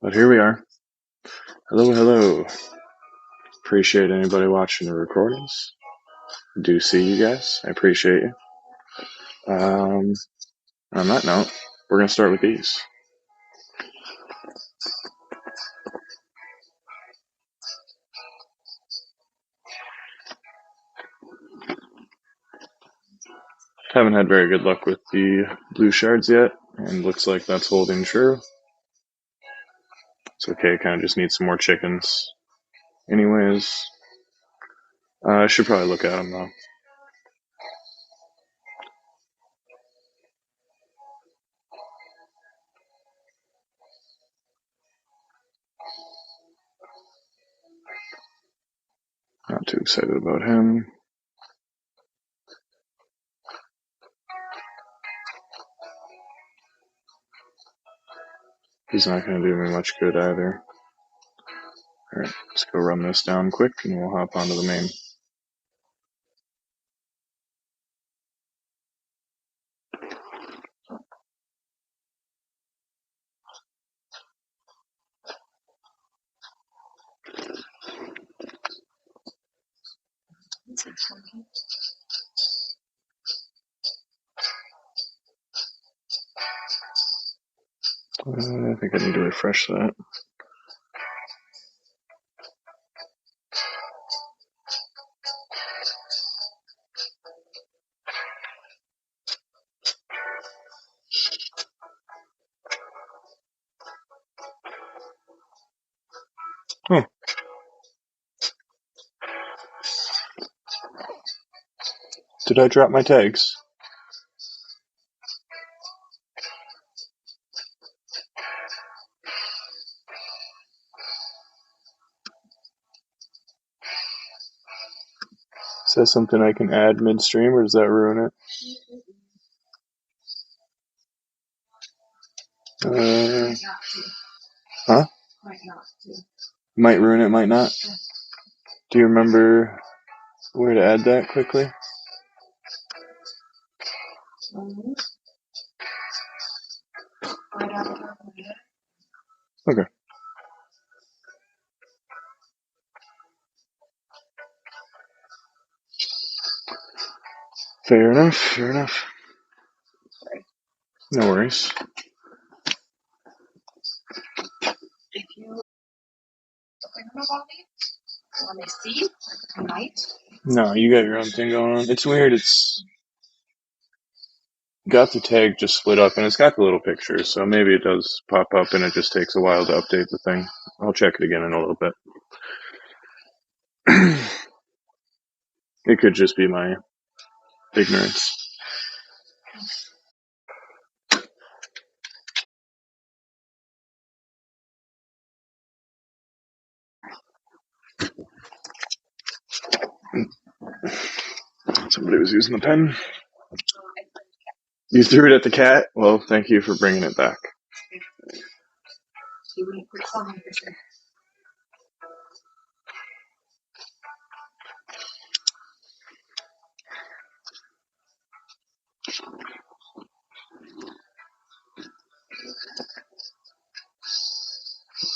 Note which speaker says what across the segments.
Speaker 1: But here we are. Hello, hello. Appreciate anybody watching the recordings. Do see you guys. I appreciate you. On that note, we're going to start with these. Haven't had very good luck with the blue shards yet, and looks like that's holding true. It's okay, kind of just need some more chickens. Anyways, I should probably look at them though. Not too excited about him. He's not going to do me much good either. Alright, let's go run this down quick and we'll hop onto the main. I think I need to refresh that. Oh. Did I drop my tags? Is that something I can add midstream, or does that ruin it? Huh? Might ruin it, might not. Do you remember where to add that quickly? Okay. Fair enough, fair enough. No worries. No, you got your own thing going on. It's weird, it's got the tag just split up and it's got the little pictures, so maybe it does pop up and it just takes a while to update the thing. I'll check it again in a little bit. It could just be my ignorance. Somebody was using the pen. You threw it at the cat? Well, thank you for bringing it back.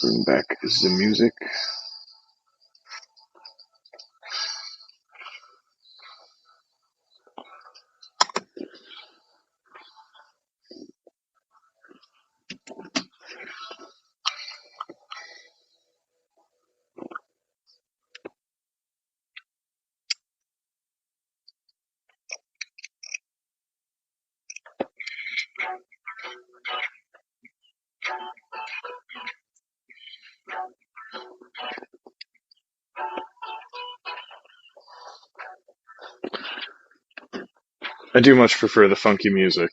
Speaker 1: Bring back the music. I do much prefer the funky music.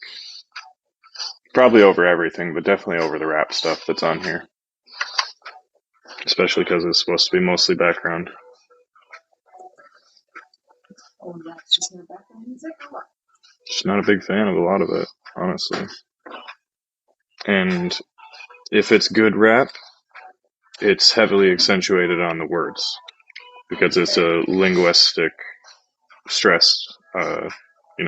Speaker 1: Probably over everything, but definitely over the rap stuff that's on here. Especially because it's supposed to be mostly background. Just not a big fan of a lot of it, honestly. And if it's good rap, it's heavily accentuated on the words because it's a linguistic stressed,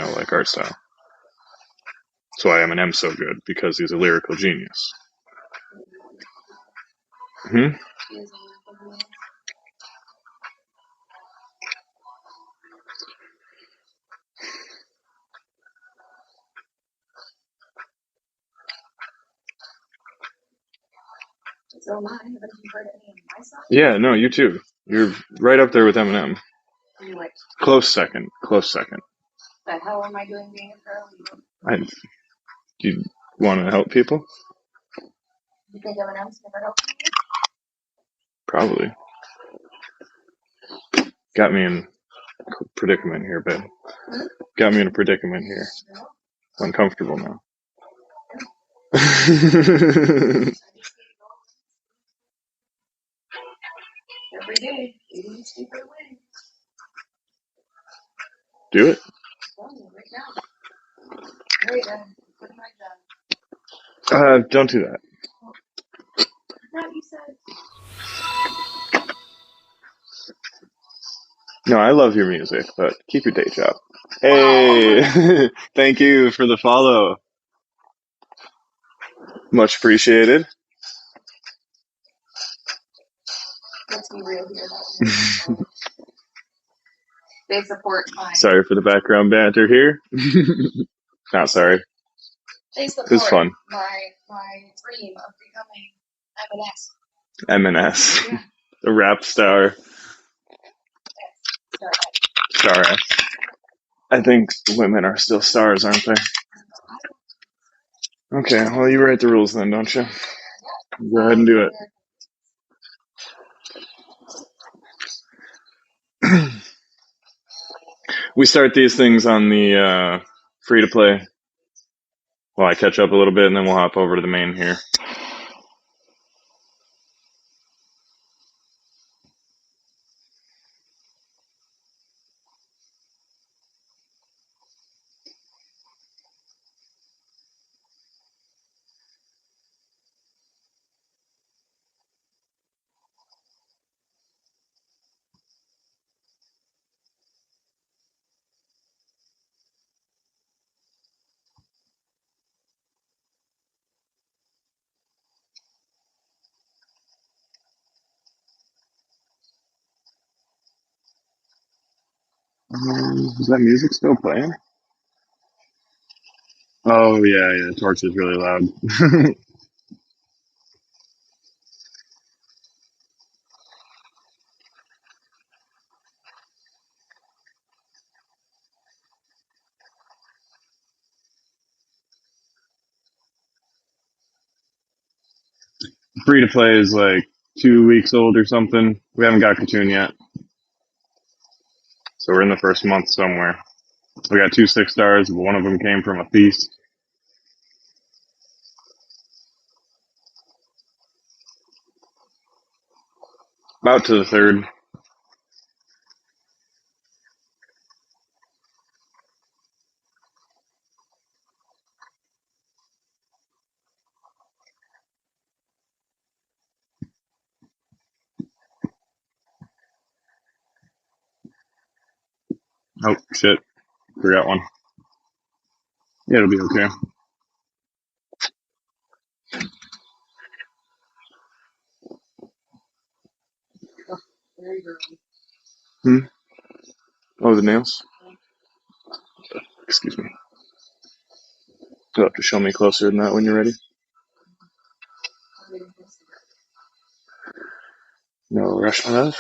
Speaker 1: like art style. That's why Eminem's so good, because he's a lyrical genius. Hmm?
Speaker 2: So am I. Haven't you heard any of my songs?
Speaker 1: Yeah, no, you too. You're right up there with Eminem.
Speaker 2: Anyway,
Speaker 1: Close second. Close second.
Speaker 2: the hell am I doing being a paralegal?
Speaker 1: I, you want to help people?
Speaker 2: You think Eminem's never helped you?
Speaker 1: Probably. Got me in a predicament here, babe. Got me in a predicament here.
Speaker 2: No.
Speaker 1: Uncomfortable now.
Speaker 2: Every day, eating stupid wings.
Speaker 1: Do it.
Speaker 2: Right now. Right then. What have I done?
Speaker 1: Don't do that.
Speaker 2: I thought you said.
Speaker 1: No, I love your music, but keep your day job. Hey, wow. Thank you for the follow. Much appreciated.
Speaker 2: Let's be real here. They support my.
Speaker 1: Sorry for the background banter here. Not sorry.
Speaker 2: They support
Speaker 1: it was fun.
Speaker 2: my dream of becoming M&S.
Speaker 1: M&S.
Speaker 2: Yeah.
Speaker 1: The rap star.
Speaker 2: Yes.
Speaker 1: Star S. I think women are still stars, aren't they? Okay, well, you write the rules then, don't you? Go ahead and do it. We start these things on the free to play. Well, I catch up a little bit, and then we'll hop over to the main here. Is that music still playing? Oh, yeah, Torch is really loud. Free to play is like 2 weeks old or something. We haven't got Katoon yet. So we're in the first month somewhere. We got 2 6-stars, but one of them came from a feast. About to the third. Oh, shit. Forgot one. Yeah, it'll be okay.
Speaker 2: Very girly.
Speaker 1: Hmm? Oh, the nails? Excuse me. You'll have to show me closer than that when you're ready. No rush, my love.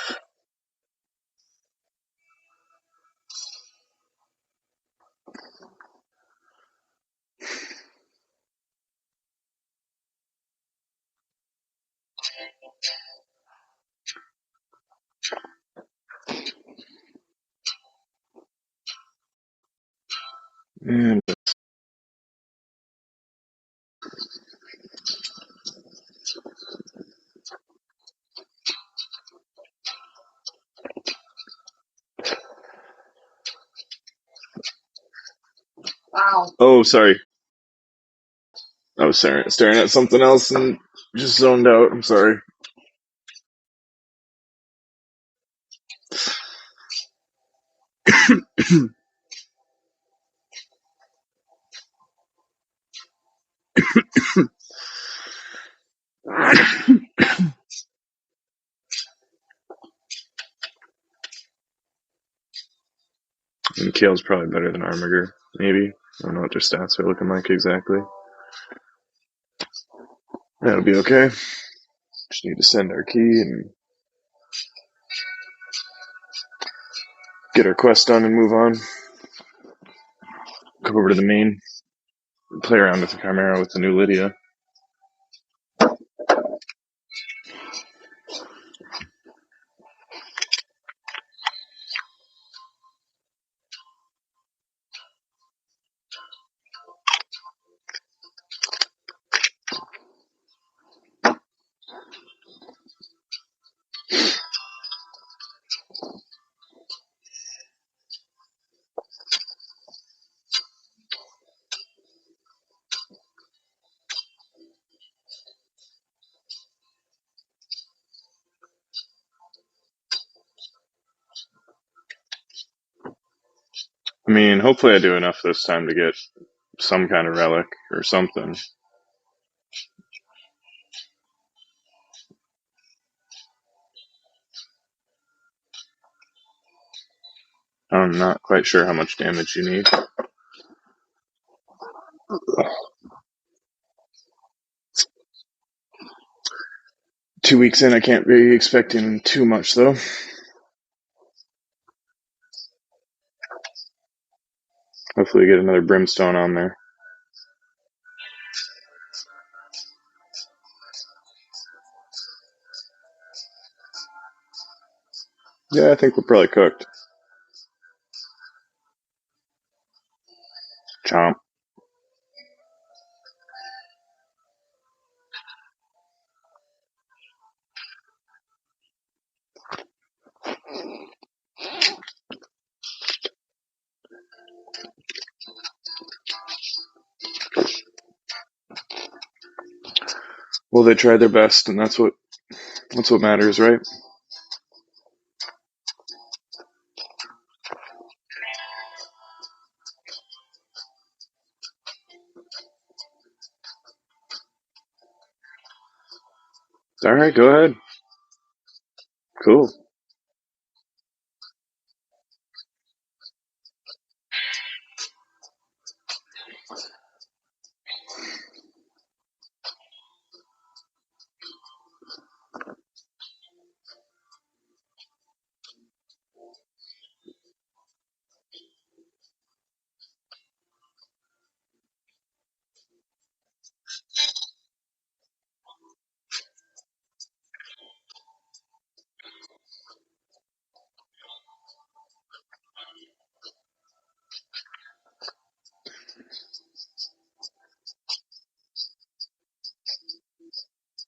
Speaker 1: And
Speaker 2: Wow.
Speaker 1: oh, sorry. I was staring at something else and just zoned out. I'm sorry. And Kale's probably better than Armiger, maybe. I don't know what their stats are looking like exactly. That'll be okay. Just need to send our key and get our quest done and move on. Go over to the main. Play around with the Chimera with the new Lydia. I mean, hopefully I do enough this time to get some kind of relic or something. I'm not quite sure how much damage you need. 2 weeks in, I can't be expecting too much, though. Hopefully get another Brimstone on there. Yeah, I think we're probably cooked. Chomp. Well, they tried their best, and that's what matters, right? All right, go ahead. Cool.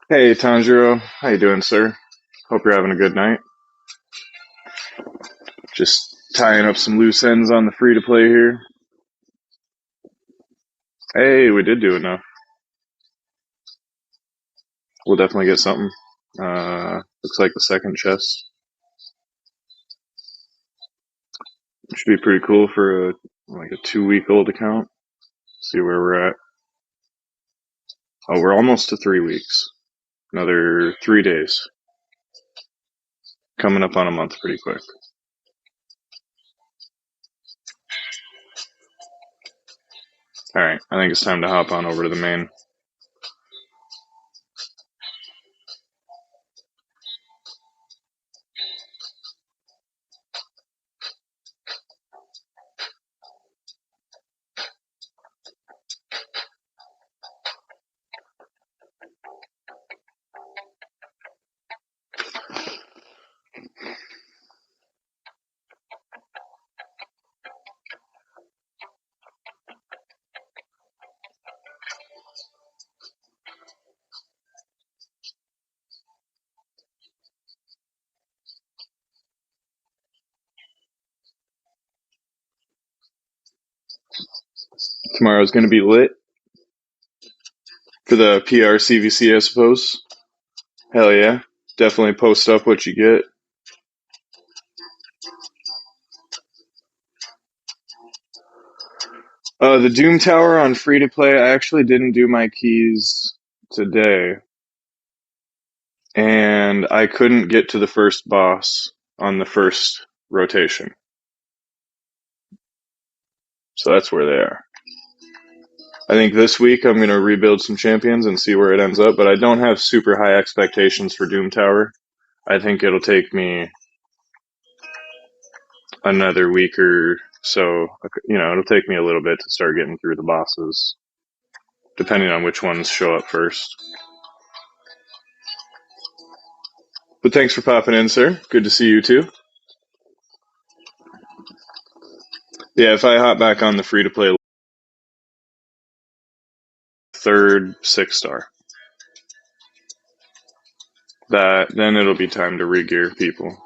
Speaker 1: Hey, Tanjiro. How you doing, sir? Hope you're having a good night. Just tying up some loose ends on the free-to-play here. Hey, we did do enough. We'll definitely get something. Looks like the second chest. Should be pretty cool for a 2-week-old account. See where we're at. Oh, we're almost to 3 weeks. Another 3 days. Coming up on a month pretty quick. Alright, I think it's time to hop on over to the main. Tomorrow's going to be lit for the PR CVC, I suppose. Hell yeah. Definitely post up what you get. The Doom Tower on free to play, I actually didn't do my keys today. And I couldn't get to the first boss on the first rotation. So that's where they are. I think this week I'm going to rebuild some champions and see where it ends up, but I don't have super high expectations for Doom Tower. I think it'll take me another week or so. It'll take me a little bit to start getting through the bosses, depending on which ones show up first. But thanks for popping in, sir. Good to see you too. Yeah, if I hop back on the free-to-play third 6-star, then it'll be time to re-gear people.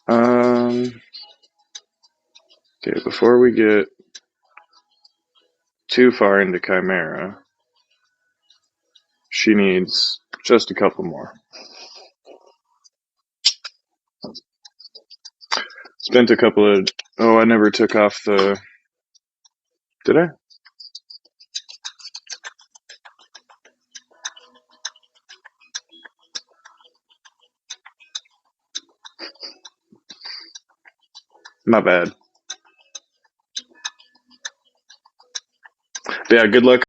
Speaker 1: Okay, before we get too far into Chimera, she needs just a couple more. Spent a couple of... Oh, I never took off the... Did I? My bad. But yeah, good luck.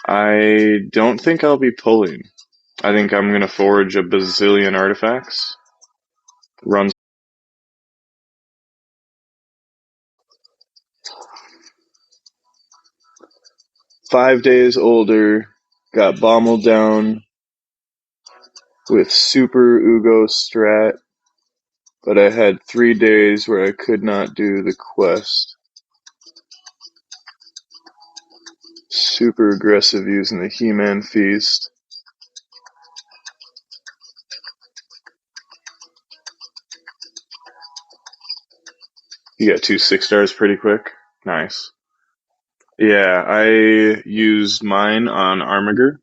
Speaker 1: I don't think I'll be pulling. I think I'm going to forge a bazillion artifacts. Run 5 days older, got bommeled down with super Ugo strat, but I had 3 days where I could not do the quest. Super aggressive using the He-Man Feast. You got 2 6-stars pretty quick. Nice. Yeah, I used mine on Armiger,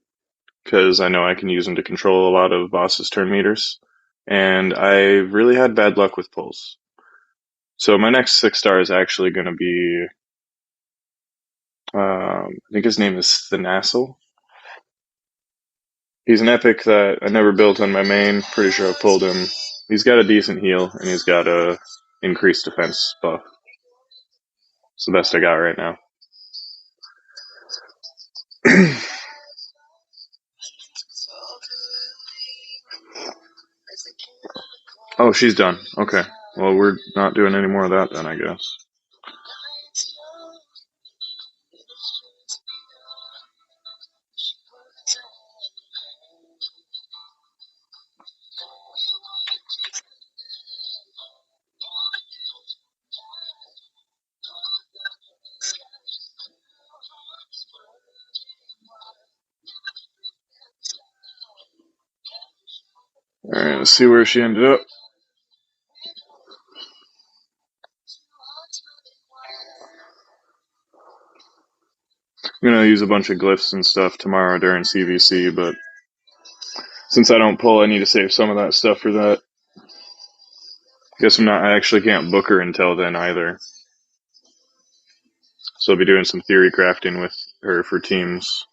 Speaker 1: because I know I can use them to control a lot of bosses' turn meters. And I really had bad luck with pulls. So my next 6-star is actually going to be, I think his name is Thanassel. He's an epic that I never built on my main. Pretty sure I pulled him. He's got a decent heal, and he's got a increased defense buff. It's the best I got right now. Oh, she's done. Okay. Well, we're not doing any more of that then, I guess. Alright, let's see where she ended up. I'm gonna use a bunch of glyphs and stuff tomorrow during CVC, but since I don't pull, I need to save some of that stuff for that. Guess I actually can't book her until then either. So I'll be doing some theory crafting with her for teams.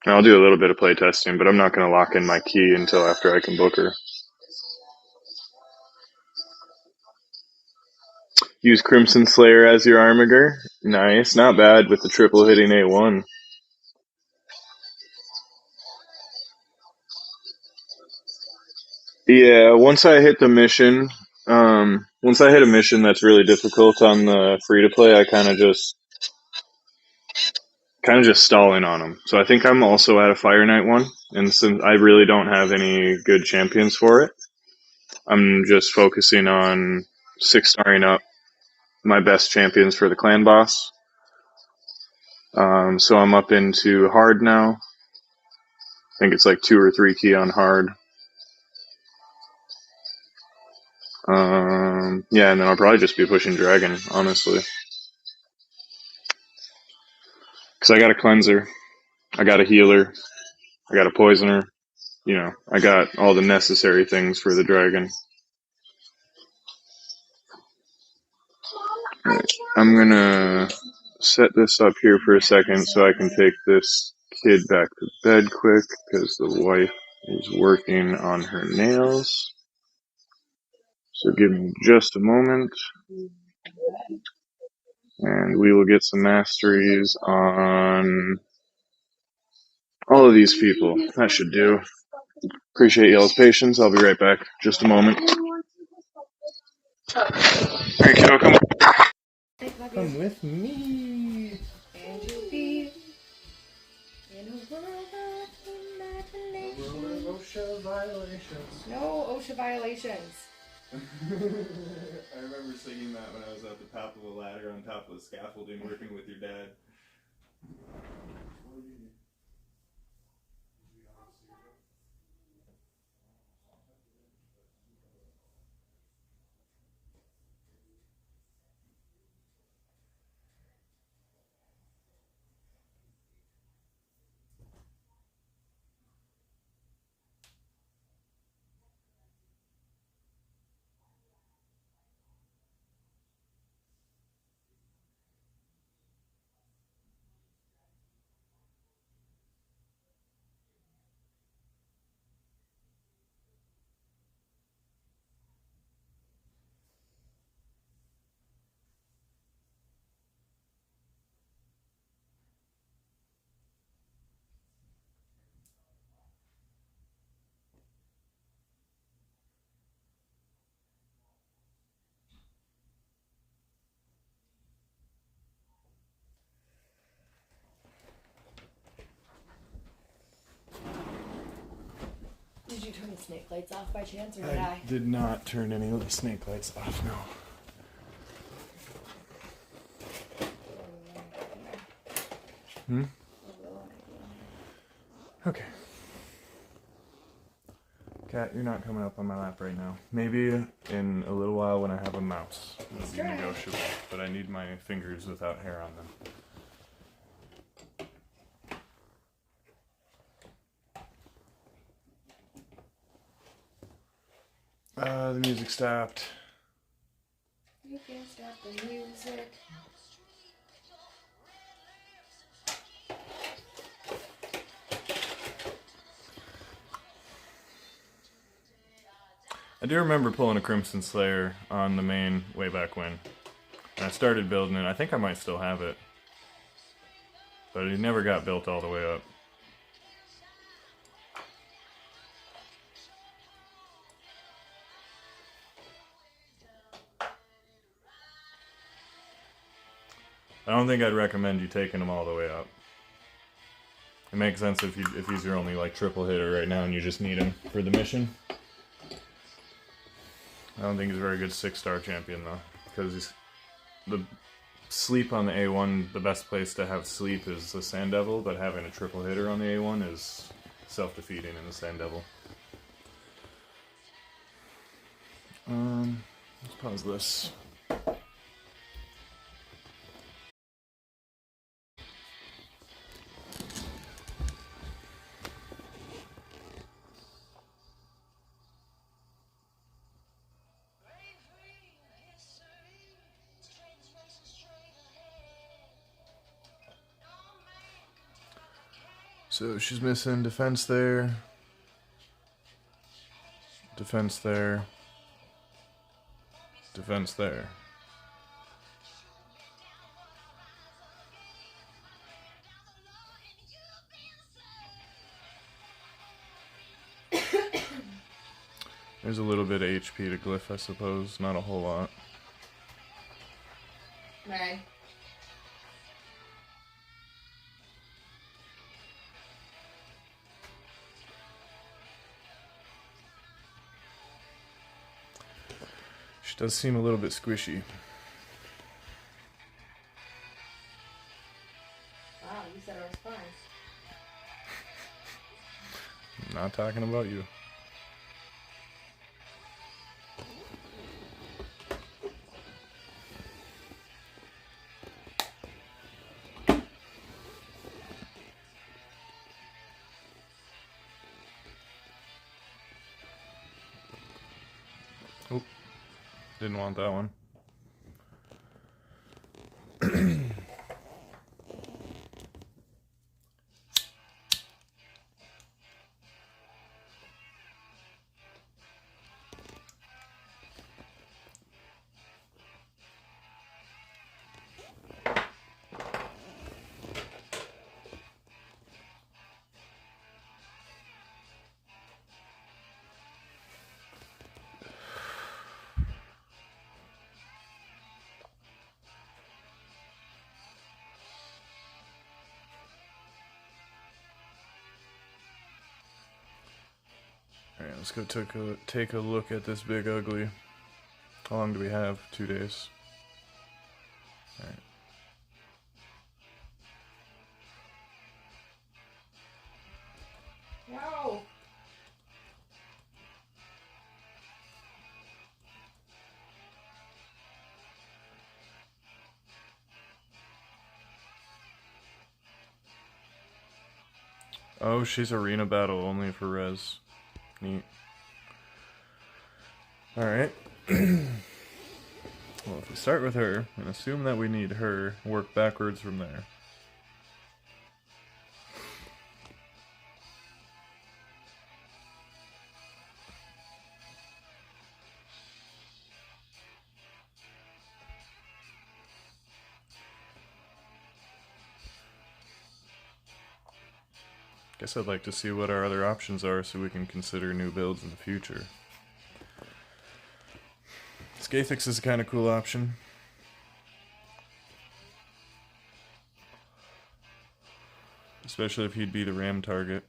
Speaker 1: And I'll do a little bit of play testing, but I'm not going to lock in my key until after I can book her. Use Crimson Slayer as your Armiger. Nice, not bad with the triple hitting A1. Yeah, once I hit a mission that's really difficult on the free to play, I kind of just stalling on them. So I think I'm also at a Fire Knight one, and since I really don't have any good champions for it, I'm just focusing on 6-starring up my best champions for the clan boss. So I'm up into hard now. I think it's like 2 or 3 key on hard. Yeah, and then I'll probably just be pushing dragon, honestly. Because I got a cleanser, I got a healer, I got a poisoner. I got all the necessary things for the dragon. Right. I'm gonna set this up here for a second so I can take this kid back to bed quick because the wife is working on her nails. So give me just a moment, and we will get some masteries on all of these people. That should do. Appreciate y'all's patience. I'll be right back. Just a moment. Hey, kiddo, come on.
Speaker 3: Come with me.
Speaker 2: And you'll be in a world of imagination.
Speaker 3: A world of OSHA violations.
Speaker 2: No OSHA violations.
Speaker 3: I remember singing that when I was at the top of the ladder on top of the scaffolding working with your dad.
Speaker 2: Did you turn the snake lights off by chance, or did I?
Speaker 3: Did not turn any of the snake lights off, no. Okay. Cat, you're not coming up on my lap right now. Maybe in a little while when I have a mouse. It'll be negotiable, but I need my fingers without hair on them. The music stopped.
Speaker 2: You can stop the music.
Speaker 3: I do remember pulling a Crimson Slayer on the main way back when. And I started building it. I think I might still have it. But it never got built all the way up. I don't think I'd recommend you taking them all the way up. It makes sense if he's your only like triple hitter right now and you just need him for the mission. I don't think he's a very good 6-star champion though, because the sleep on the A1, the best place to have sleep is the Sand Devil, but having a triple hitter on the A1 is self-defeating in the Sand Devil. Let's pause this. So she's missing defense there, defense there, defense there. There's a little bit of HP to Glyph, I suppose, not a whole lot.
Speaker 2: Right.
Speaker 3: She does seem a little bit squishy.
Speaker 2: Wow, you said I was fine.
Speaker 3: I'm not talking about you. Oh, didn't want that one. Alright, let's go take a look at this big ugly. How long do we have? 2 days. Alright.
Speaker 2: No.
Speaker 3: Oh, she's arena battle only for res. Neat. Alright. Well, if we start with her and assume that we need her, work backwards from there. Guess I'd like to see what our other options are so we can consider new builds in the future. Skathix is a kind of cool option. Especially if he'd be the ram target.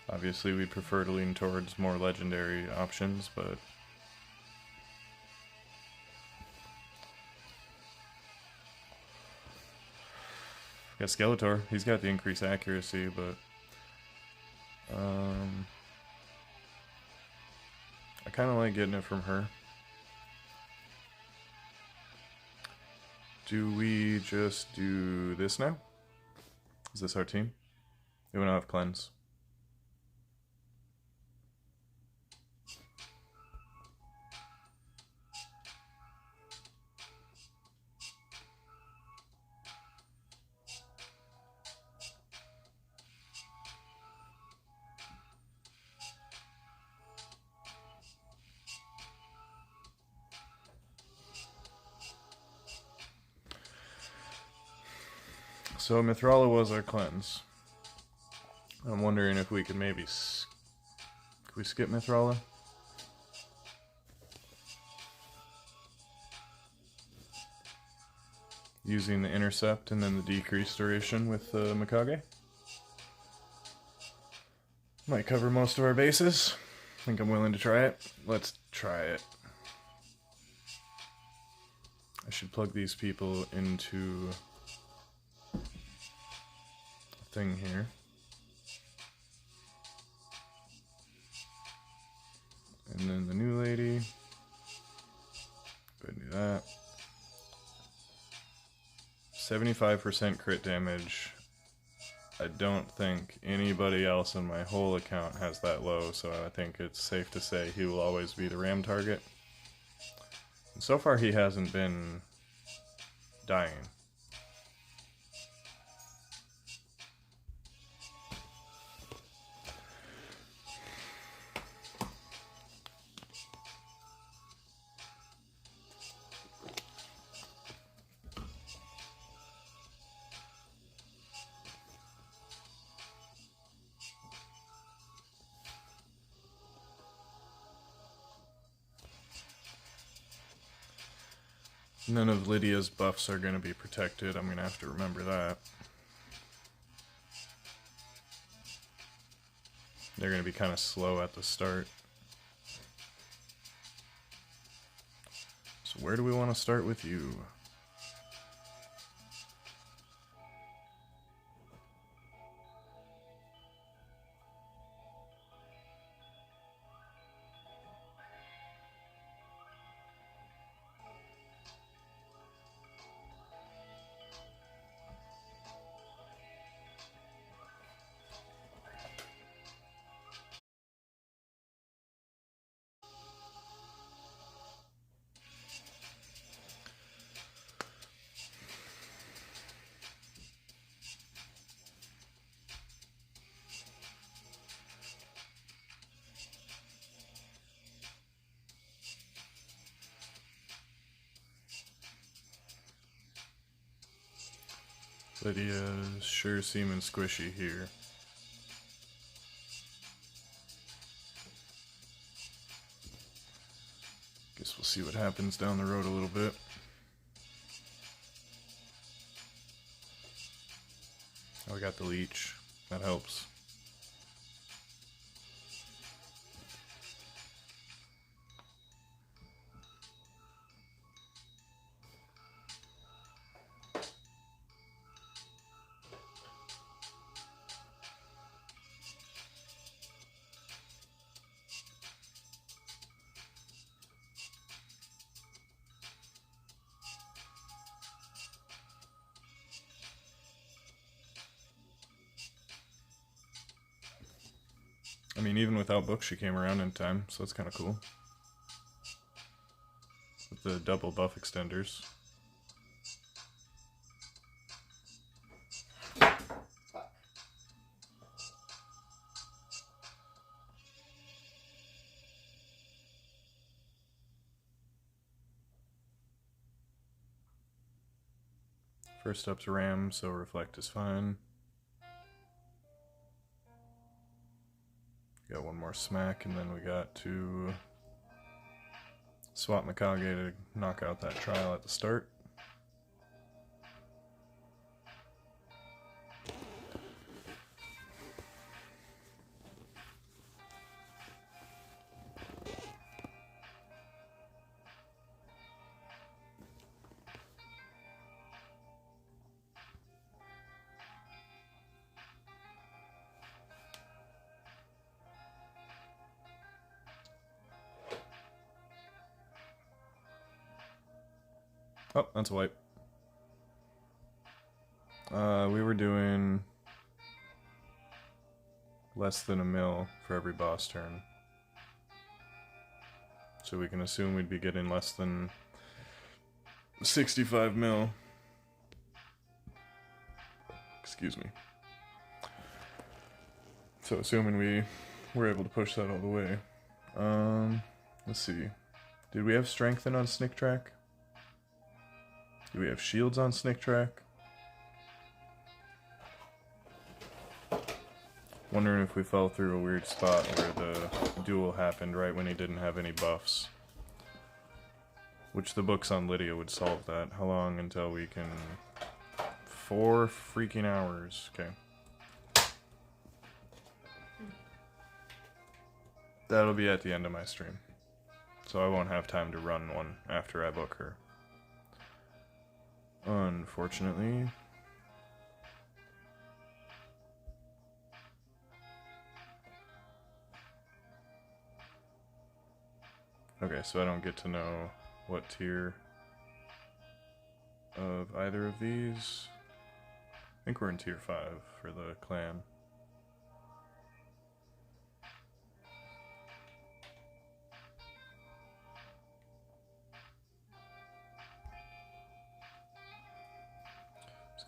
Speaker 3: Obviously we prefer to lean towards more legendary options, but got Skeletor. He's got the increased accuracy, but I kind of like getting it from her. Do we just do this now? Is this our team? We want to have cleanse. So Mithrala was our cleanse. I'm wondering if we could maybe... Could we skip Mithrala? Using the intercept and then the decreased duration with Mikage. Might cover most of our bases. I think I'm willing to try it. Let's try it. I should plug these people into a thing here. And then the new lady. Go ahead and do that. 75% crit damage. I don't think anybody else in my whole account has that low, so I think it's safe to say he will always be the ram target. And so far he hasn't been dying. None of Lydia's buffs are going to be protected. I'm going to have to remember that. They're going to be kind of slow at the start. So where do we want to start with you? Lydia's sure seeming squishy here. Guess we'll see what happens down the road a little bit. Oh, we got the leech. That helps. I mean, even without books, she came around in time, so that's kind of cool. With the double buff extenders.
Speaker 2: Fuck.
Speaker 3: First up's Ram, so Reflect is fine. Got one more smack, and then we got to swap Mikage to knock out that trial at the start. Oh, that's a wipe. We were doing less than a mil for every boss turn. So we can assume we'd be getting less than 65 mil. Excuse me. So assuming we were able to push that all the way. Let's see. Did we have strengthen on Snick Track? Do we have shields on Snick Track? Wondering if we fell through a weird spot where the duel happened right when he didn't have any buffs. Which the books on Lydia would solve that. How long until we can... 4 freaking hours. Okay. That'll be at the end of my stream. So I won't have time to run one after I book her. Unfortunately. Okay, so I don't get to know what tier of either of these. I think we're in tier 5 for the clan.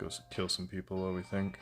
Speaker 3: Let's go kill some people while we think.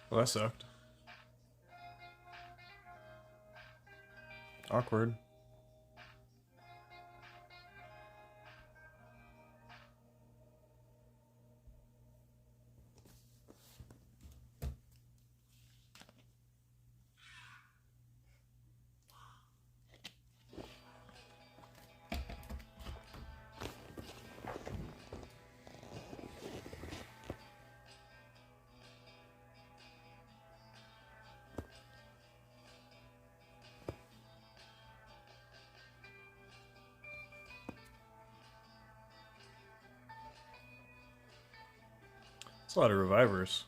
Speaker 3: Well, that sucked. Awkward. It's a lot of revivers.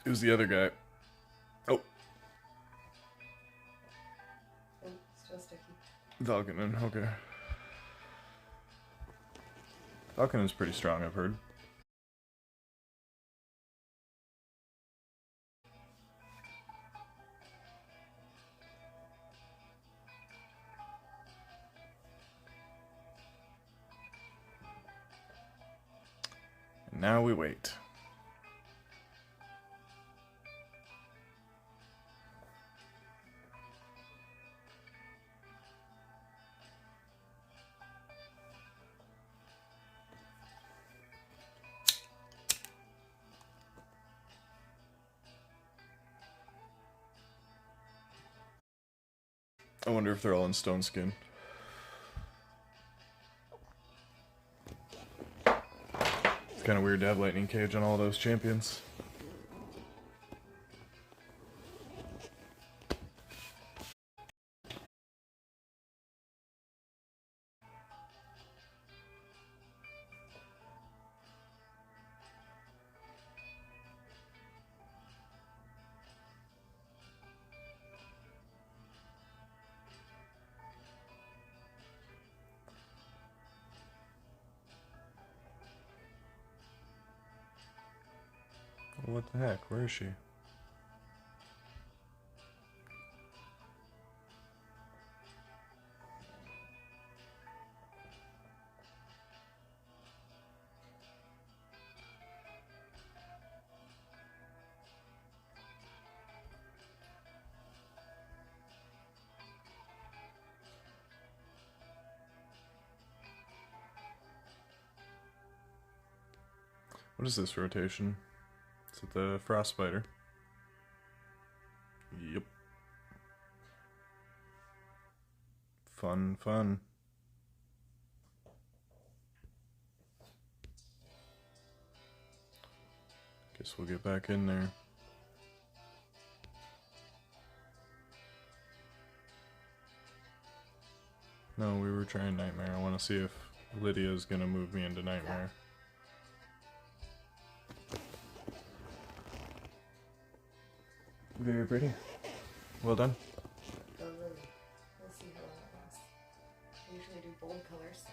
Speaker 3: Who's the other guy? Oh,
Speaker 2: Oh, still sticky.
Speaker 3: Valkonen, okay. Valkonen's pretty strong, I've heard. And now we wait. I wonder if they're all in stone skin. It's kind of weird to have lightning cage on all those champions. What the heck? Where is she? What is this rotation? Is it the Frost Spider? Yep. Fun, fun. Guess we'll get back in there. No, we were trying Nightmare. I want to see if Lydia's gonna move me into Nightmare. Very pretty. Well done.
Speaker 2: Oh, really? We'll see how that lasts. I usually do bold colors.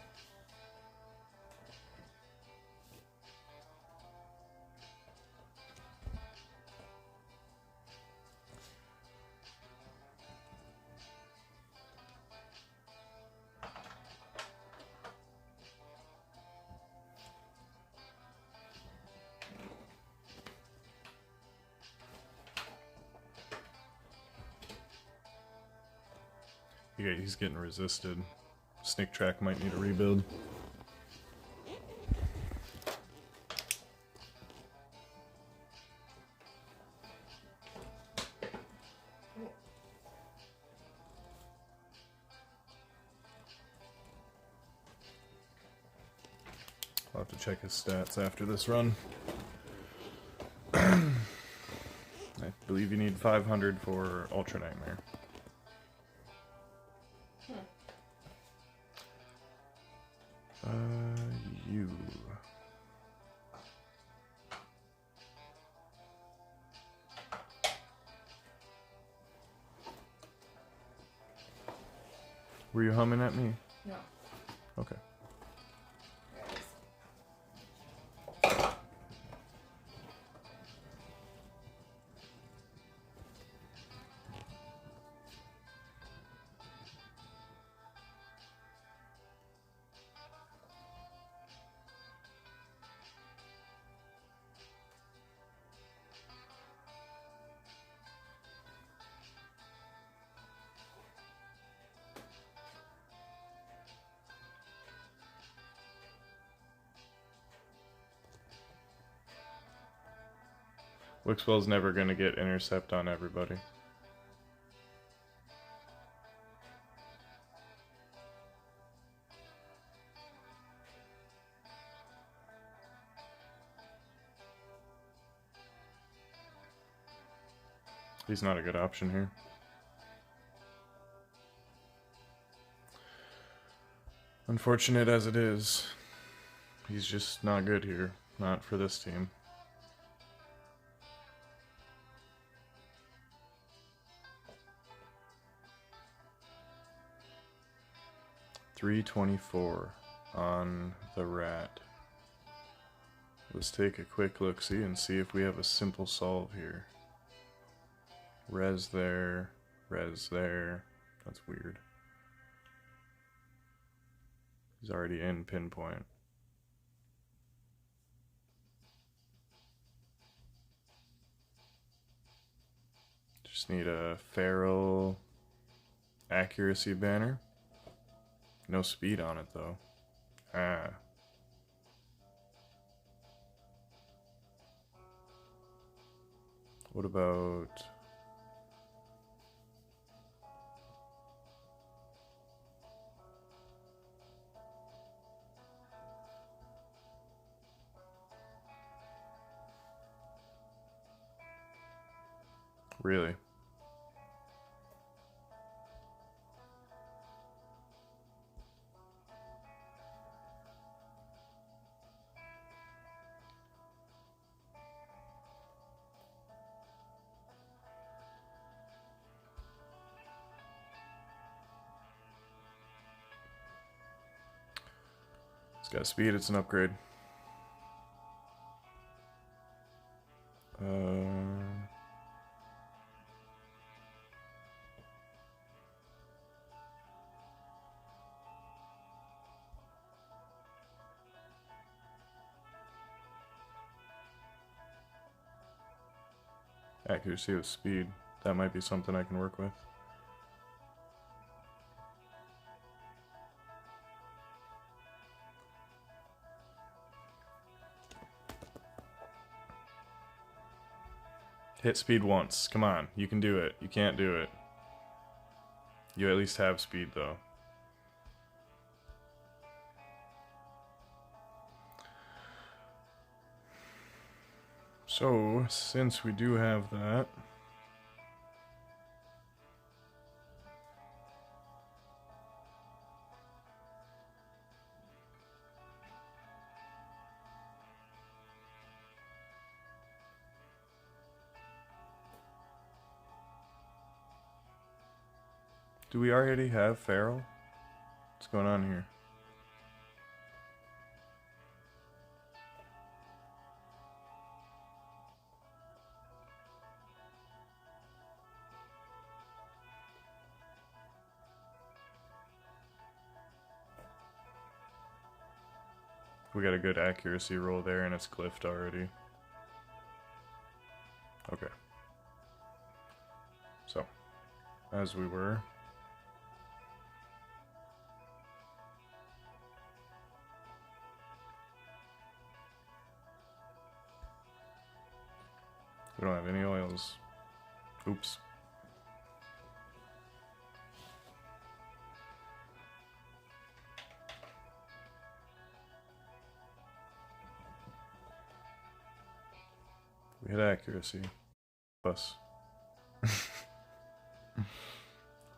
Speaker 3: Yeah, he's getting resisted. Sneak Track might need a rebuild. I'll have to check his stats after this run. I believe you need 500 for Ultra Nightmare. You. Were you humming at me?
Speaker 2: No.
Speaker 3: Okay.
Speaker 2: There it is.
Speaker 3: Wixwell's never gonna get intercept on everybody. He's not a good option here. Unfortunate as it is, he's just not good here. Not for this team. 324 on the rat. Let's take a quick look-see and see if we have a simple solve here. Res there, res there. That's weird. He's already in pinpoint. Just need a feral accuracy banner. No speed on it though. Ah. What about... Really? It's got speed, it's an upgrade. Accuracy with speed. That might be something I can work with. Hit speed once. Come on, you can do it. You can't do it. You at least have speed though. So, since we do have that, do we already have feral? What's going on here? We got a good accuracy roll there and it's glyphed already. Okay. So, as we were. We don't have any oils. Oops. We had accuracy. Plus.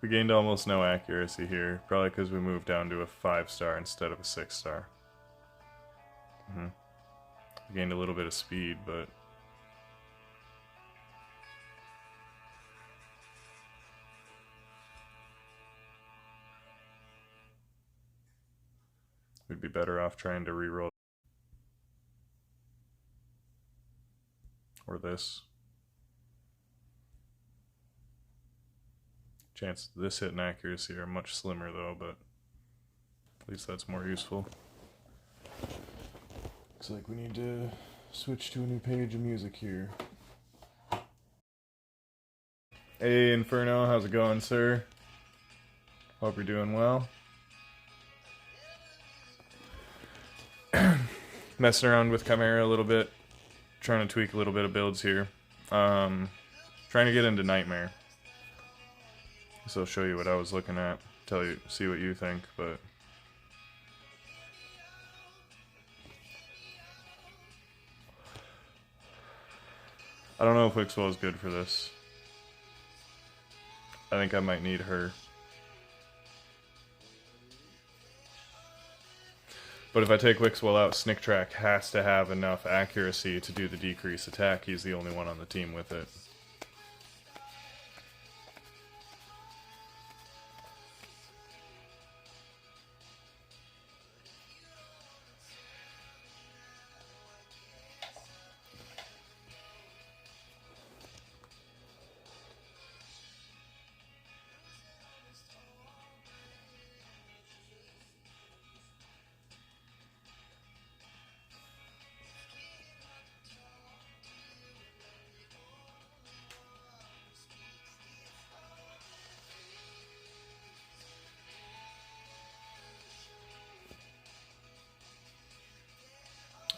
Speaker 3: We gained almost no accuracy here. Probably because we moved down to a 5-star instead of a 6-star. We gained a little bit of speed, but... we'd be better off trying to reroll. Or this. Chances of this hitting accuracy are much slimmer though, but at least that's more useful. Looks like we need to switch to a new page of music here. Hey Inferno, how's it going, sir? Hope you're doing well. Messing around with Chimera a little bit. Trying to tweak a little bit of builds here. Trying to get into Nightmare. So I'll show you what I was looking at. See what you think, but... I don't know if Wixwell is good for this. I think I might need her. But if I take Wixwell out, Snicktrack has to have enough accuracy to do the decrease attack. He's the only one on the team with it.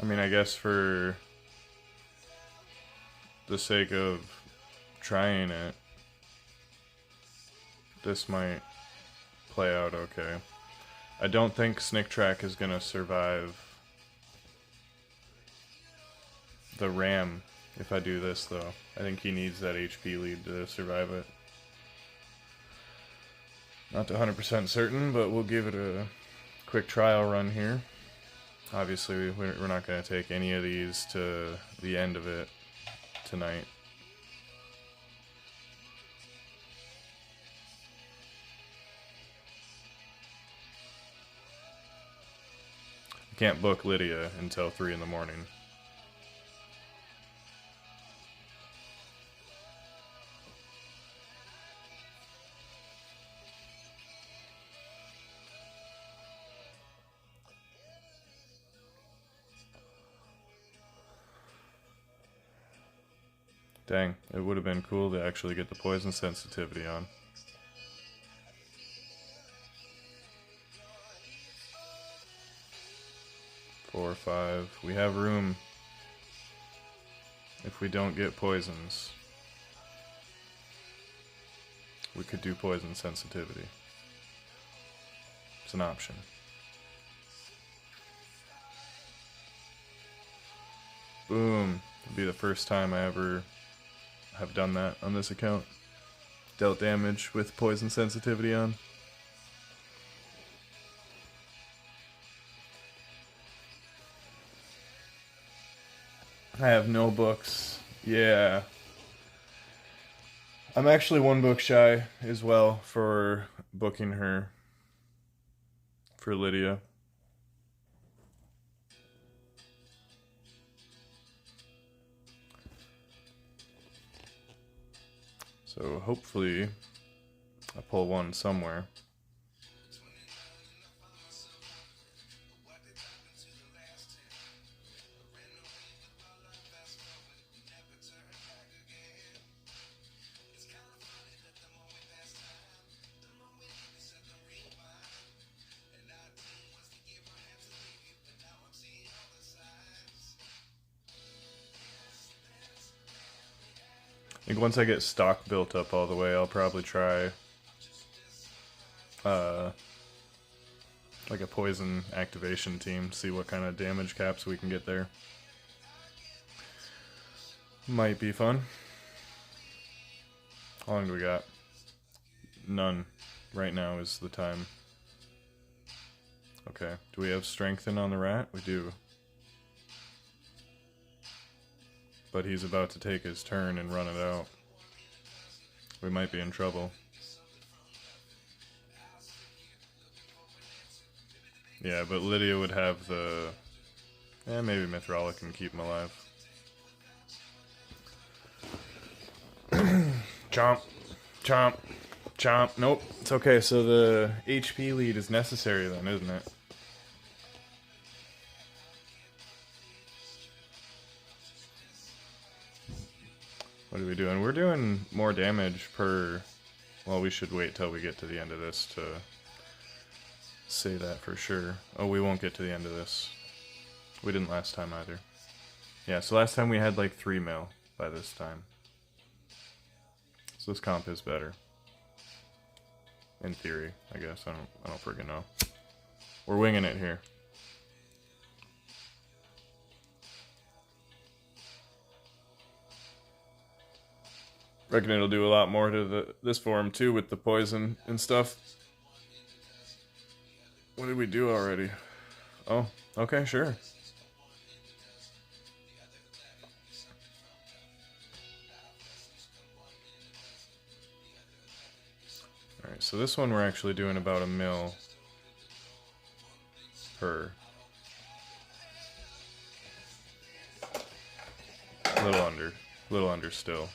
Speaker 3: I mean, I guess for the sake of trying it, this might play out okay. I don't think Snick Track is gonna survive the Ram if I do this, though. I think he needs that HP lead to survive it. Not 100% certain, but we'll give it a quick trial run here. Obviously, we're not going to take any of these to the end of it tonight. Can't book Lydia until 3 in the morning. Dang, it would have been cool to actually get the poison sensitivity on. Four or five. We have room if we don't get poisons. We could do poison sensitivity. It's an option. Boom. It'll be the first time I ever have done that on this account. Dealt damage with poison sensitivity on. I have no books. Yeah. I'm actually 1 book shy as well for booking her for Lydia. So hopefully I pull one somewhere. I think once I get stock built up all the way, I'll probably try like a poison activation team, see what kind of damage caps we can get there. Might be fun. How long do we got? None. Right now is the time. Okay. Do we have strengthen on the rat? We do. But he's about to take his turn and run it out. We might be in trouble. Yeah, but Lydia would have the... maybe Mithrala can keep him alive. Chomp. Chomp. Chomp. Nope. It's okay, so the HP lead is necessary then, isn't it? What are we doing? We're doing more damage per... Well, we should wait till we get to the end of this to say that for sure. Oh, we won't get to the end of this. We didn't last time either. Yeah, so last time we had like 3 mil by this time. So this comp is better. In theory, I guess. I don't freaking know. We're winging it here. Reckon it'll do a lot more to this form too with the poison and stuff. What did we do already? Oh, okay, sure. Alright, so this one we're actually doing about 1 mil per. A little under still.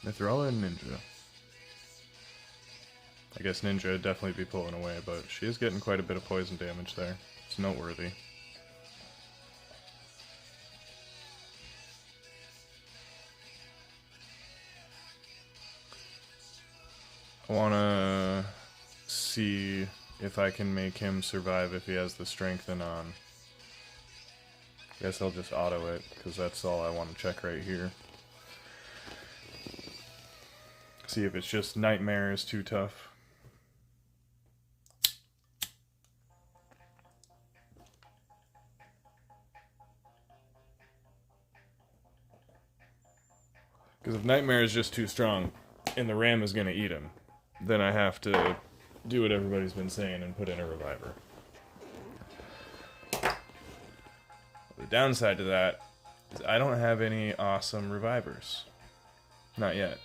Speaker 3: Mithrala and Ninja. I guess Ninja would definitely be pulling away, but she is getting quite a bit of poison damage there. It's noteworthy. I want to see if I can make him survive if he has the strengthen on. Guess I'll just auto it, because that's all I want to check right here. See if it's just Nightmare is too tough. Because if Nightmare is just too strong, and the Ram is going to eat him, then I have to do what everybody's been saying and put in a Reviver. The downside to that is I don't have any awesome Revivers. Not yet.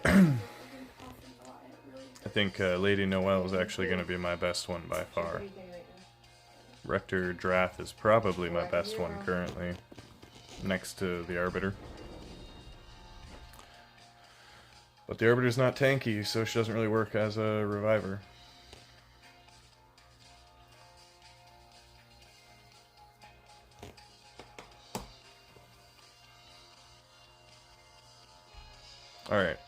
Speaker 3: I think Lady Noelle is actually going to be my best one by far. Rector Drath is probably my best one currently, next to the Arbiter. But the Arbiter's not tanky, so she doesn't really work as a Reviver. Alright.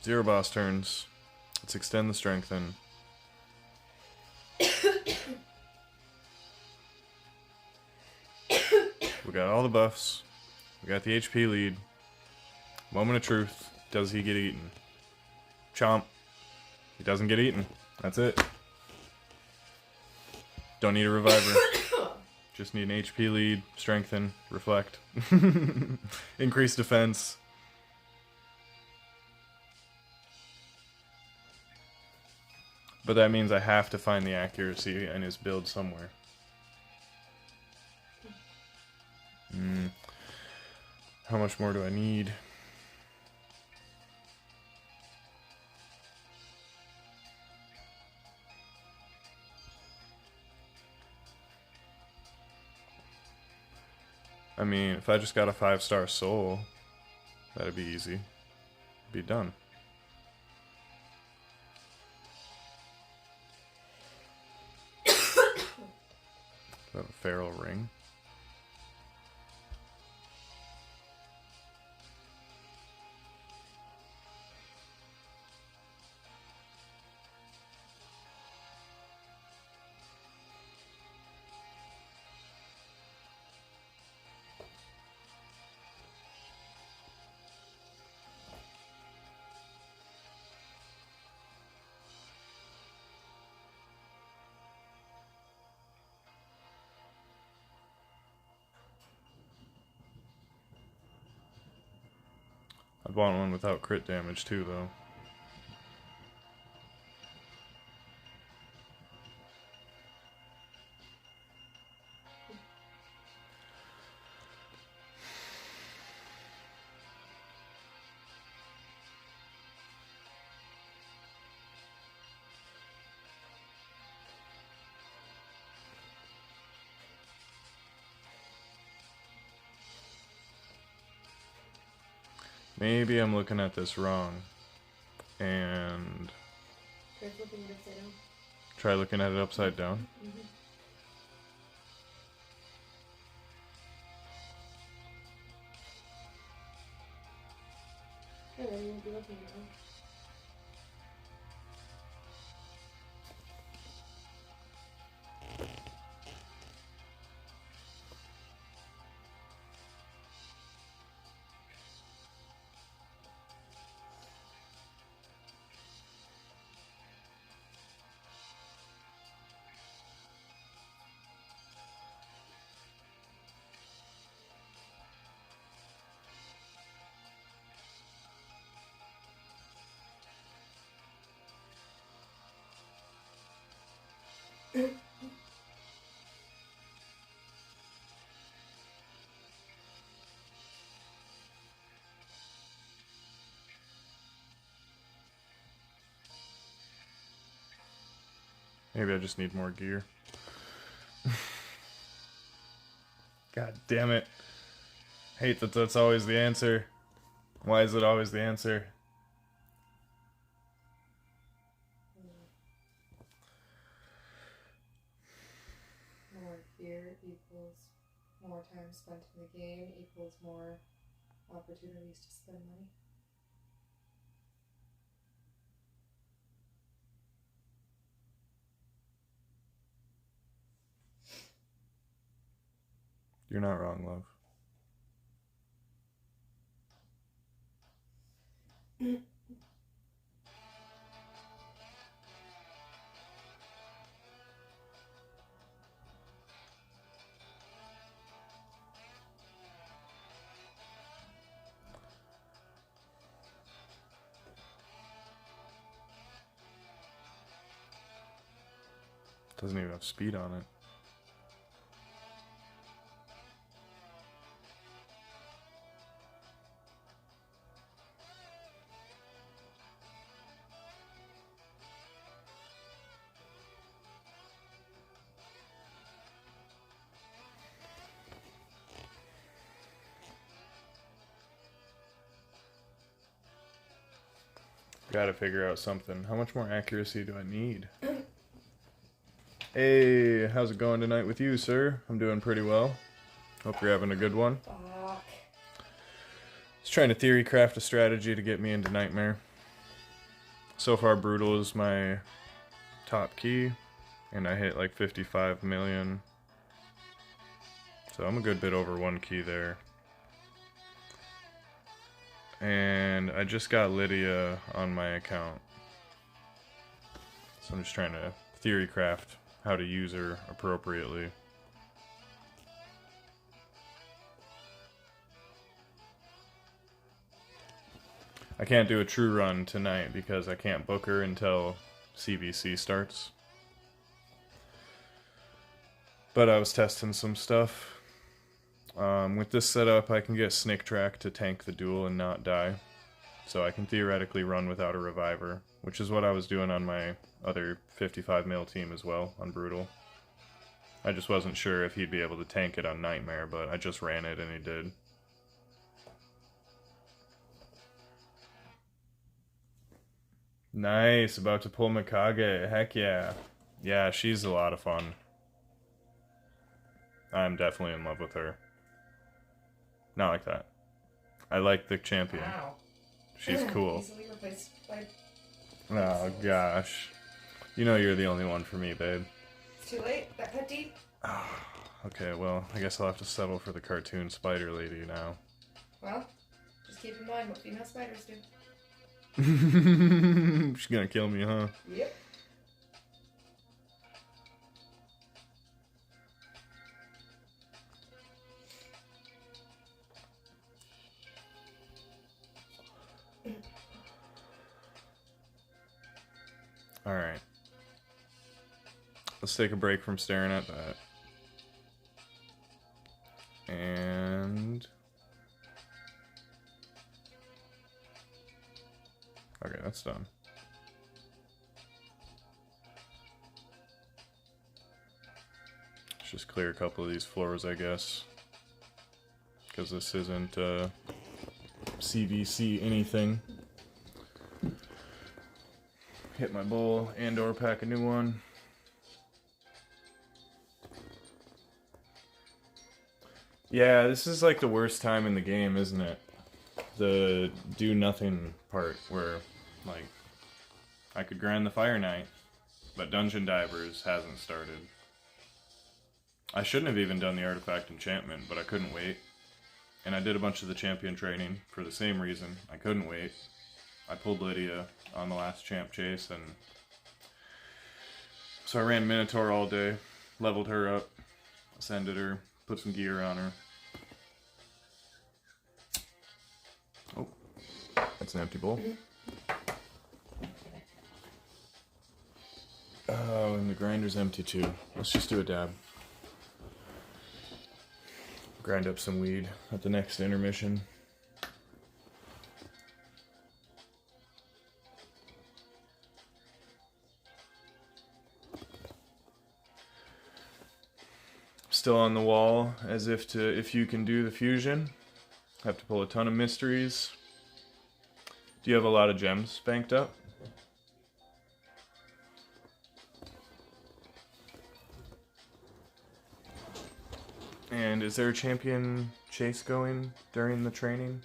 Speaker 3: 0 boss turns. Let's extend the strengthen. We got all the buffs. We got the HP lead. Moment of truth. Does he get eaten? Chomp. He doesn't get eaten. That's it. Don't need a Reviver. Just need an HP lead, strengthen, reflect. Increase defense. But that means I have to find the accuracy in his build somewhere. How much more do I need? I mean, if I just got a 5-star soul, that'd be easy. Be done. Do I have a feral ring? I'd want one without crit damage too, though. Maybe I'm looking at this wrong. And try looking at it upside down. Maybe I just need more gear. God damn it. Hate that that's always the answer. Why is it always the answer?
Speaker 2: equals more time spent in the game equals more opportunities to spend money.
Speaker 3: You're not wrong, love. Doesn't even have speed on it. Gotta figure out something. How much more accuracy do I need? Hey, how's it going tonight with you, sir? I'm doing pretty well. Hope you're having a good one.
Speaker 2: Fuck.
Speaker 3: Just trying to theory craft a strategy to get me into Nightmare. So far, Brutal is my top key, and I hit like 55 million. So I'm a good bit over one key there. And I just got Lydia on my account. So I'm just trying to theory craft how to use her appropriately. I can't do a true run tonight because I can't book her until CBC starts. But I was testing some stuff. With this setup, I can get Snick Track to tank the duel and not die. So I can theoretically run without a reviver, which is what I was doing on my other 55 mil team as well, on Brutal. I just wasn't sure if he'd be able to tank it on Nightmare, but I just ran it and he did. Nice, about to pull Mikage, heck yeah. Yeah, she's a lot of fun. I'm definitely in love with her. Not like that. I like the champion.
Speaker 2: Wow.
Speaker 3: She's cool.
Speaker 2: Easily replaced by...
Speaker 3: Oh gosh. You know you're the only one for me, babe.
Speaker 2: It's too late. That cut deep.
Speaker 3: Okay, well, I guess I'll have to settle for the cartoon spider lady now.
Speaker 2: Well, just keep in mind what female spiders do.
Speaker 3: She's gonna kill me, huh?
Speaker 2: Yep.
Speaker 3: Alright. Let's take a break from staring at that. And... okay, that's done. Let's just clear a couple of these floors, I guess. Because this isn't CVC anything. Hit my bowl and or pack a new one. Yeah, this is like the worst time in the game, isn't it? The do nothing part where, like, I could grind the Fire Knight, but Dungeon Divers hasn't started. I shouldn't have even done the Artifact Enchantment, but I couldn't wait. And I did a bunch of the champion training for the same reason. I couldn't wait. I pulled Lydia on the last champ chase, and so I ran Minotaur all day, leveled her up, ascended her, put some gear on her. Oh, that's an empty bowl. Oh, and the grinder's empty too. Let's just do a dab. Grind up some weed at the next intermission. Still on the wall, as if you can do the fusion. Have to pull a ton of mysteries. Do you have a lot of gems banked up? And is there a champion chase going during the training?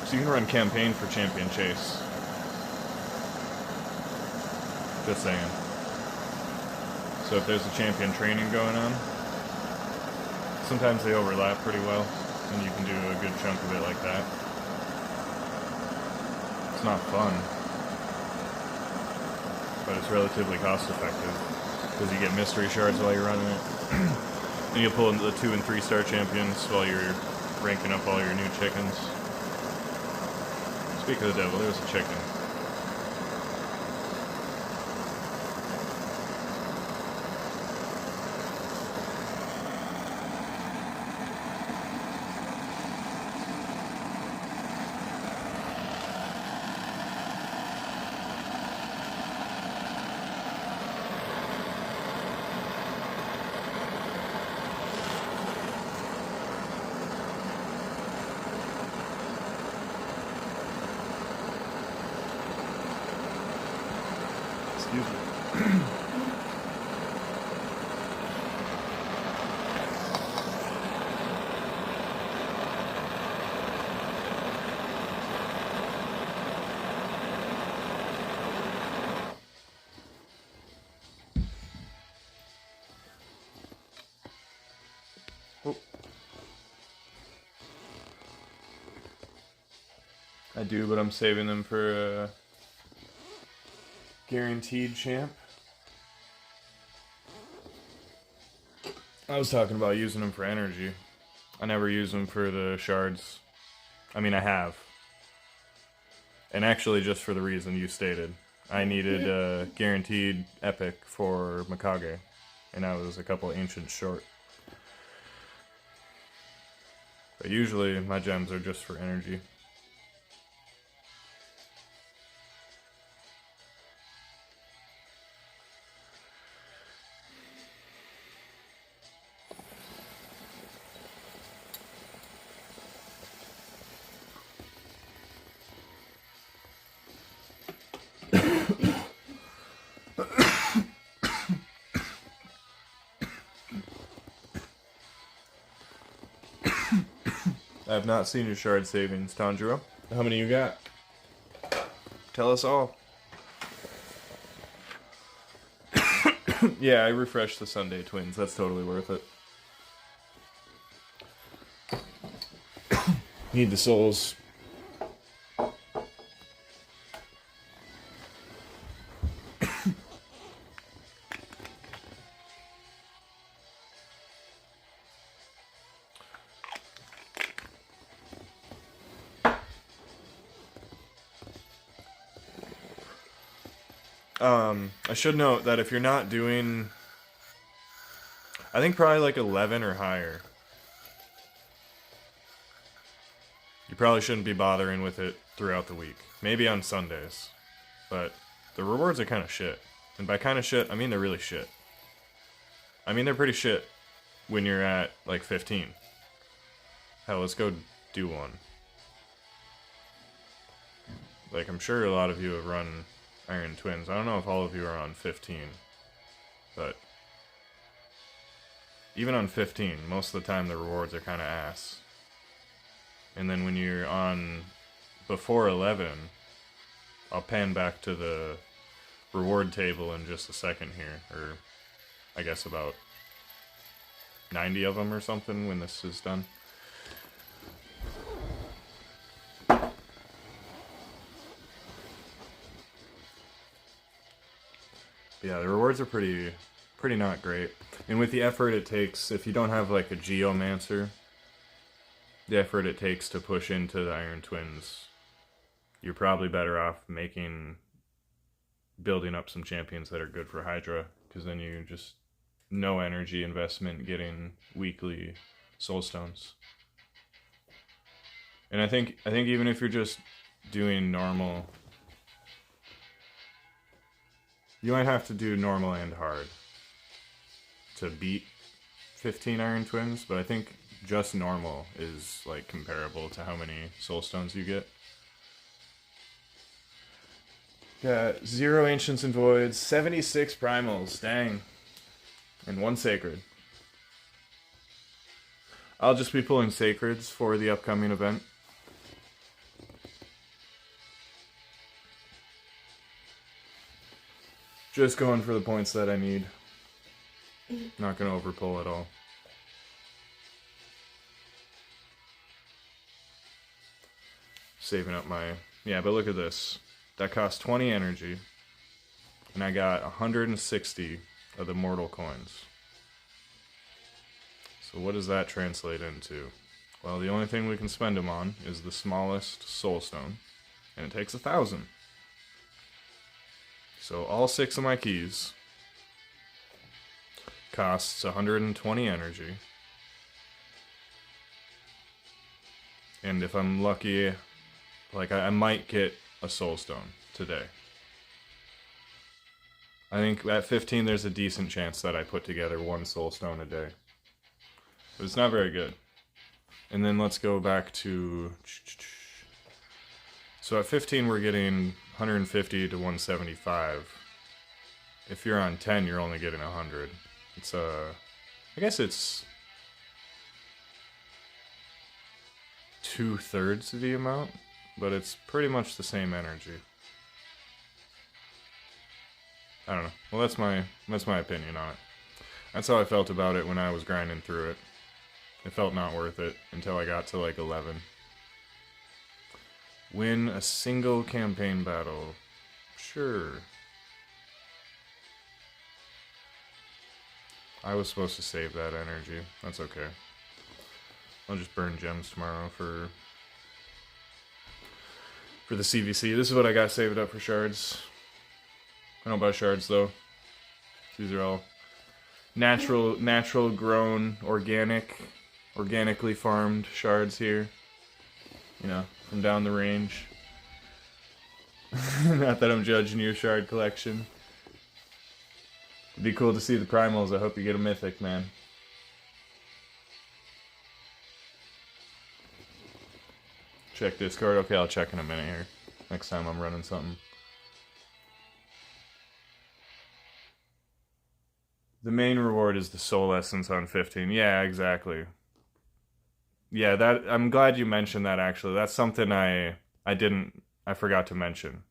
Speaker 3: So you can run campaign for champion chase. Just saying. So if there's a champion training going on, sometimes they overlap pretty well, and you can do a good chunk of it like that. It's not fun, but it's relatively cost effective, because you get mystery shards while you're running it. And you'll pull into the 2 and 3 star champions while you're ranking up all your new chickens. Speak of the devil, there's a chicken. Excuse me. Oh. I do, but I'm saving them for guaranteed champ. I was talking about using them for energy. I never use them for the shards. I mean, I have. And actually, just for the reason you stated. I needed a guaranteed epic for Mikage. And I was a couple ancients short. But usually, my gems are just for energy. I have not seen your shard savings, Tanjiro. How many you got? Tell us all. Yeah, I refreshed the Sunday Twins. That's totally worth it. Need the souls. I should note that if you're not doing, I think probably like 11 or higher, you probably shouldn't be bothering with it throughout the week. Maybe on Sundays. But the rewards are kind of shit. And by kind of shit, I mean they're really shit. I mean they're pretty shit when you're at like 15. Hell, let's go do one. Like, I'm sure a lot of you have run Iron Twins. I don't know if all of you are on 15, but even on 15, most of the time the rewards are kind of ass. And then when you're on before 11, I'll pan back to the reward table in just a second here, or I guess about 90 of them or something when this is done. Yeah, the rewards are pretty not great. And with the effort it takes, if you don't have like a Geomancer, the effort it takes to push into the Iron Twins, you're probably better off building up some champions that are good for Hydra, because then you just no energy investment getting weekly soul stones. And I think even if you're just doing normal, you might have to do normal and hard to beat 15 Iron Twins, but I think just normal is like comparable to how many soul stones you get. Got 0 Ancients and Voids, 76 Primals, dang. And 1 Sacred. I'll just be pulling Sacreds for the upcoming event. Just going for the points that I need. Not going to overpull at all. Saving up my... Yeah, but look at this. That cost 20 energy. And I got 160 of the mortal coins. So what does that translate into? Well, the only thing we can spend them on is the smallest soul stone. And it takes 1,000. So all 6 of my keys costs 120 energy. And if I'm lucky, like I might get a soul stone today. I think at 15 there's a decent chance that I put together 1 soul stone a day. But it's not very good. And then let's go back to... So at 15 we're getting 150 to 175. If you're on 10 you're only getting 100. It's I guess it's 2/3 of the amount, but it's pretty much the same energy. I don't know. Well, that's my opinion on it. That's how I felt about it when I was grinding through it. It felt not worth it until I got to like 11. Win a single campaign battle. Sure. I was supposed to save that energy. That's okay. I'll just burn gems tomorrow for the CVC. This is what I got saved up for shards. I don't buy shards though. These are all natural grown, organically farmed shards here. You know, from down the range. Not that I'm judging your shard collection. It'd be cool to see the primals. I hope you get a mythic, man. Check Discord. Okay, I'll check in a minute here. Next time I'm running something. The main reward is the soul essence on 15. Yeah, exactly. Yeah, that I'm glad you mentioned that actually. That's something I forgot to mention.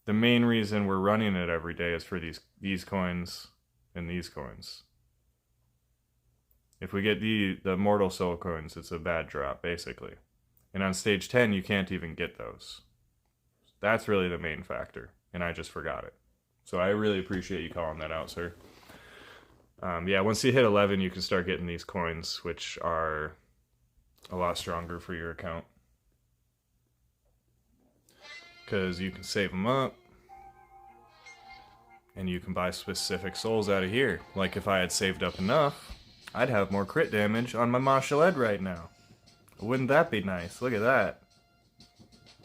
Speaker 3: The main reason we're running it every day is for these coins and these coins. If we get the mortal soul coins, it's a bad drop, basically. And on stage 10, you can't even get those. That's really the main factor, and I just forgot it. So I really appreciate you calling that out, sir. Yeah, once you hit 11, you can start getting these coins, which are a lot stronger for your account. Because you can save them up, and you can buy specific souls out of here. Like if I had saved up enough, I'd have more crit damage on my martial ed right now. Wouldn't that be nice? Look at that.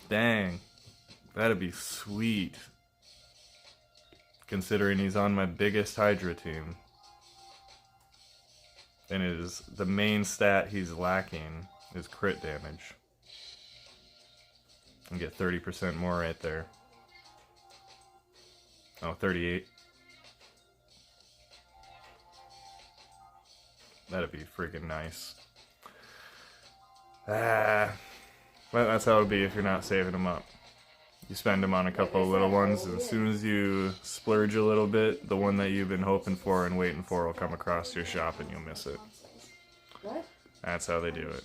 Speaker 3: Dang. That'd be sweet. Considering he's on my biggest Hydra team. And the main stat he's lacking is crit damage. And get 30% more right there. Oh, 38. That'd be freaking nice. Well, that's how it'll be if you're not saving them up. You spend them on a couple of little ones, and as soon as you splurge a little bit, the one that you've been hoping for and waiting for will come across your shop and you'll miss it.
Speaker 2: What?
Speaker 3: That's how they do it.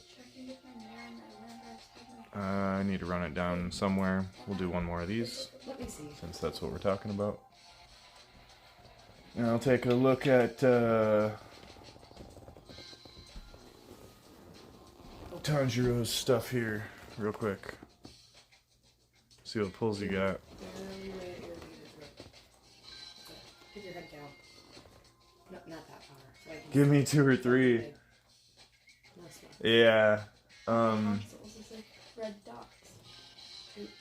Speaker 3: I need to run it down somewhere. We'll do one more of these,
Speaker 2: Let me see.
Speaker 3: since that's what we're talking about. And I'll take a look at Tanjiro's stuff here real quick. See what pulls you got.
Speaker 2: Keep your head down. No, not that far. So I can
Speaker 3: Give me 2 or 3.
Speaker 2: No, it's not.
Speaker 3: Yeah.
Speaker 2: Red dots.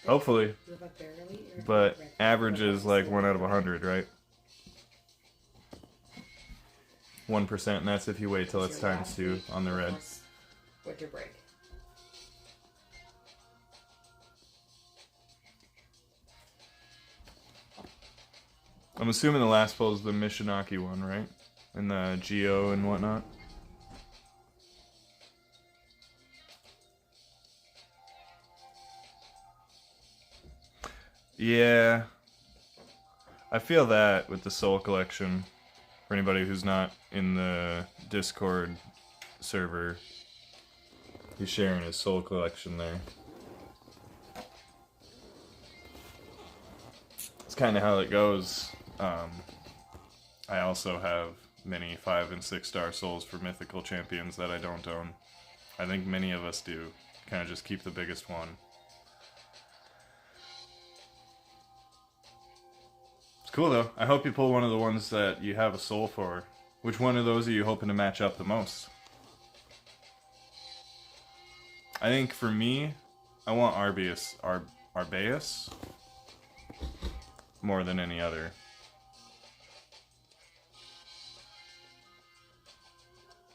Speaker 3: Hopefully.
Speaker 2: Barely,
Speaker 3: But average is like 1 out of 100, right? 1%, and that's if you wait till it's times 2 on the red.
Speaker 2: Winter break.
Speaker 3: I'm assuming the last pull is the Mishinaki one, right? And the Geo and whatnot. Yeah. I feel that with the Soul Collection. For anybody who's not in the Discord server, he's sharing his Soul Collection there. It's kind of how it goes. I also have many 5 and 6 star souls for mythical champions that I don't own. I think many of us do. Kind of just keep the biggest one. It's cool though. I hope you pull one of the ones that you have a soul for. Which one of those are you hoping to match up the most? I think for me, I want Arbaeus more than any other.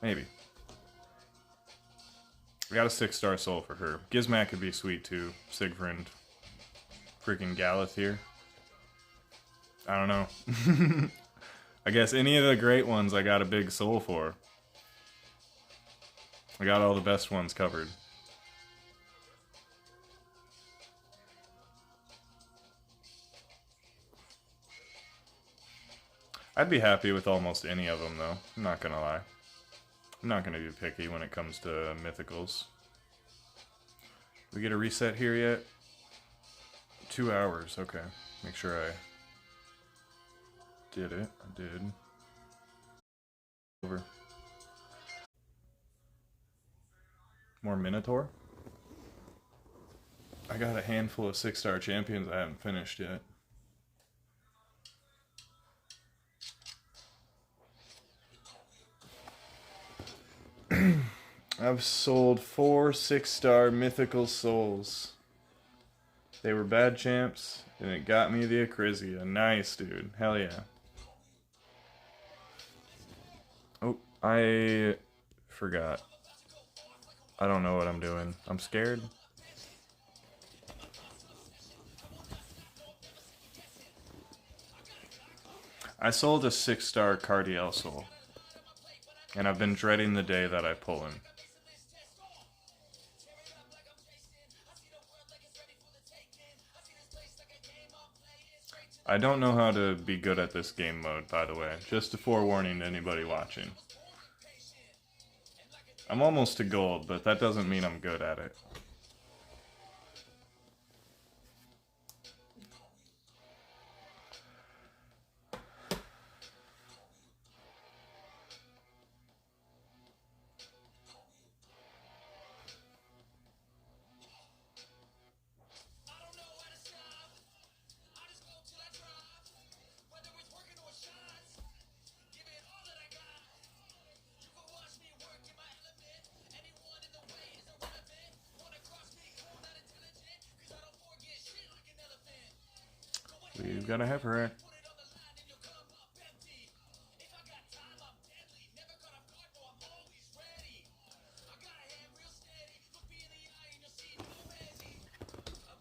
Speaker 3: Maybe. I got a 6 star soul for her. Gizmak could be sweet too. Sigfrind. Freaking Galith here. I don't know. I guess any of the great ones I got a big soul for. I got all the best ones covered. I'd be happy with almost any of them though. I'm not gonna lie. I'm not gonna be picky when it comes to mythicals. We get a reset here yet? 2 hours, okay. Make sure I did it. I did. Over. More Minotaur? I got a handful of 6 star champions I haven't finished yet. I've sold 4 6 star mythical souls. They were bad champs, and it got me the Acrizia. Nice, dude. Hell yeah. Oh, I forgot. I don't know what I'm doing. I'm scared. I sold a 6 star Cardiel soul, and I've been dreading the day that I pull him. I don't know how to be good at this game mode, by the way. Just a forewarning to anybody watching. I'm almost to gold, but that doesn't mean I'm good at it. We've got a heifer.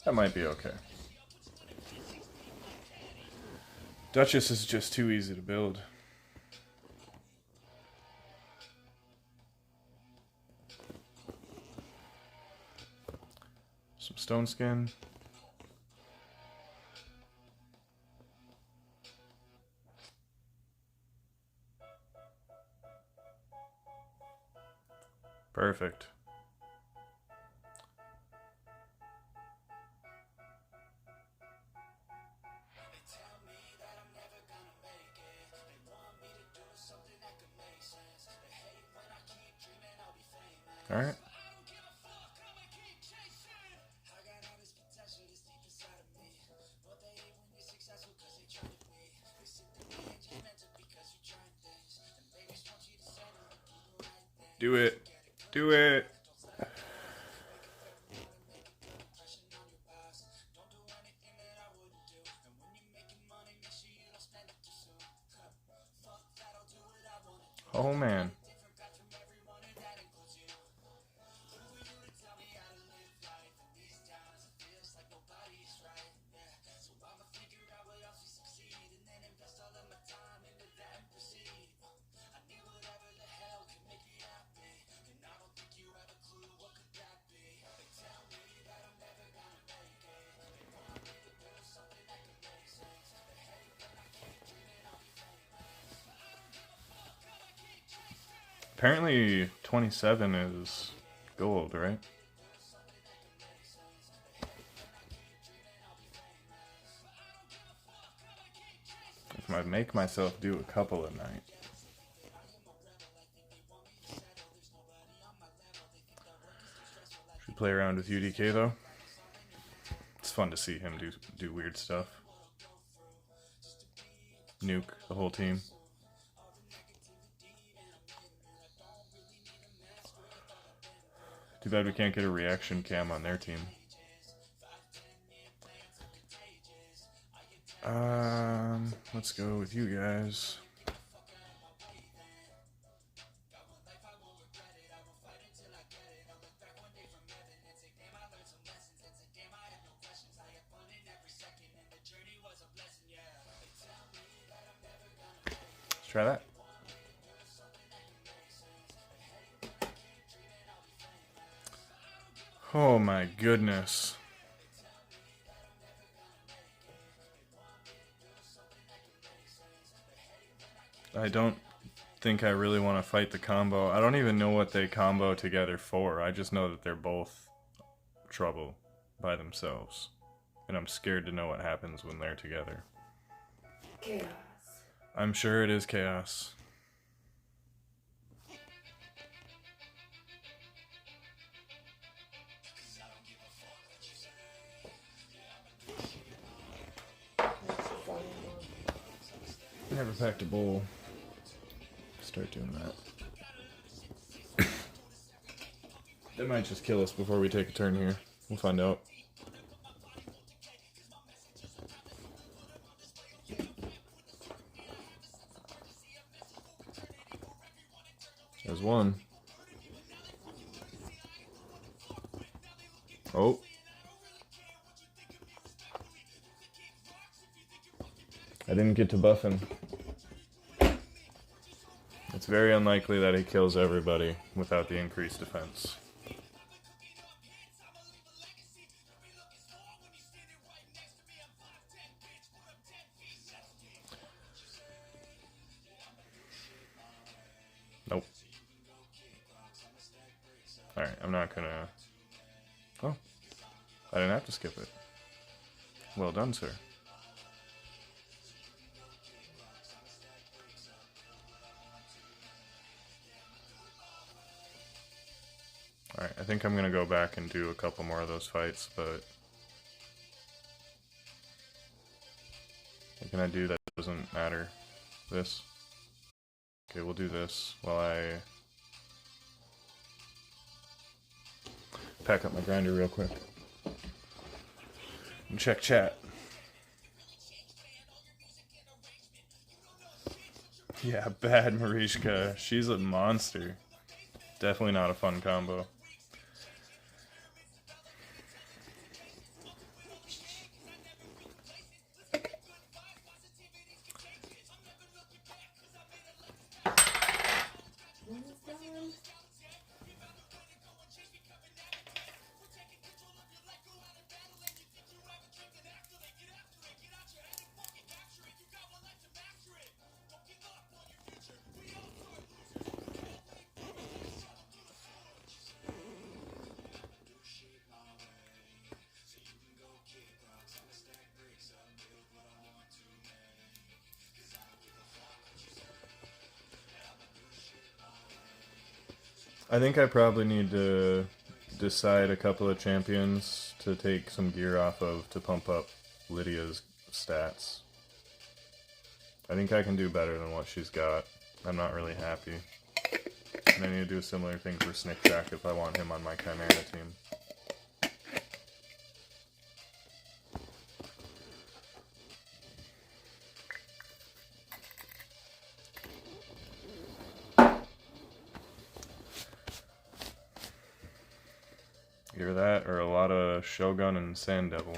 Speaker 3: That might be okay. Duchess is just too easy to build. Some stone skin. Perfect. All right. Do it. Do it. Oh man. Apparently 27 is gold, right? If I make myself do a couple at night. Should play around with UDK though. It's fun to see him do weird stuff. Nuke the whole team. Too bad we can't get a reaction cam on their team. Let's go with you guys. Let's try that. Oh my goodness. I don't think I really want to fight the combo. I don't even know what they combo together for. I just know that they're both trouble by themselves. And I'm scared to know what happens when they're together.
Speaker 2: Chaos.
Speaker 3: I'm sure it is chaos. Never packed a bowl. Start doing that. They might just kill us before we take a turn here. We'll find out. There's one. Oh. I didn't get to buff him. It's very unlikely that he kills everybody without the increased defense. Nope. Alright, I'm not gonna... Oh. I didn't have to skip it. Well done, sir. Alright, I think I'm gonna go back and do a couple more of those fights, but... What can I do that doesn't matter? This? Okay, we'll do this while I... pack up my grinder real quick. And check chat. Yeah, bad Marishka. She's a monster. Definitely not a fun combo. I think I probably need to decide a couple of champions to take some gear off of to pump up Lydia's stats. I think I can do better than what she's got. I'm not really happy. And I need to do a similar thing for Snickjack if I want him on my Chimera team. Either that or a lot of Shogun and Sand Devil.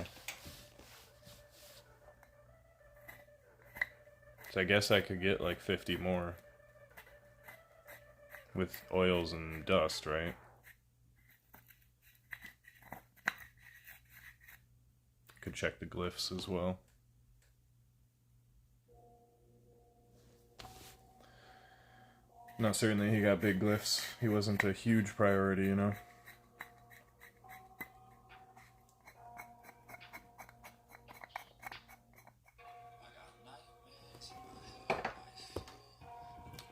Speaker 3: So I guess I could get like 50 more with oils and dust, right? Could check the glyphs as well. No, certainly he got big glyphs. He wasn't a huge priority, you know.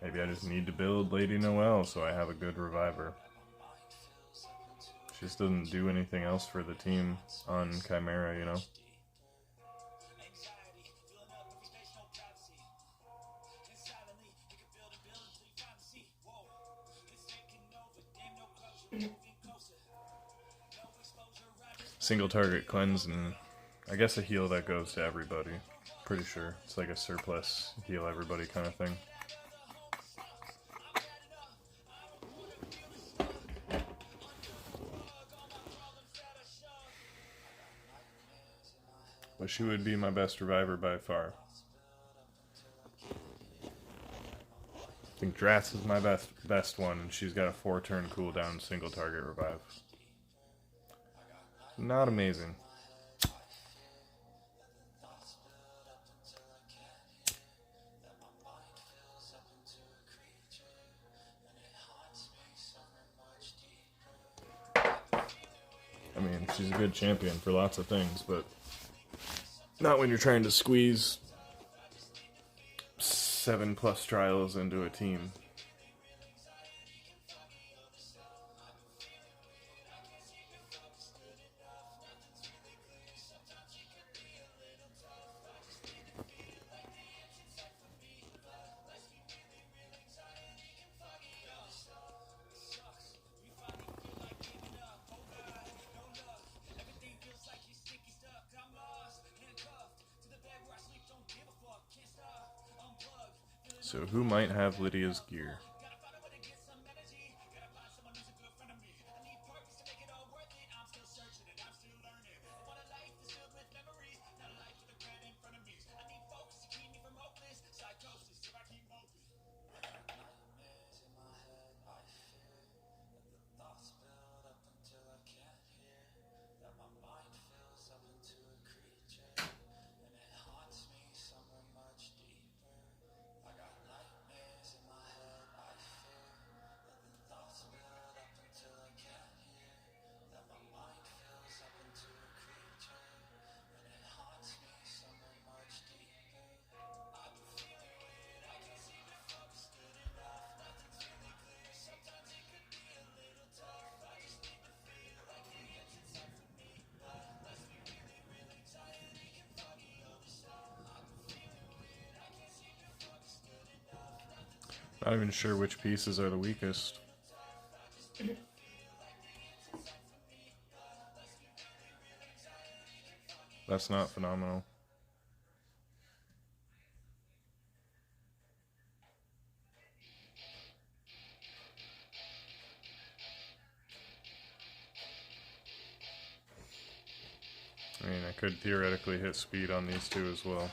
Speaker 3: Maybe I just need to build Lady Noelle so I have a good reviver. She just doesn't do anything else for the team on Chimera, you know. Single target cleanse, and I guess a heal that goes to everybody. Pretty sure. It's like a surplus heal everybody kind of thing. But she would be my best reviver by far. I think Dratz is my best one, and she's got a 4-turn cooldown single target revive. Not amazing. I mean, she's a good champion for lots of things, but not when you're trying to squeeze 7+ trials into a team. So who might have Lydia's gear? Not even sure which pieces are the weakest. That's not phenomenal. I mean, I could theoretically hit speed on these two as well.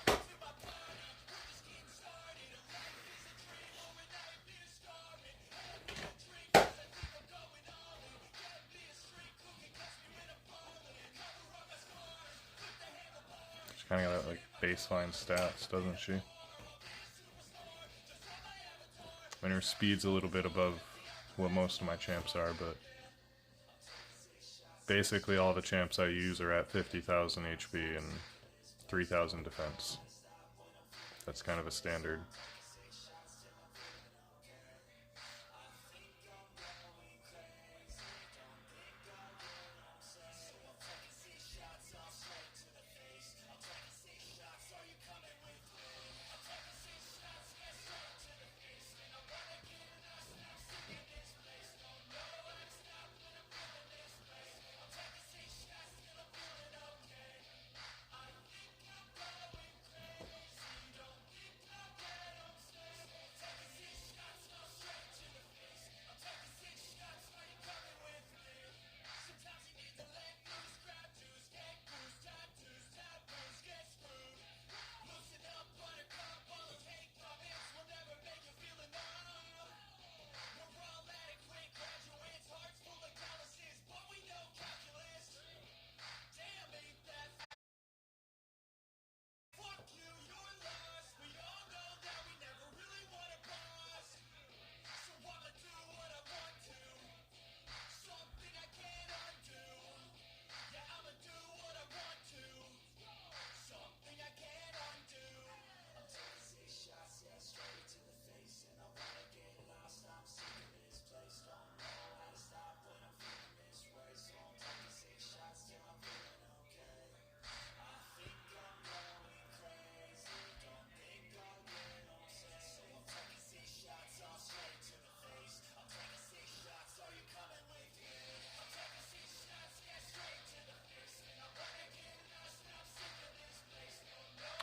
Speaker 3: She's kind of got like baseline stats, doesn't she? I mean, her speed's a little bit above what most of my champs are, but basically all the champs I use are at 50,000 HP and 3,000 defense. That's kind of a standard.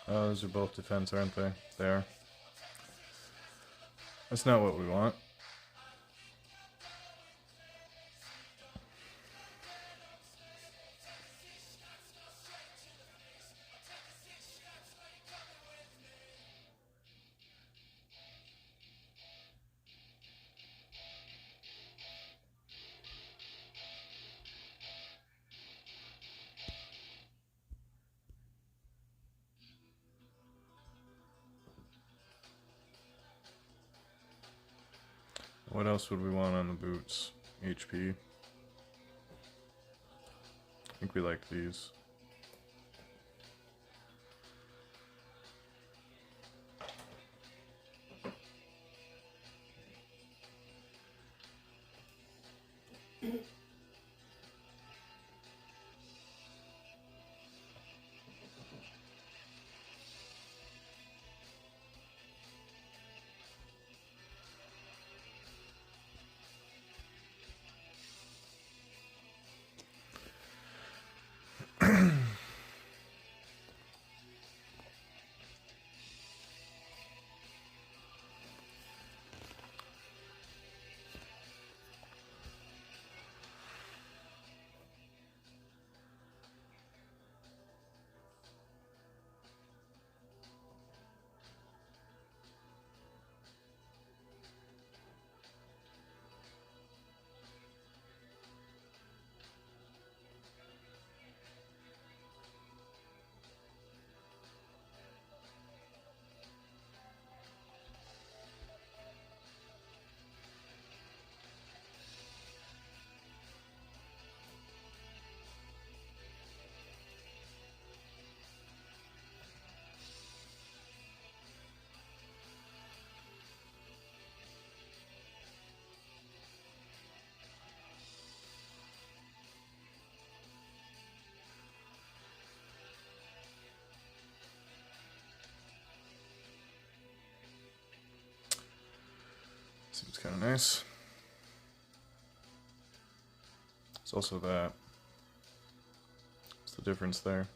Speaker 3: Oh, those are both defense, aren't they? They are. That's not what we want. What else would we want on the boots? HP. I think we like these. Seems kind of nice. It's also that. What's the difference there?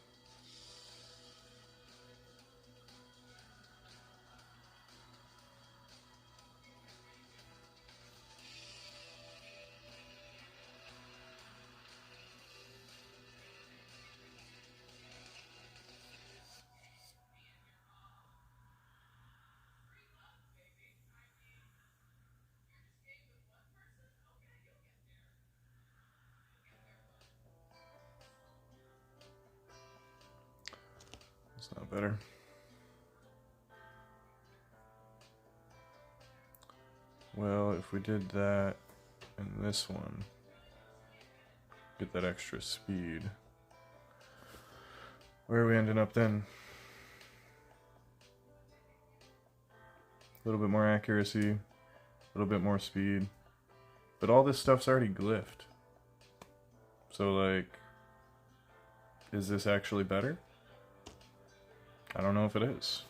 Speaker 3: It's not better. Well, if we did that and this one, get that extra speed. Where are we ending up then? A little bit more accuracy, a little bit more speed. But all this stuff's already glyphed. So, like, is this actually better? I don't know if it is.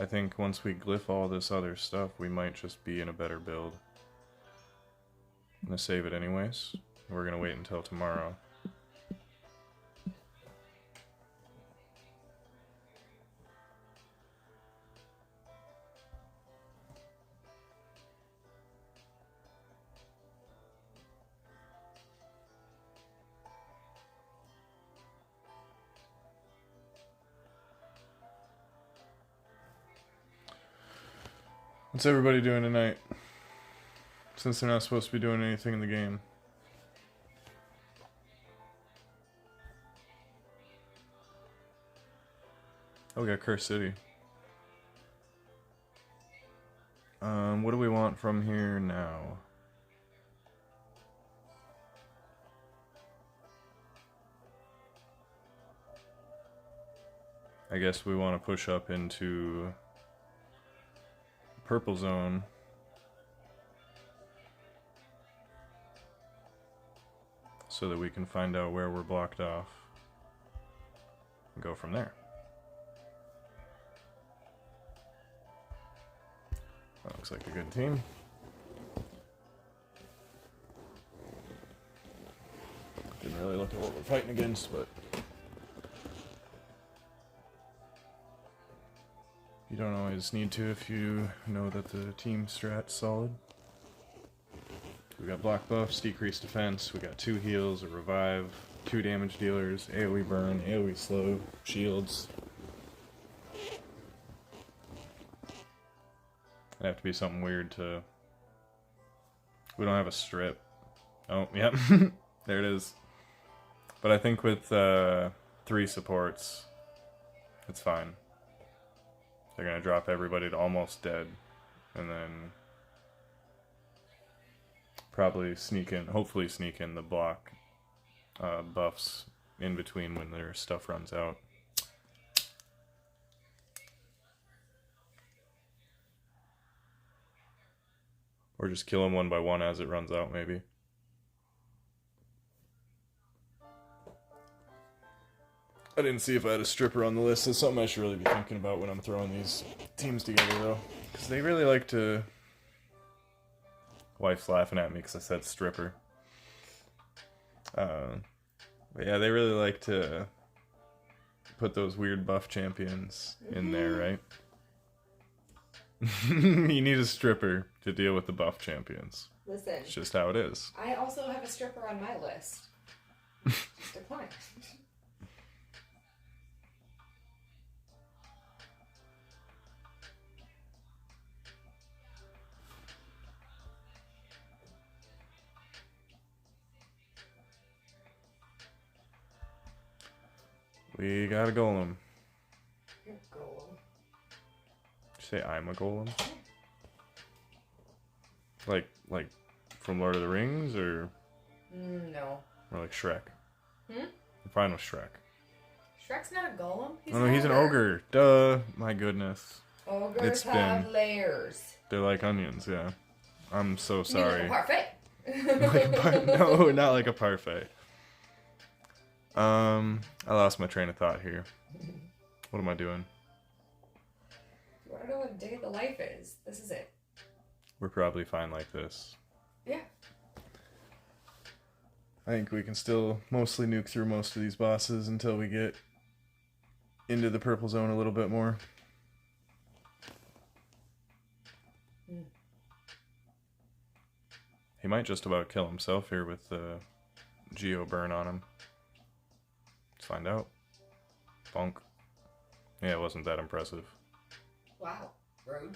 Speaker 3: I think once we glyph all this other stuff, we might just be in a better build. I'm gonna save it anyways. We're gonna wait until tomorrow. What's everybody doing tonight? Since they're not supposed to be doing anything in the game. Oh, we got Curse City. What do we want from here now? I guess we want to push up into purple zone. So that we can find out where we're blocked off and go from there. That looks like a good team. Didn't really look at what we're fighting against, but You don't always need to if you know that the team strat's solid. We got block buffs, decreased defense, we got 2 heals, a revive, 2 damage dealers, AoE burn, AoE slow, shields. It'd have to be something weird to... We don't have a strip. Oh, yep. There it is. But I think with 3 supports, it's fine. They're gonna drop everybody to almost dead. And then... probably sneak in, hopefully sneak in the block buffs in between when their stuff runs out. Or just kill them one by one as it runs out, maybe. I didn't see if I had a stripper on the list. It's something I should really be thinking about when I'm throwing these teams together, though. Because they really like to... Wife's laughing at me because I said stripper. But yeah, they really like to put those weird buff champions in there, right? You need a stripper to deal with the buff champions.
Speaker 2: Listen.
Speaker 3: It's just how it is.
Speaker 2: I also have a stripper on my list. Just decline.
Speaker 3: We got a golem.
Speaker 2: You're a golem.
Speaker 3: Did you say I'm a golem? Like from Lord of the Rings, or
Speaker 2: No.
Speaker 3: more like Shrek?
Speaker 2: Hmm?
Speaker 3: I'm fine with Shrek.
Speaker 2: Shrek's not a golem. He's
Speaker 3: Oh no, he's an ogre. Duh. My goodness.
Speaker 2: Ogres
Speaker 3: It's
Speaker 2: have
Speaker 3: been-
Speaker 2: layers.
Speaker 3: They're like onions, yeah. I'm so
Speaker 2: You mean
Speaker 3: sorry.
Speaker 2: like a parfait?
Speaker 3: No, not like a parfait. I lost my train of thought here. What am I doing?
Speaker 2: You want to know what day of the life is? This is it.
Speaker 3: We're probably fine like this.
Speaker 2: Yeah.
Speaker 3: I think we can still mostly nuke through most of these bosses until we get into the purple zone a little bit more. He might just about kill himself here with the Geo burn on him. Let's find out. Bonk. Yeah, it wasn't that impressive.
Speaker 2: Wow. Rude.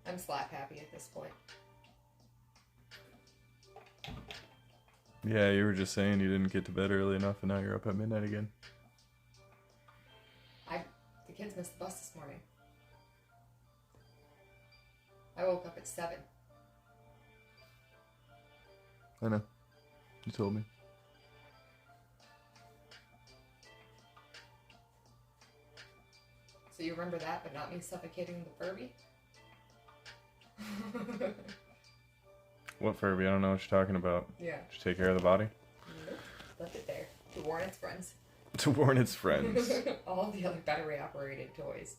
Speaker 2: I'm slap happy at this point.
Speaker 3: Yeah, you were just saying you didn't get to bed early enough and now you're up at midnight again.
Speaker 2: The kids missed the bus this morning. I woke up at 7.
Speaker 3: I know. You told me.
Speaker 2: So you remember that, but not me suffocating the Furby?
Speaker 3: What Furby? I don't know what you're talking about.
Speaker 2: Yeah.
Speaker 3: Did you take care of the body?
Speaker 2: Nope. Left it there. To warn its friends.
Speaker 3: To warn its friends.
Speaker 2: All the other battery operated toys.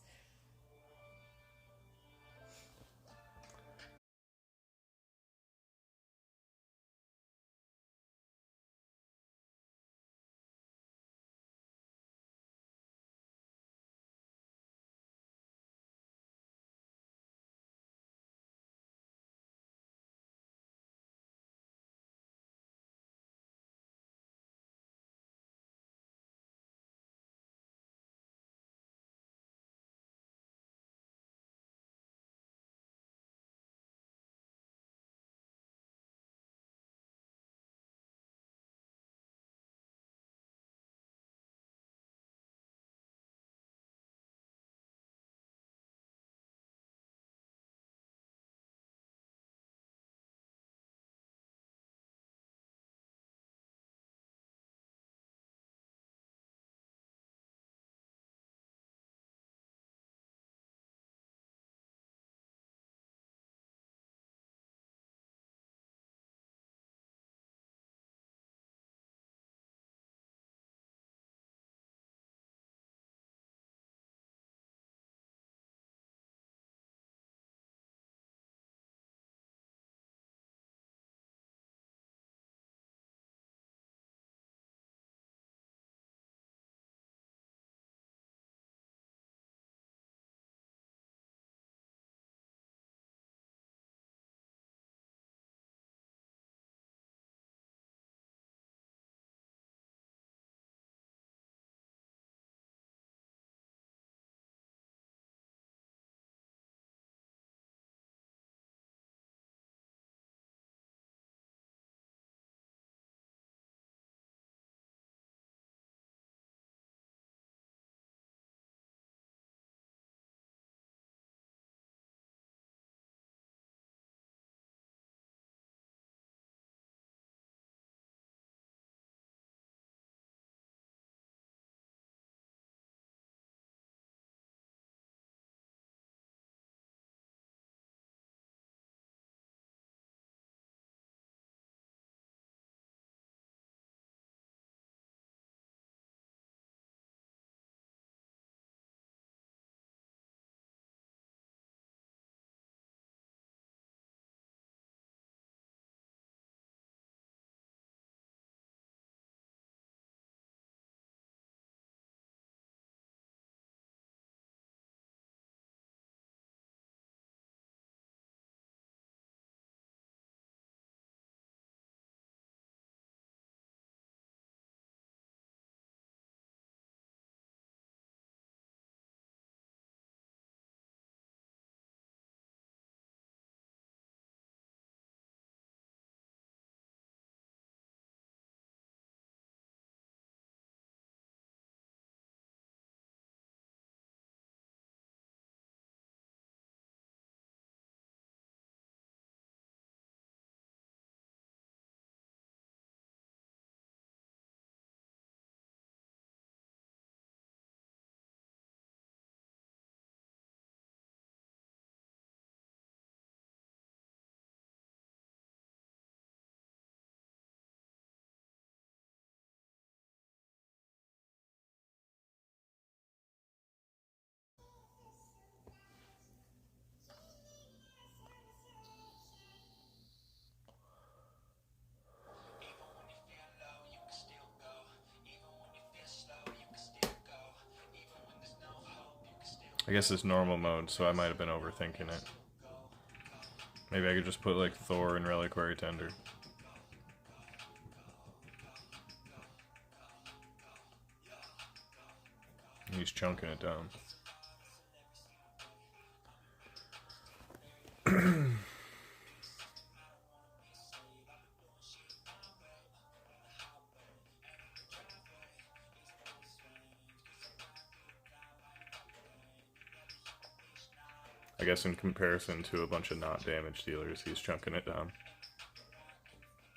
Speaker 3: I guess it's normal mode, so I might have been overthinking it. Maybe I could just put like Thor and Reliquary Tender. He's chunking it down. I guess in comparison to a bunch of not damage dealers, he's chunking it down.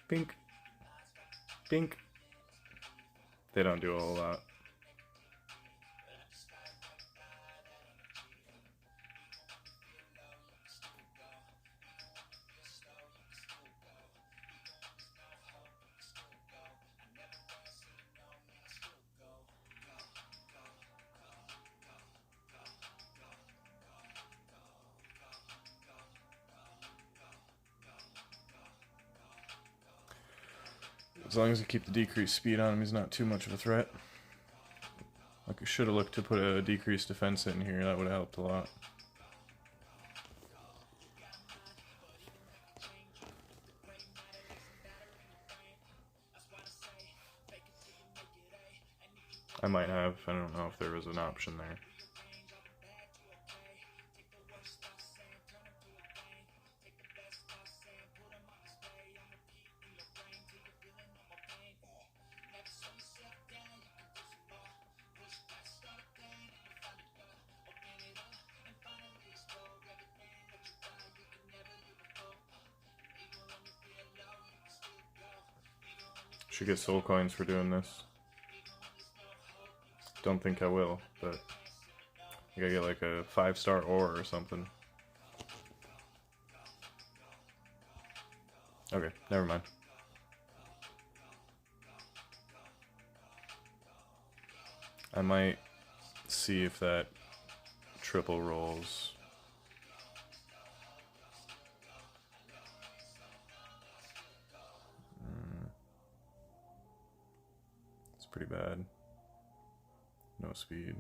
Speaker 3: Bink. Bink. They don't do a whole lot. As long as you keep the decreased speed on him, he's not too much of a threat. Like, I should have looked to put a decreased defense in here, that would have helped a lot. I might have, I don't know if there was an option there. Should get soul coins for doing this. Don't think I will, but I gotta get like a 5-star ore or something. Okay, never mind. I might see if that triple rolls. It's pretty bad. No speed.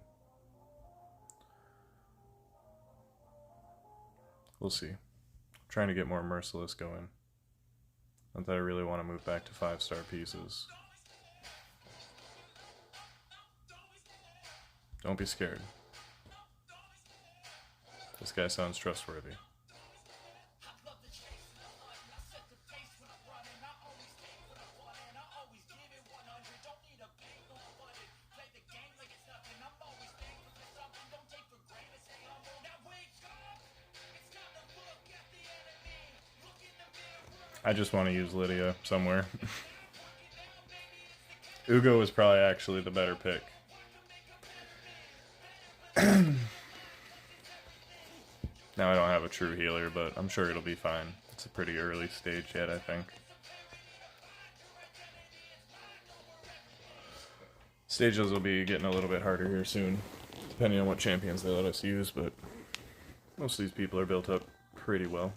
Speaker 3: We'll see. I'm trying to get more Merciless going. Not that I really want to move back to 5-star pieces. Don't be scared. This guy sounds trustworthy. I just want to use Lydia somewhere. Ugo is probably actually the better pick. Now I don't have a true healer, but I'm sure it'll be fine. It's a pretty early stage yet, I think. Stages will be getting a little bit harder here soon, depending on what champions they let us use, but most of these people are built up pretty well.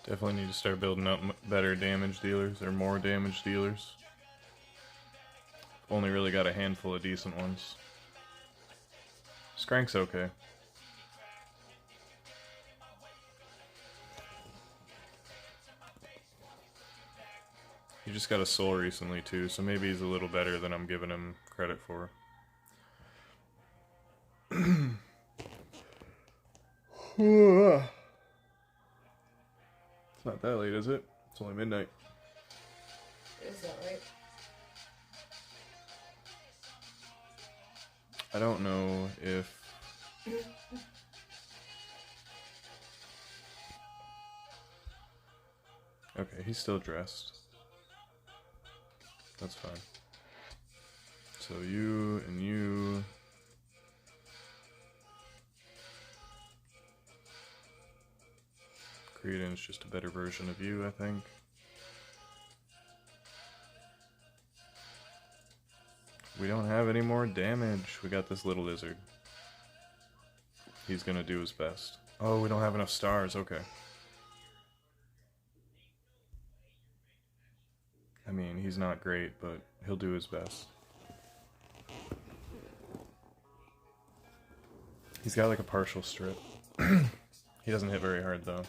Speaker 3: Definitely need to start building up better damage dealers, or more damage dealers. Only really got a handful of decent ones. Skrank's okay. He just got a soul recently too, so maybe he's a little better than I'm giving him credit for. It's not that late, is it? It's only midnight.
Speaker 2: Is that right?
Speaker 3: I don't know if... Okay, he's still dressed. That's fine. So you and you... Creedon's just a better version of you, I think. We don't have any more damage. We got this little lizard. He's gonna do his best. Oh, we don't have enough stars. Okay. I mean, he's not great, but he'll do his best. He's got like a partial strip. He doesn't hit very hard though.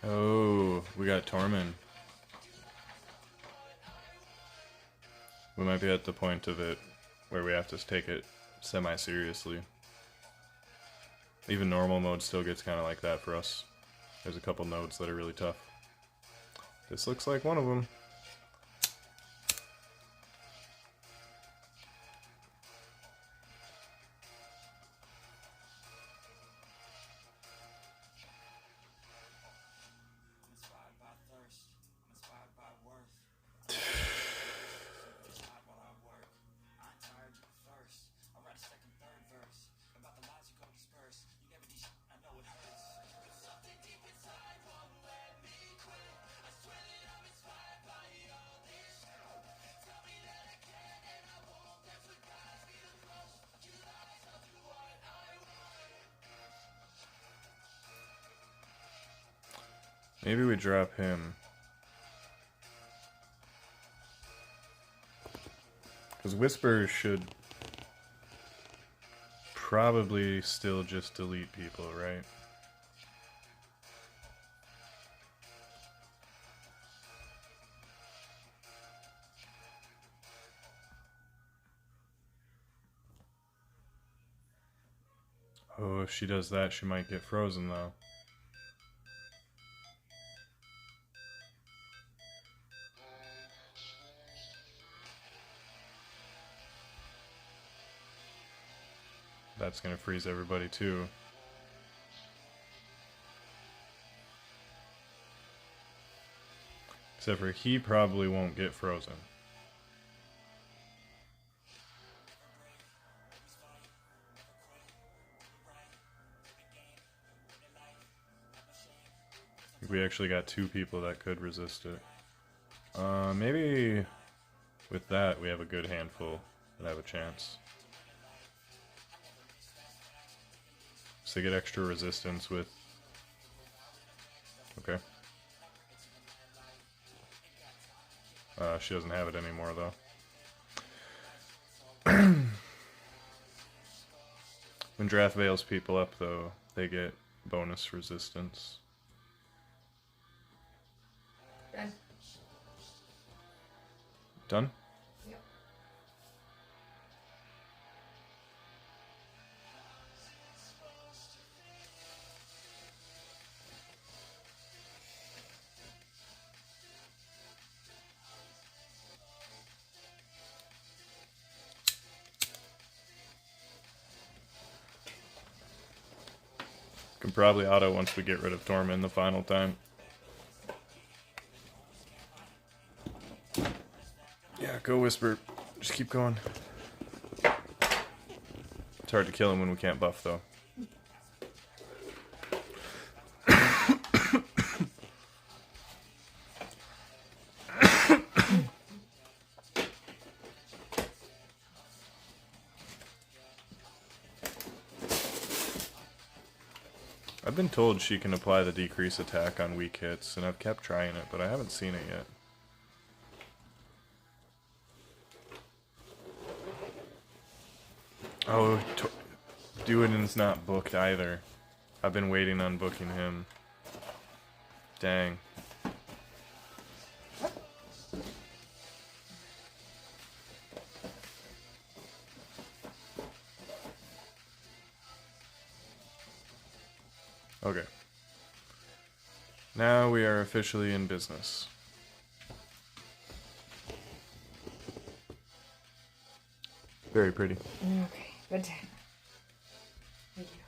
Speaker 3: Oh, we got Tormund. We might be at the point of it where we have to take it semi-seriously. Even normal mode still gets kind of like that for us. There's a couple nodes that are really tough. This looks like one of them. Maybe we drop him. Because Whisper should probably still just delete people, right? Oh, if she does that, she might get frozen, though. That's gonna freeze everybody, too. Except for he probably won't get frozen. We actually got two people that could resist it. Maybe with that we have a good handful that have a chance. So get extra resistance with... Okay. She doesn't have it anymore, though. When Drath veils people up, though, they get bonus resistance.
Speaker 2: Done.
Speaker 3: Done?
Speaker 2: Yep.
Speaker 3: Can probably auto once we get rid of Tormund the final time. Yeah, go Whisper. Just keep going. It's hard to kill him when we can't buff, though. I've been told she can apply the decrease attack on weak hits, and I've kept trying it, but I haven't seen it yet. Oh, Duidin's not booked either. I've been waiting on booking him. Dang. Okay. Now we are officially in business. Very pretty.
Speaker 2: Okay, good. Thank you.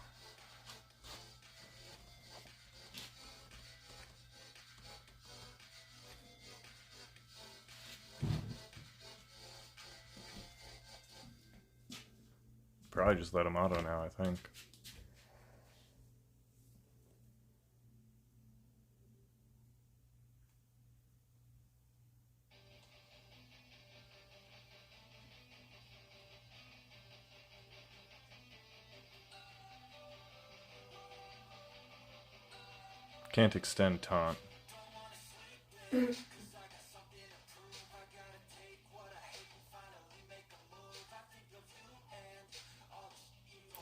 Speaker 3: Probably just let him auto now, I think. Can't extend taunt.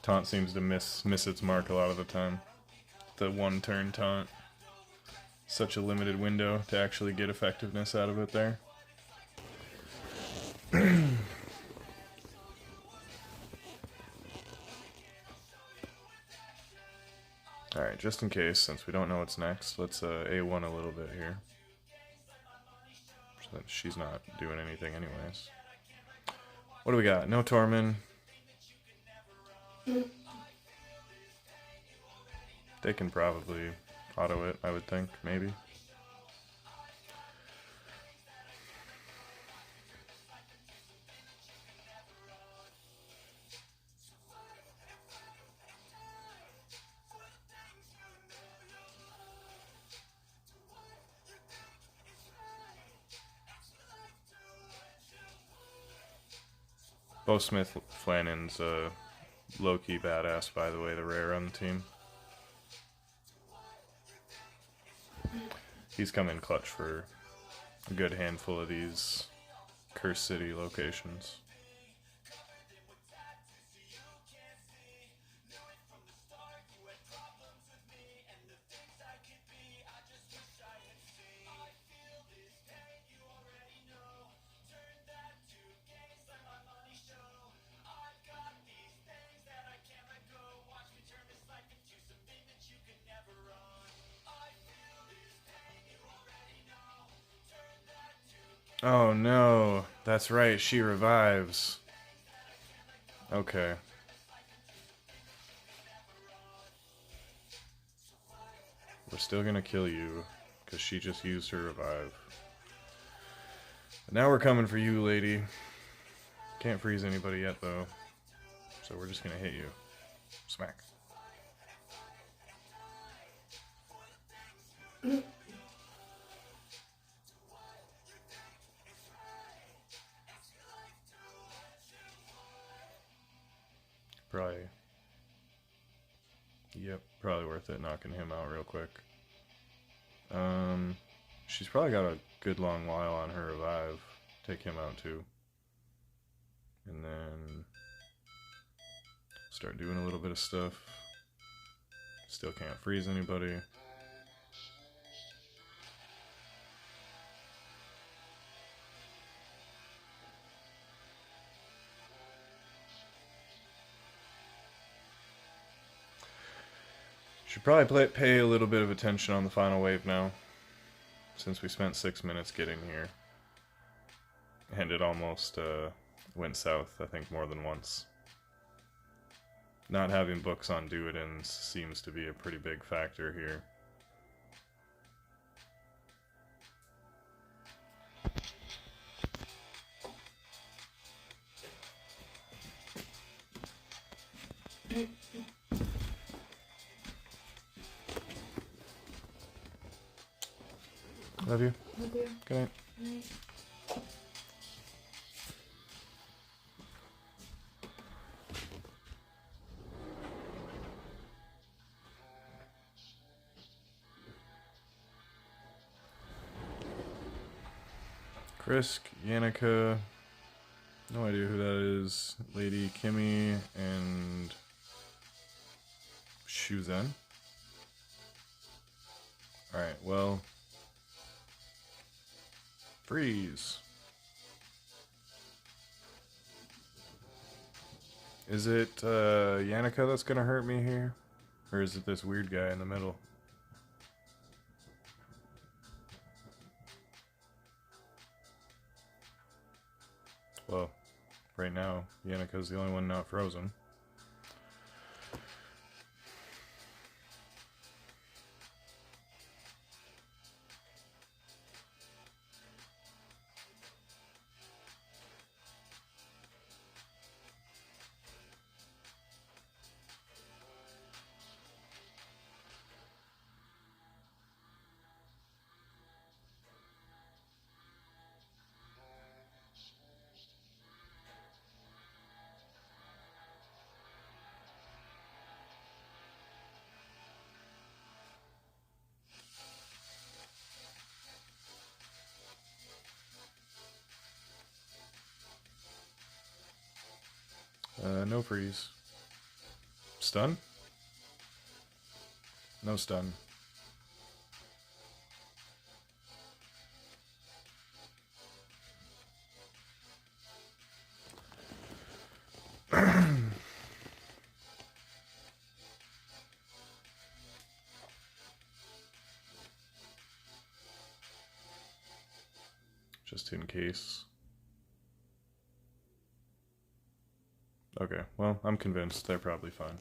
Speaker 3: Taunt seems to miss its mark a lot of the time. The one turn taunt. Such a limited window to actually get effectiveness out of it there. Alright, just in case, since we don't know what's next, let's A1 a little bit here. So that she's not doing anything anyways. What do we got? No Tormin. They can probably auto it, I would think, maybe. Bo Smith Flannan's low-key badass, by the way, the rare on the team. He's come in clutch for a good handful of these Curse City locations. Oh no, that's right, she revives. Okay. We're still gonna kill you, because she just used her revive. But now we're coming for you, lady. Can't freeze anybody yet, though. So we're just gonna hit you. Smack. Probably. Yep, probably worth it knocking him out real quick. She's probably got a good long while on her revive. Take him out too. And then start doing a little bit of stuff. Still can't freeze anybody. Should probably pay a little bit of attention on the final wave now, since we spent 6 minutes getting here. And it almost went south, I think, more than once. Not having books on do-it-ins seems to be a pretty big factor here. Love you.
Speaker 2: Love you.
Speaker 3: Good night.
Speaker 2: Good night.
Speaker 3: Krisk, Yannicka, no idea who that is. Lady Kimmy and Shuzen. Alright, well, freeze. Is it Yannicka that's gonna hurt me here? Or is it this weird guy in the middle? Well, right now, Yannika's the only one not frozen. No freeze. Stun? No stun. Just in case. Okay, well, I'm convinced they're probably fine.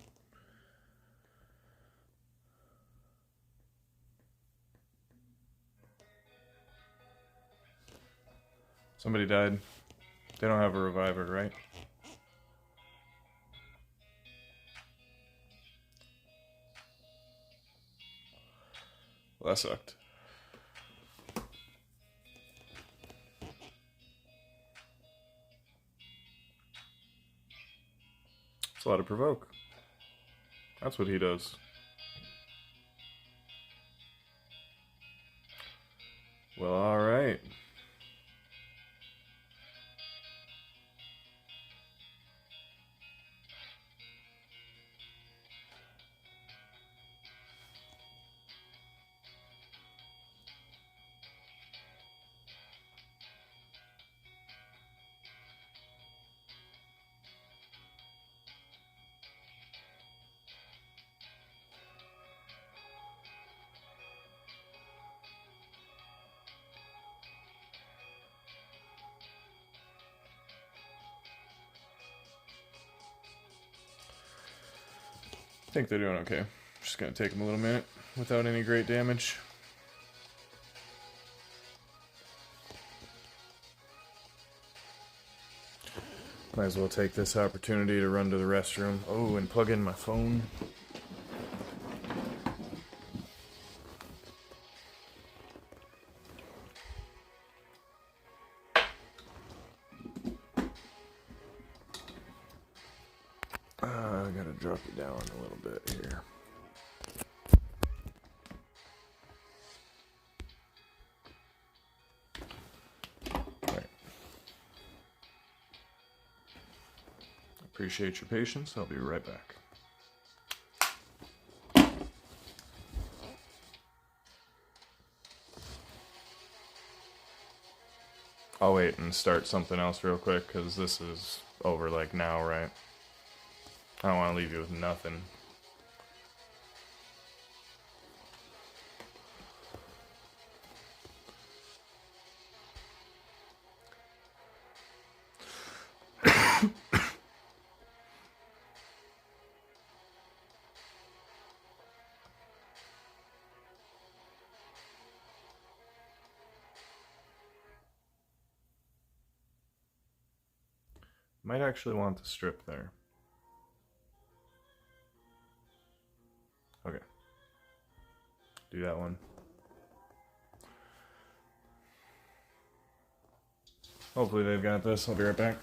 Speaker 3: Somebody died. They don't have a reviver, right? Well, that sucked. It's a lot of provoke. That's what he does. Well, alright. I think they're doing okay. Just gonna take them a little minute without any great damage. Might as well take this opportunity to run to the restroom. Oh, and plug in my phone. I gotta drop it down a little bit here. Alright. Appreciate your patience. I'll be right back. I'll wait and start something else real quick because this is over like now, right? I don't want to leave you with nothing. Might actually want the strip there. Okay. Do that one. Hopefully they've got this. I'll be right back.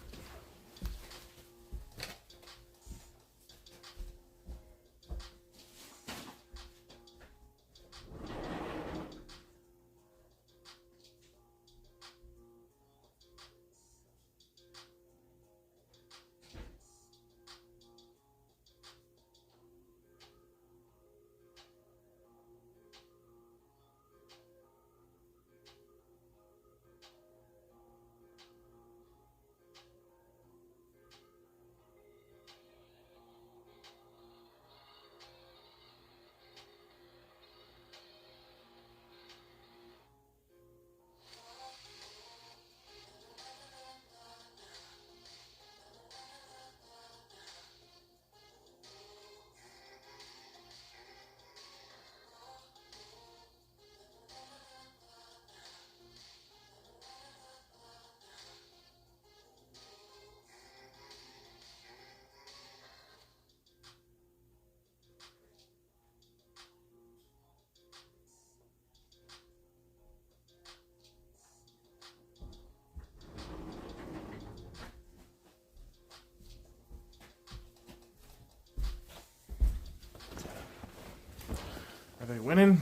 Speaker 3: Are they winning?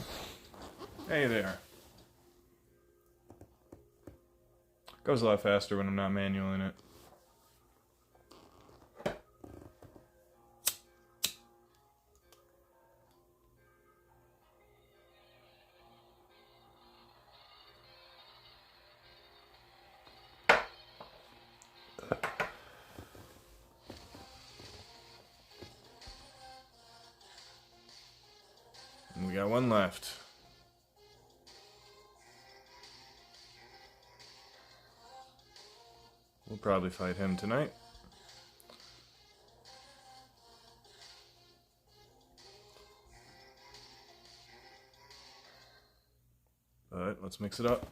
Speaker 3: Hey, they are. Goes a lot faster when I'm not manual in it. And we got one left. We'll probably fight him tonight. But let's mix it up.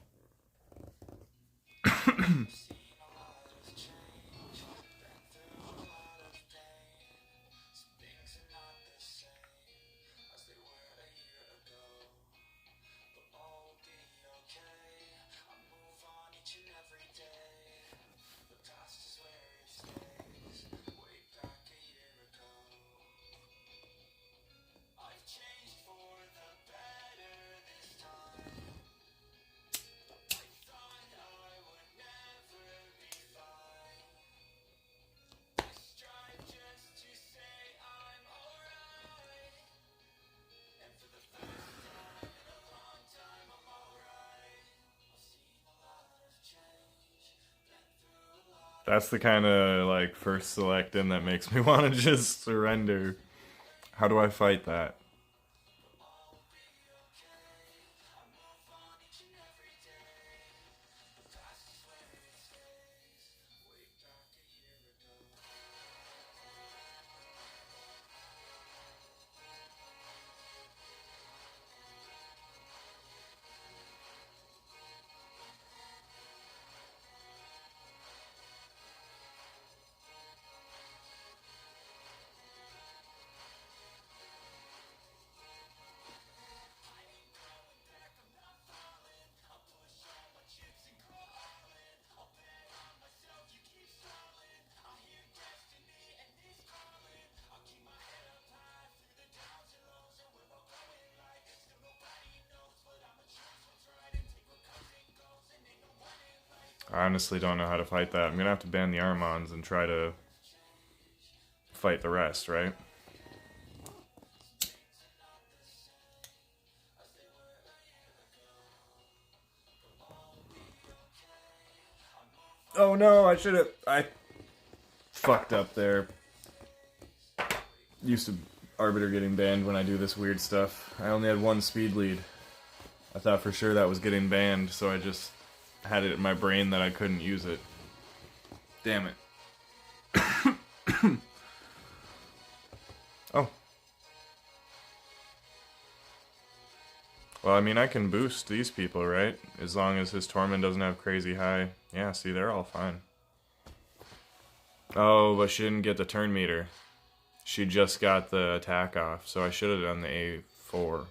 Speaker 3: That's the kind of like first select in that makes me want to just surrender. How do I fight that? I honestly don't know how to fight that. I'm gonna have to ban the Armons and try to fight the rest, right? Oh no, I fucked up there. Used to Arbiter getting banned when I do this weird stuff. I only had one speed lead. I thought for sure that was getting banned, so I just had it in my brain that I couldn't use it. Damn it. Oh. Well, I mean, I can boost these people, right? As long as his Torment doesn't have crazy high. Yeah, see, they're all fine. Oh, but she didn't get the turn meter. She just got the attack off, so I should have done the A4.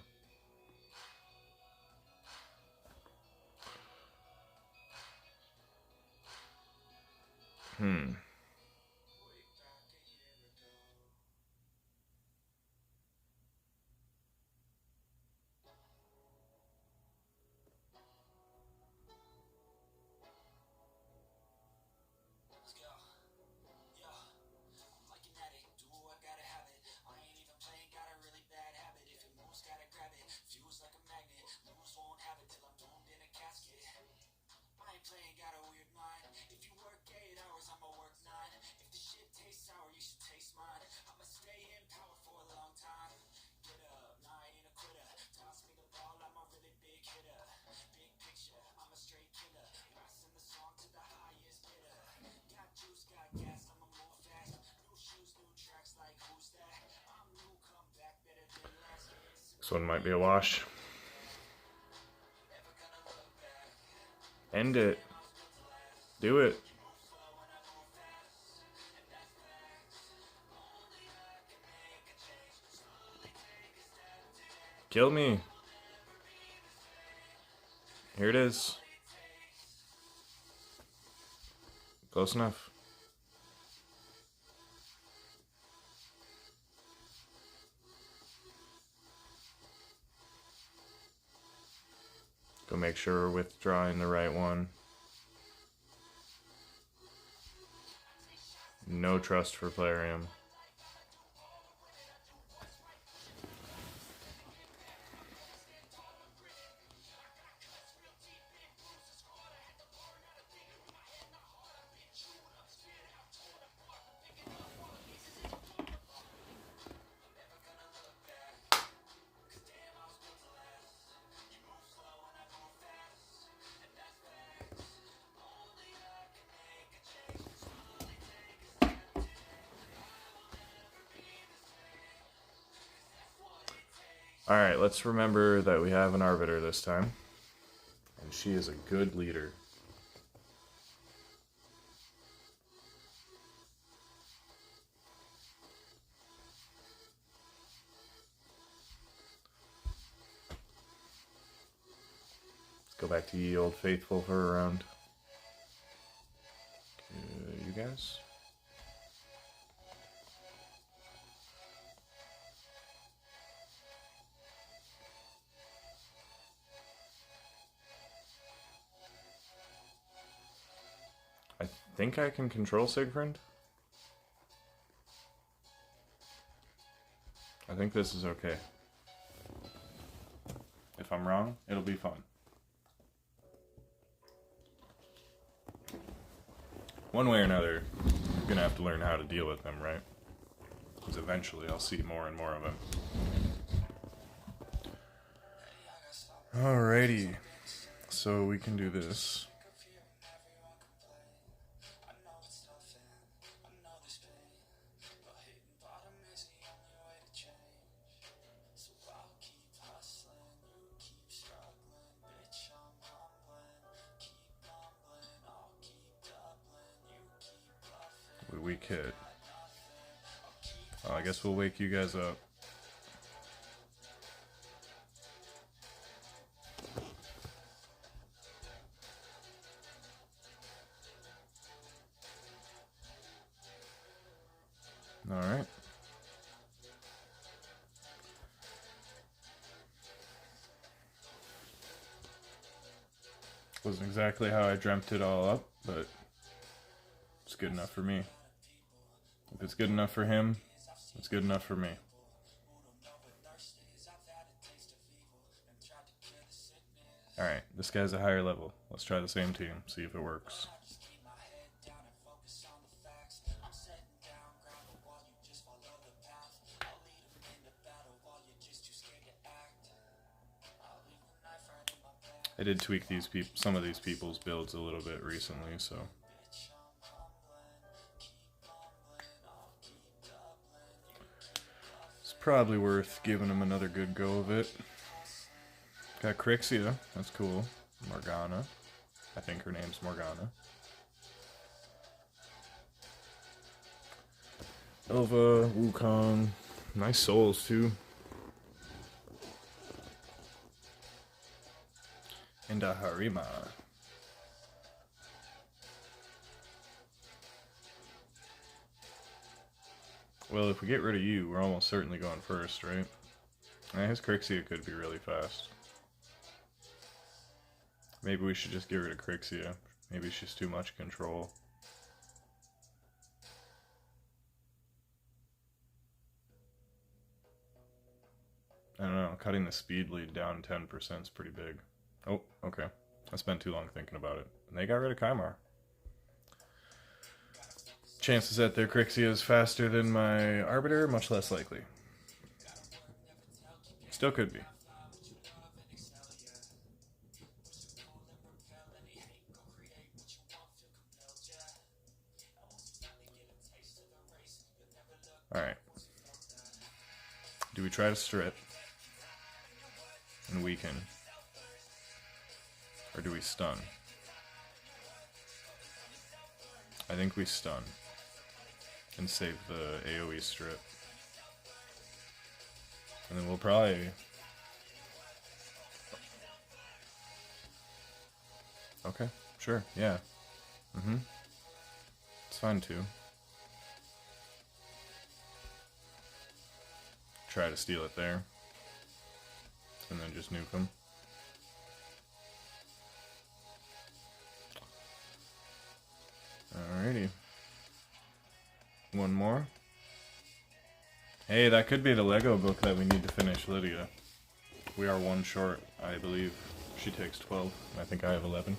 Speaker 3: This one might be a wash. End it. Do it. Kill me. Here it is. Close enough. Go make sure we're withdrawing the right one. No trust for Plarium. Alright, let's remember that we have an Arbiter this time. And she is a good leader. Let's go back to Ye Old Faithful for a round. You guys? I think I can control Siegfried. I think this is okay. If I'm wrong, it'll be fun. One way or another, I'm gonna have to learn how to deal with them, right? Because eventually I'll see more and more of them. Alrighty. So we can do this. Weak hit. Oh, I guess we'll wake you guys up. Alright. Wasn't exactly how I dreamt it all up, but it's good enough for me. If it's good enough for him, it's good enough for me. Alright, this guy's a higher level. Let's try the same team, see if it works. I did tweak some of these people's builds a little bit recently, so it's probably worth giving them another good go of it. Got Crixia, that's cool. Morgana, I think her name's Morgana. Elva, Wukong, nice souls too. And a Harima. Well, if we get rid of you, we're almost certainly going first, right? His Crixia could be really fast. Maybe we should just get rid of Crixia. Maybe she's too much control. I don't know, cutting the speed lead down 10% is pretty big. Oh, okay. I spent too long thinking about it. And they got rid of Kymar. Chances that their Crixia is faster than my Arbiter, much less likely. Still could be. Alright. Do we try to strip and weaken? Or do we stun? I think we stun and save the AoE strip. And then we'll probably... Okay, sure, yeah. It's fine too. Try to steal it there. And then just nuke them. One more. Hey, that could be the Lego book that we need to finish, Lydia. We are one short, I believe. She takes 12. I think I have 11.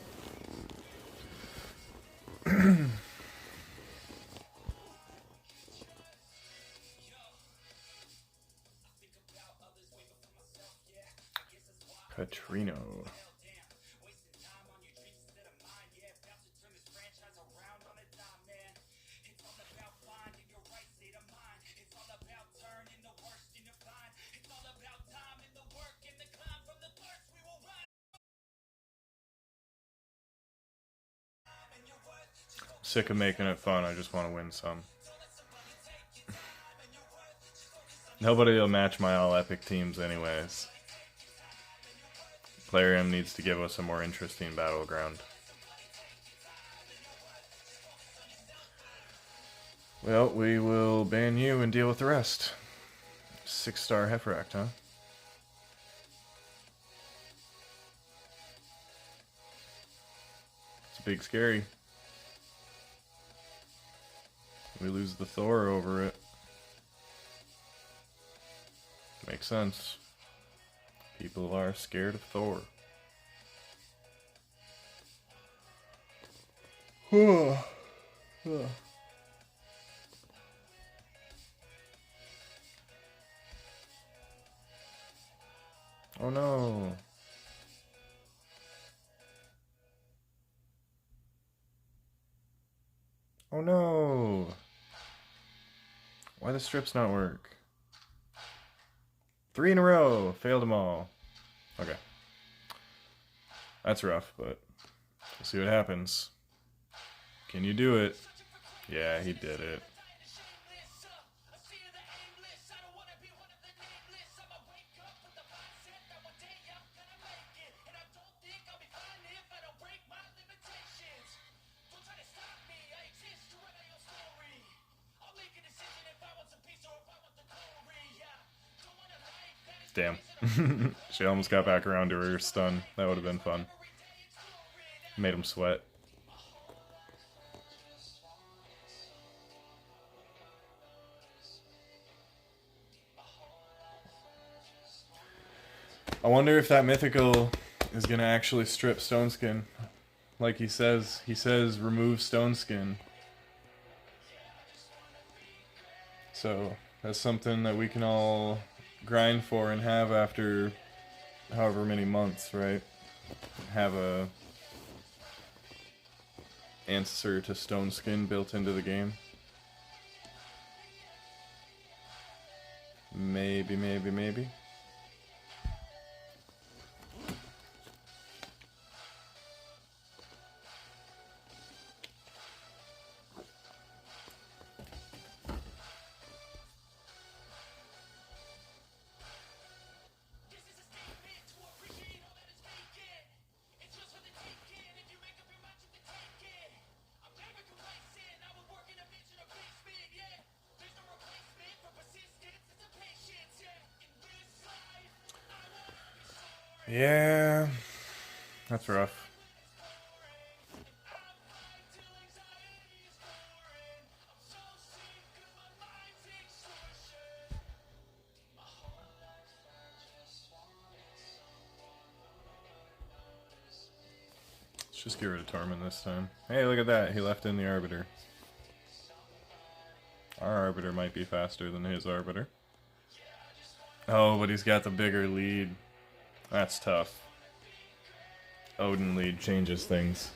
Speaker 3: Petrino. Sick of making it fun, I just want to win some. Nobody will match my all epic teams anyways. Player M needs to give us a more interesting battleground. Well, we will ban you and deal with the rest. 6-star Hefferact, huh? It's a big scary. We lose the Thor over it. Makes sense. People are scared of Thor. Oh no. Oh no. Why the strips not work? 3 in a row. Failed them all. Okay. That's rough, but we'll see what happens. Can you do it? Yeah, he did it. Damn. She almost got back around to her stun. That would have been fun. Made him sweat. I wonder if that mythical is gonna actually strip Stone Skin. Like he says remove Stone Skin. So that's something that we can all grind for and have after however many months, right? Have a answer to Stone Skin built into the game. Maybe, maybe, maybe. Yeah, that's rough. Let's just get rid of Torment this time. Hey, look at that. He left in the Arbiter. Our Arbiter might be faster than his Arbiter. Oh, but he's got the bigger lead. That's tough. Odin lead changes things.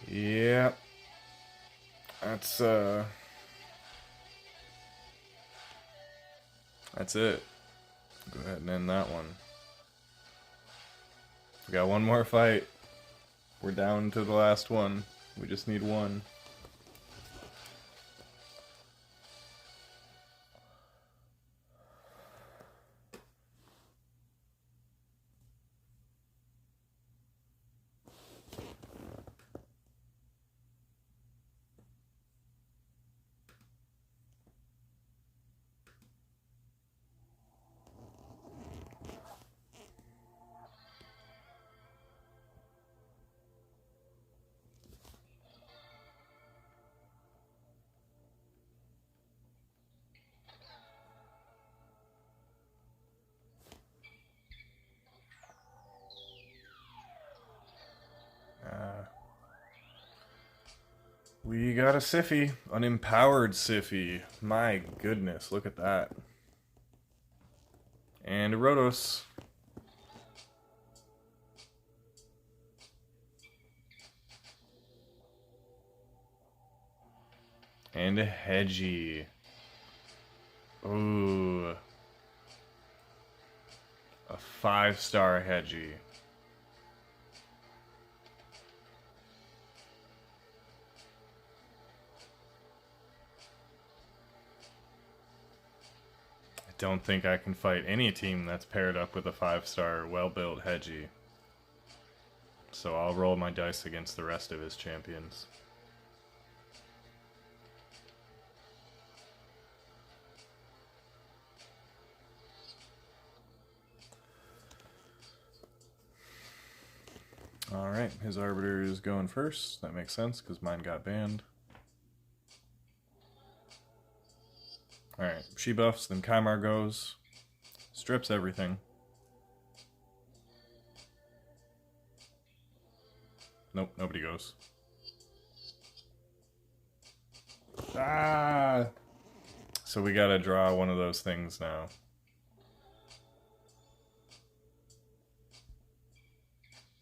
Speaker 3: Yeah. That's it. Go ahead and end that one. We got one more fight. We're down to the last one. We just need one. We got a Siffy, an empowered Siffy. My goodness, look at that. And a Rotos. And a Hedgie. Ooh. A 5-star Hedgie. I don't think I can fight any team that's paired up with a 5-star well-built Hedgie. So I'll roll my dice against the rest of his champions. Alright, his Arbiter is going first. That makes sense, because mine got banned. Alright, she buffs, then Kymar goes. Strips everything. Nope, nobody goes. Ah! So we gotta draw one of those things now.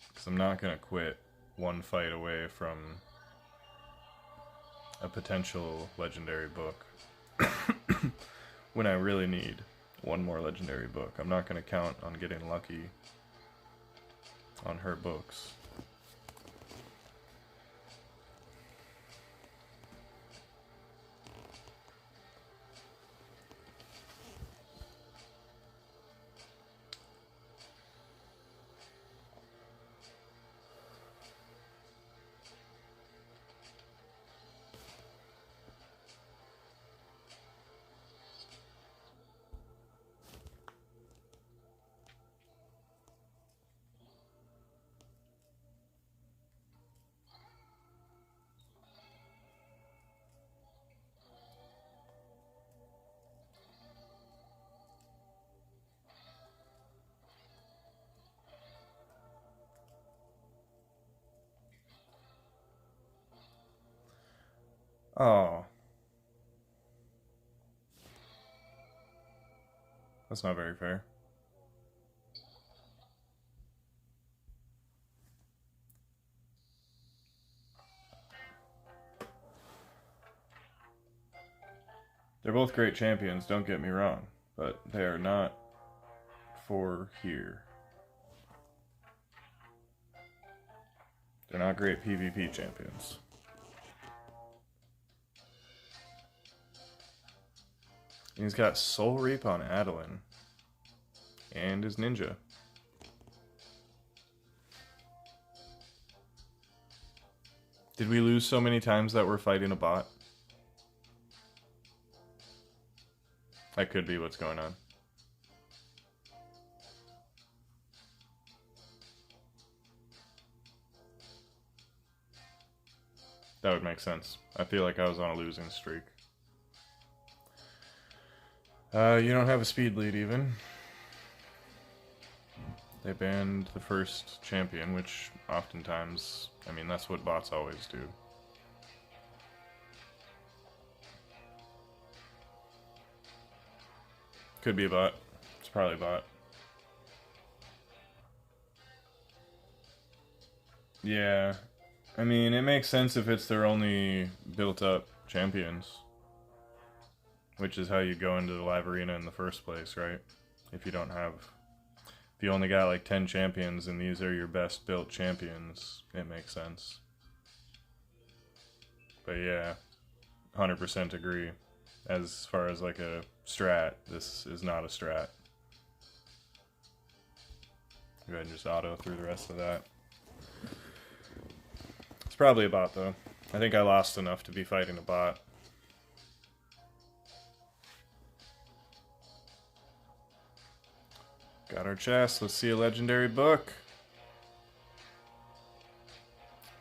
Speaker 3: Because I'm not gonna quit one fight away from a potential legendary book. When I really need one more legendary book. I'm not gonna count on getting lucky on her books. Oh. That's not very fair. They're both great champions, don't get me wrong, but they are not for here. They're not great PvP champions. He's got Soul Reap on Adeline. And his ninja. Did we lose so many times that we're fighting a bot? That could be what's going on. That would make sense. I feel like I was on a losing streak. You don't have a speed lead even. They banned the first champion, which oftentimes, I mean, that's what bots always do. Could be a bot. It's probably a bot. Yeah. I mean, it makes sense if it's their only built-up champions. Which is how you go into the live arena in the first place, right? If you don't have... If you only got like 10 champions and these are your best built champions, it makes sense. But yeah, 100% agree. As far as like a strat, this is not a strat. Go ahead and just auto through the rest of that. It's probably a bot though. I think I lost enough to be fighting a bot. Got our chest. Let's see a legendary book.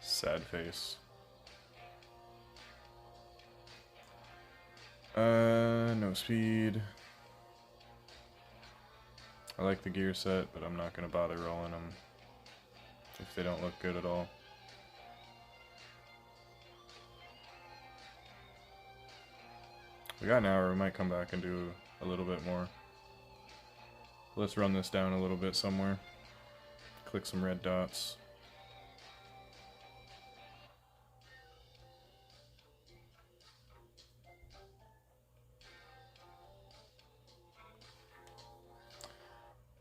Speaker 3: Sad face. No speed. I like the gear set, but I'm not gonna bother rolling them if they don't look good at all. We got an hour, we might come back and do a little bit more. Let's run this down a little bit somewhere. Click some red dots.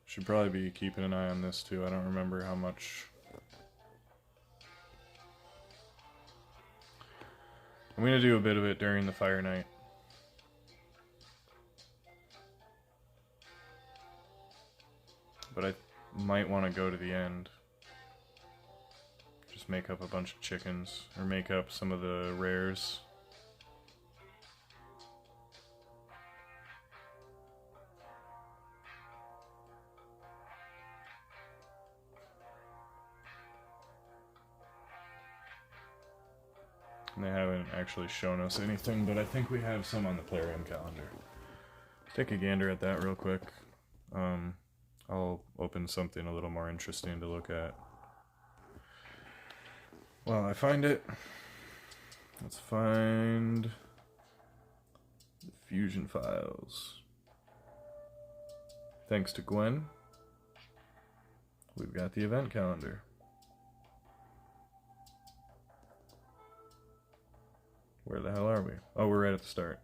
Speaker 3: Should probably be keeping an eye on this too. I don't remember how much. I'm going to do a bit of it during the fire night. But I might want to go to the end. Just make up a bunch of chickens, or make up some of the rares. And they haven't actually shown us anything, but I think we have some on the Plarium calendar. Take a gander at that real quick. I'll open something a little more interesting to look at. Well, I find it. Let's find the Fusion files. Thanks to Gwen, we've got the event calendar. Where the hell are we? Oh, we're right at the start.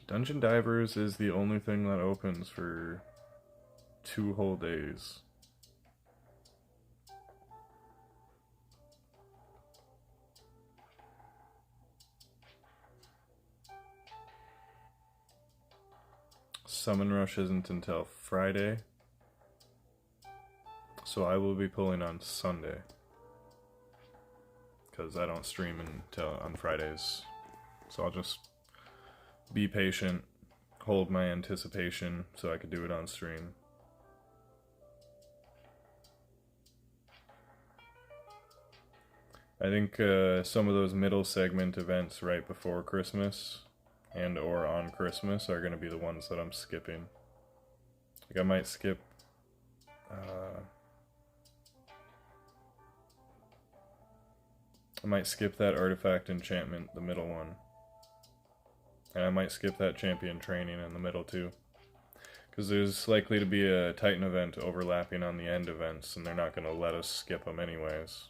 Speaker 3: Dungeon Divers is the only thing that opens for 2 whole days. Summon Rush isn't until Friday, so I will be pulling on Sunday, because I don't stream until on Fridays. So I'll just be patient, hold my anticipation so I could do it on stream. I think some of those middle segment events right before Christmas and or on Christmas are going to be the ones that I'm skipping. Like I might skip that artifact enchantment, the middle one. And I might skip that champion training in the middle too. Because there's likely to be a Titan event overlapping on the end events, and they're not going to let us skip them anyways.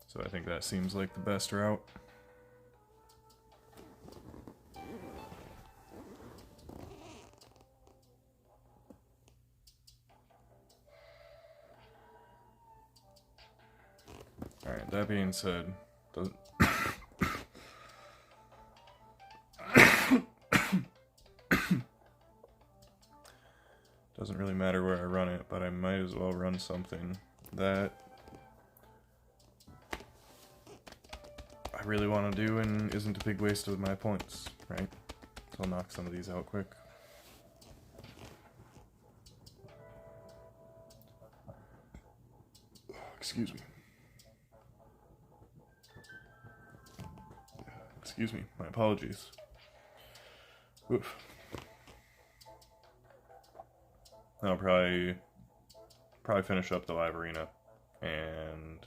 Speaker 3: So I think that seems like the best route. Alright, that being said, doesn't really matter where I run it, but I might as well run something that I really want to do and isn't a big waste of my points, right? So I'll knock some of these out quick. Excuse me. Excuse me, my apologies. Oof. I'll probably finish up the live arena and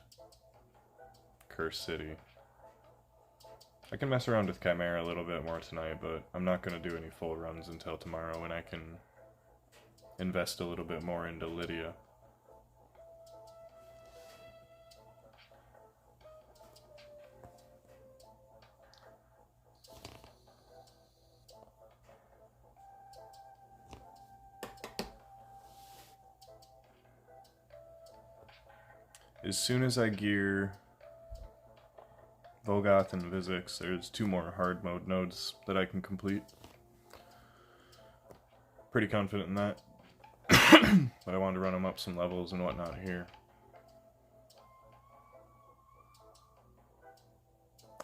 Speaker 3: Curse City. I can mess around with Chimera a little bit more tonight, but I'm not going to do any full runs until tomorrow when I can invest a little bit more into Lydia. As soon as I gear Volgoth and Vizix, there's 2 more hard mode nodes that I can complete. Pretty confident in that. But I wanted to run them up some levels and whatnot here.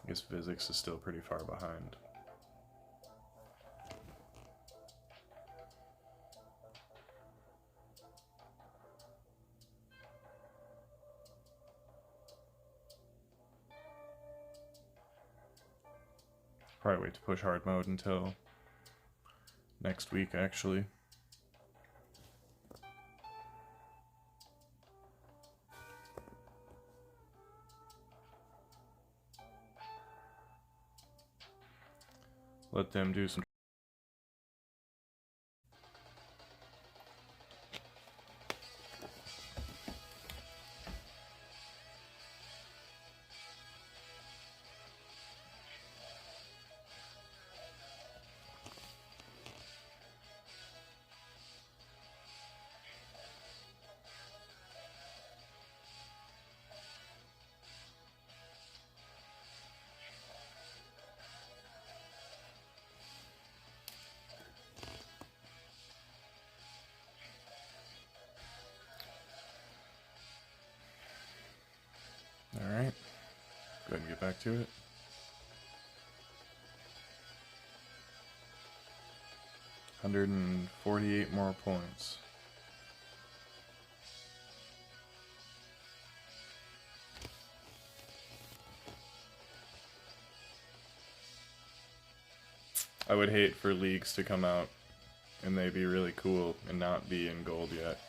Speaker 3: I guess Vizix is still pretty far behind. Probably wait to push hard mode until next week, actually. let them do some. Alright, go ahead and get back to it. $148 more points. I would hate for leagues to come out and they be really cool and not be in gold yet.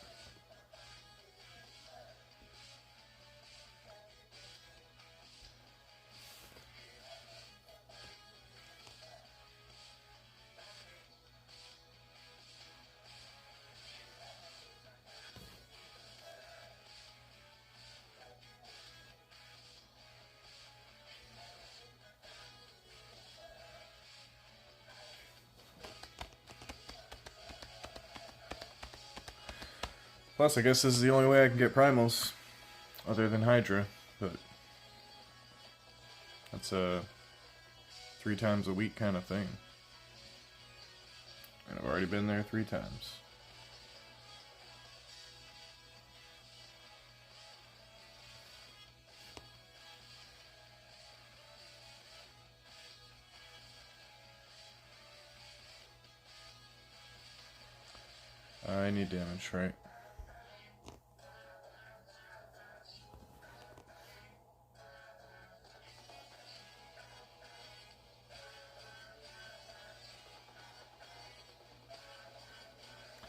Speaker 3: Plus, I guess this is the only way I can get primals, other than Hydra, but that's a 3 times a week kind of thing. And I've already been there 3 times. I need damage, right?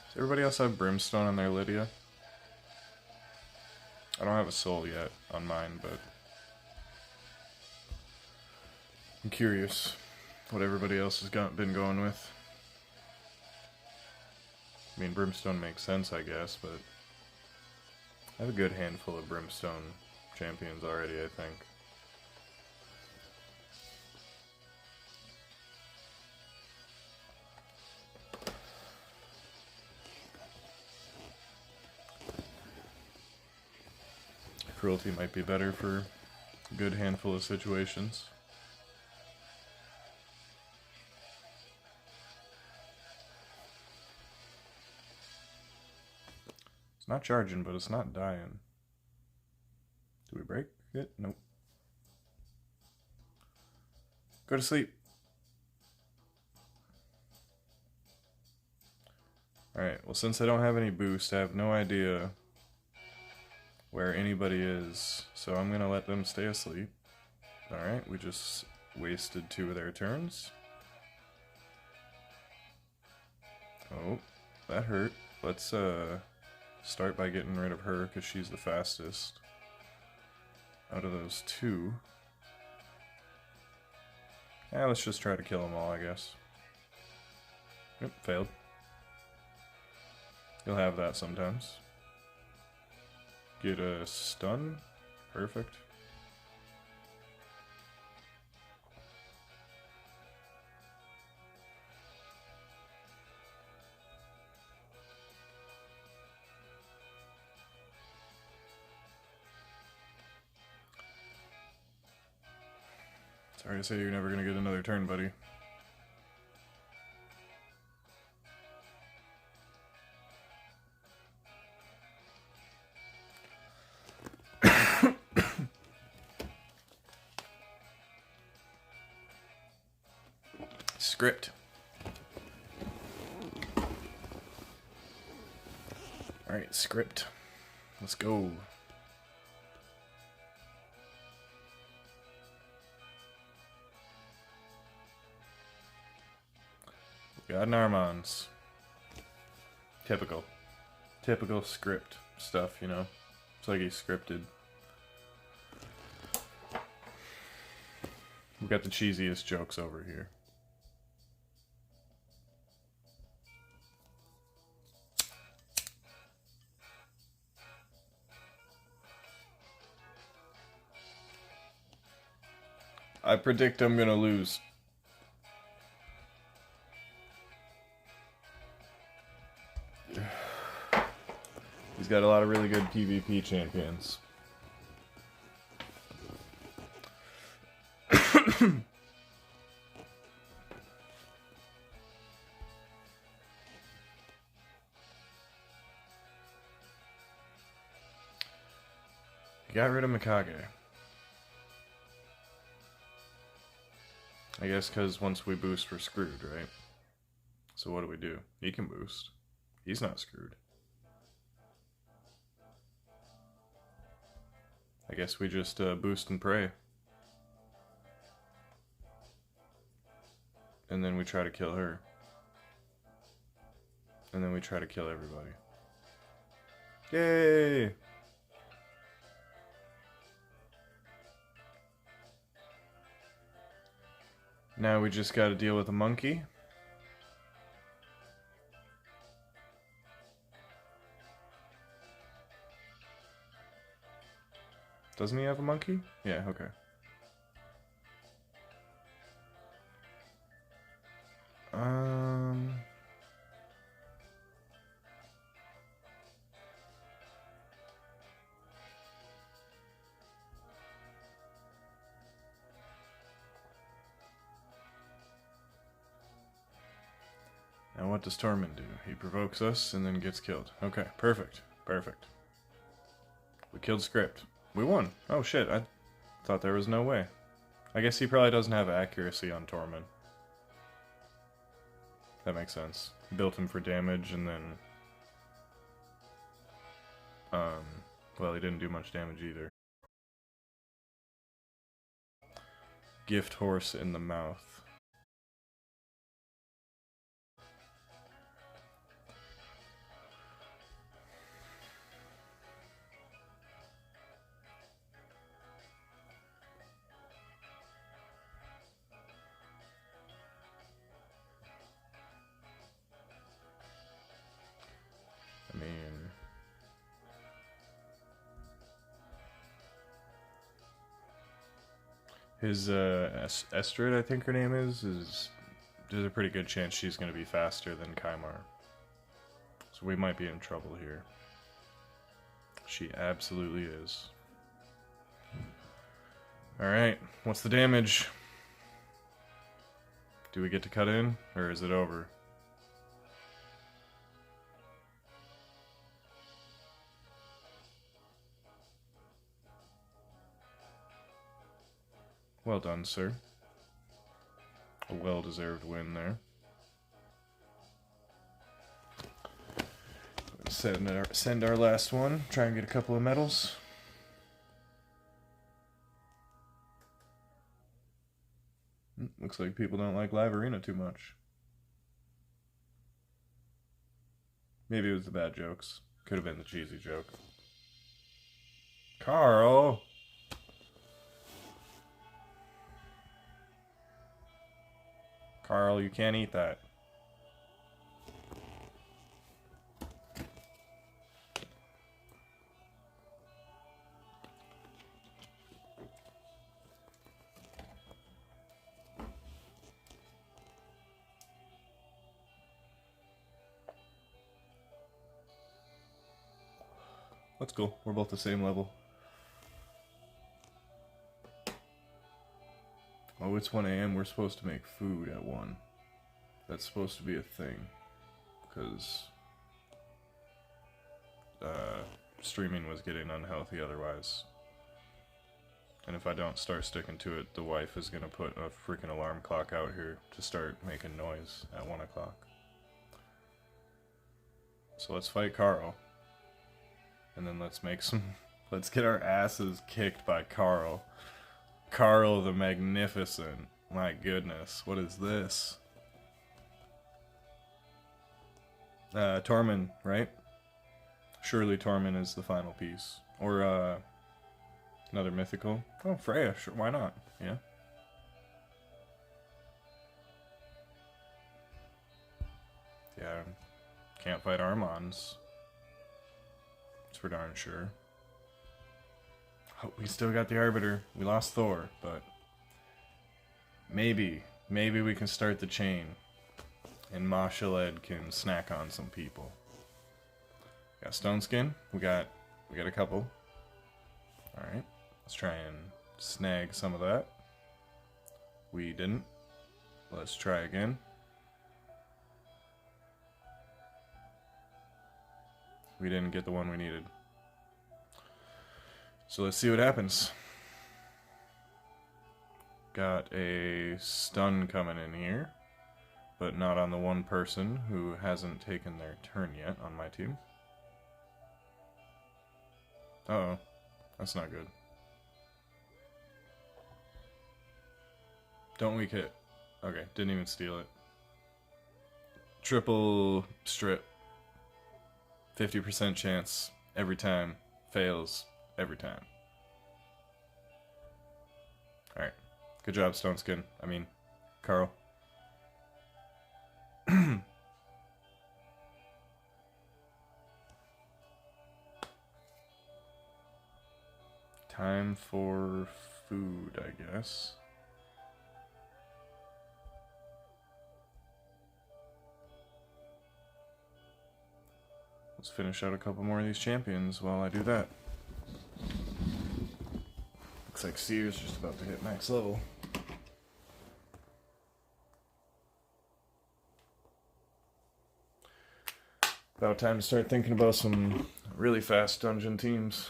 Speaker 3: Does everybody else have Brimstone on their Lydia? I don't have a soul yet on mine, but I'm curious what everybody else has been going with. I mean, Brimstone makes sense, I guess, but I have a good handful of Brimstone champions already, I think. Cruelty might be better for a good handful of situations. It's not charging, but it's not dying. Do we break it? Nope. Go to sleep. Alright, well, since I don't have any boost, I have no idea where anybody is, so I'm gonna let them stay asleep. Alright, we just wasted 2 of their turns. Oh, that hurt. Let's start by getting rid of her, because she's the fastest out of those 2. Yeah, let's just try to kill them all, I guess. Yep, failed. You'll have that sometimes. Get a stun. Perfect. Sorry to say you're never gonna get another turn, buddy. Script. Alright, script. Let's go. We got an Armans. Typical. Typical script stuff, you know? It's like he's scripted. We got the cheesiest jokes over here. I predict I'm gonna lose. He's got a lot of really good PvP champions. He got rid of Mikage. I guess because once we boost, we're screwed, right? So what do? He can boost. He's not screwed. I guess we just boost and pray. And then we try to kill her. And then we try to kill everybody. Yay! Now we just gotta deal with a monkey. Doesn't he have a monkey? Yeah, okay. And what does Tormund do? He provokes us and then gets killed. Okay, perfect. Perfect. We killed Script. We won. Oh shit, I thought there was no way. I guess he probably doesn't have accuracy on Tormund. That makes sense. Built him for damage and then... well, he didn't do much damage either. Gift horse in the mouth. I mean... his, Estrid, I think her name is, there's a pretty good chance she's going to be faster than Kaimar. So we might be in trouble here. She absolutely is. Alright, what's the damage? Do we get to cut in, or is it over? Well done, sir. A well-deserved win there. Send our last one. Try and get a couple of medals. Looks like people don't like Live Arena too much. Maybe it was the bad jokes. Could have been the cheesy joke. Carl! Carl, you can't eat that. That's cool. We're both the same level. Oh, it's 1 a.m. We're supposed to make food at 1. That's supposed to be a thing. Because streaming was getting unhealthy otherwise. And if I don't start sticking to it, the wife is going to put a freaking alarm clock out here to start making noise at 1 o'clock. So let's fight Carl. And then let's make some... let's get our asses kicked by Carl. Carl the Magnificent. My goodness, what is this? Tormund, right? Surely Tormund is the final piece. Or, another mythical. Oh, Freya, sure, why not? Yeah. Yeah, can't fight Armons. That's for darn sure. Oh, we still got the Arbiter. We lost Thor, but maybe we can start the chain, and Mashaled can snack on some people. Got stone skin. We got a couple. All right, let's try and snag some of that. We didn't. Let's try again. We didn't get the one we needed. So let's see what happens. Got a stun coming in here, but not on the one person who hasn't taken their turn yet on my team. Uh-oh. That's not good. Don't weak hit. Okay, didn't even steal it. Triple strip. 50% chance every time. Fails every time. Alright. Good job, Stone Skin. I mean, Carl. Time for food, I guess. Let's finish out a couple more of these champions while I do that. Looks like Seer's just about to hit max level. About time to start thinking about some really fast dungeon teams.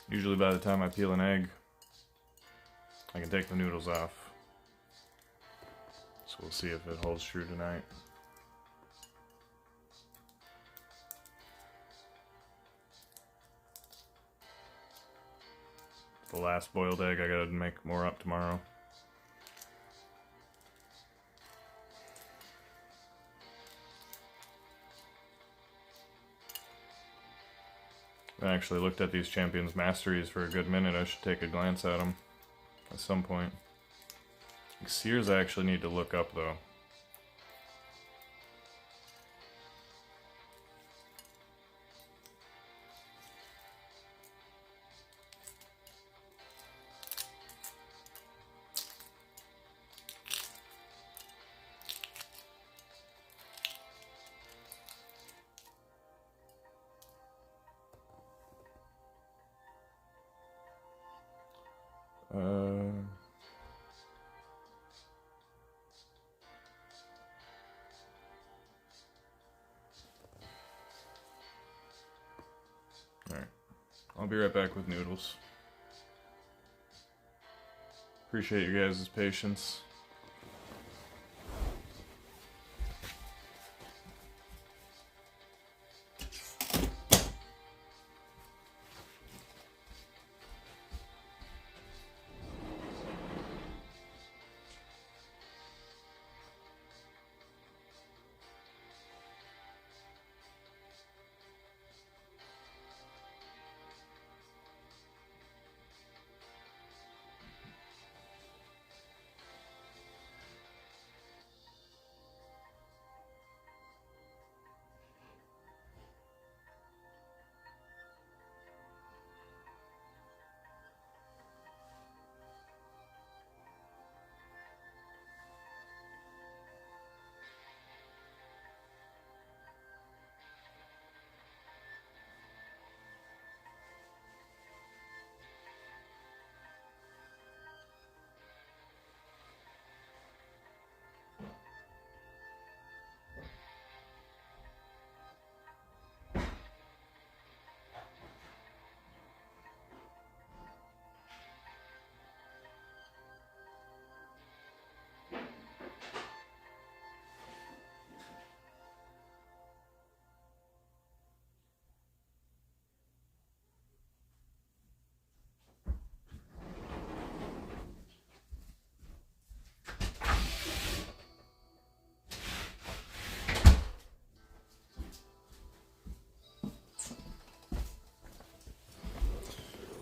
Speaker 3: Usually by the time I peel an egg, I can take the noodles off. So we'll see if it holds true tonight. The last boiled egg, I gotta make more up tomorrow. I actually looked at these champions' masteries for a good minute. I should take a glance at them at some point. Seers I actually need to look up though. I'll be right back with noodles. Appreciate you guys' patience.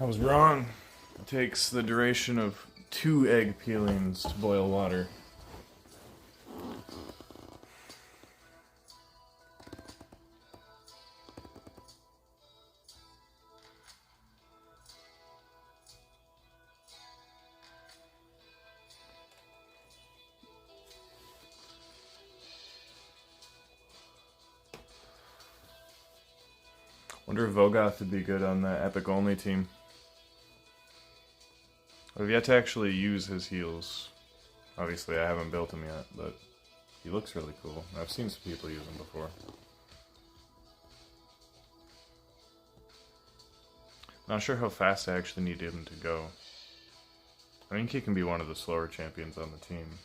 Speaker 3: I was wrong. It takes the duration of 2 egg peelings to boil water. Wonder if Vogoth would be good on the Epic Only team. I've yet to actually use his heals. Obviously, I haven't built him yet, but he looks really cool. I've seen some people use him before. Not sure how fast I actually need him to go. I think he can be one of the slower champions on the team.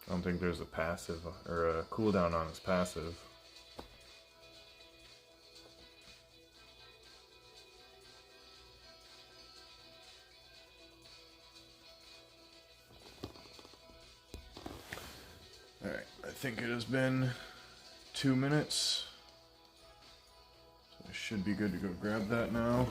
Speaker 3: I don't think there's a passive or a cooldown on his passive. Alright, I think it has been 2 minutes. So I should be good to go grab that now.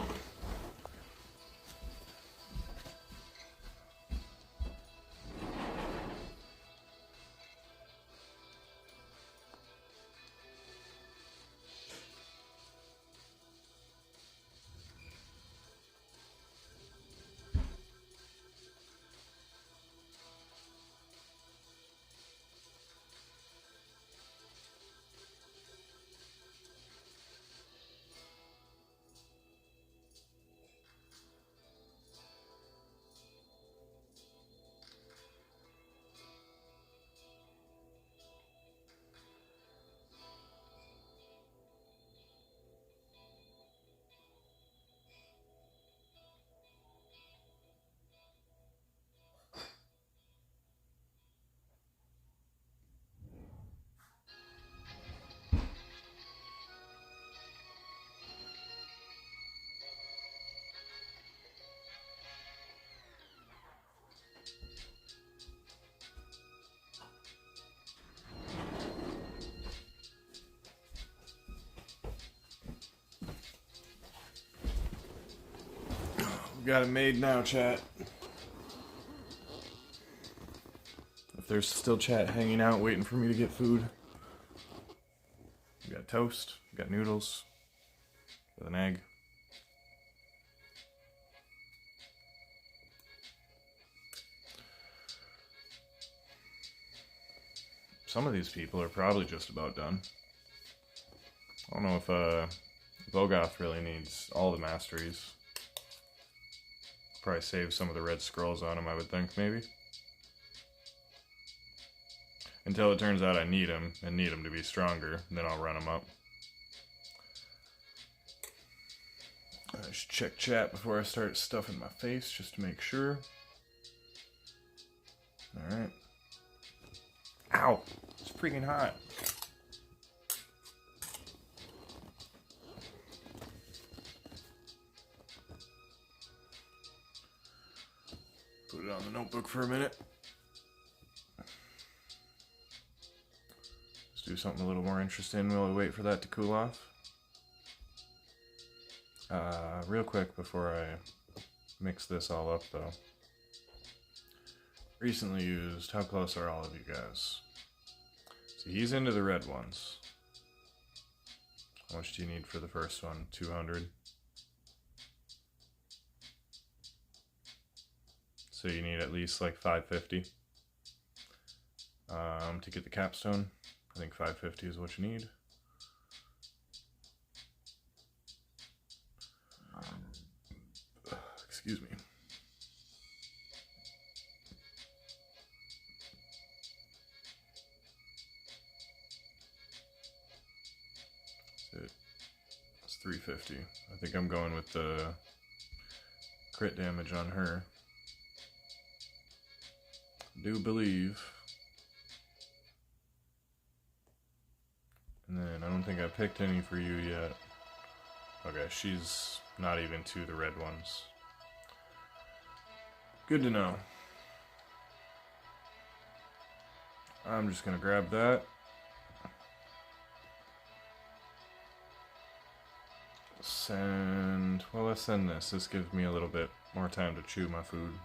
Speaker 3: Got it made now, chat. If there's still chat hanging out waiting for me to get food. We got toast, we got noodles, with an egg. Some of these people are probably just about done. I don't know if Vogoth really needs all the masteries. Probably save some of the red scrolls on him, I would think, maybe. Until it turns out I need him, and need him to be stronger, then I'll run him up. I should check chat before I start stuffing my face just to make sure. Alright. Ow! It's freaking hot. Put it on the notebook for a minute. Let's do something a little more interesting while we wait for that to cool off. Real quick before I mix this all up though. Recently used, how close are all of you guys? See, he's into the red ones. How much do you need for the first one? 200. So you need at least like 550 to get the capstone. I think 550 is what you need. Excuse me. It's 350. I think I'm going with the crit damage on her. I do believe. And then I don't think I picked any for you yet. Okay, she's not even to the red ones. Good to know. I'm just gonna grab that. Send, well, let's send this. This gives me a little bit more time to chew my food.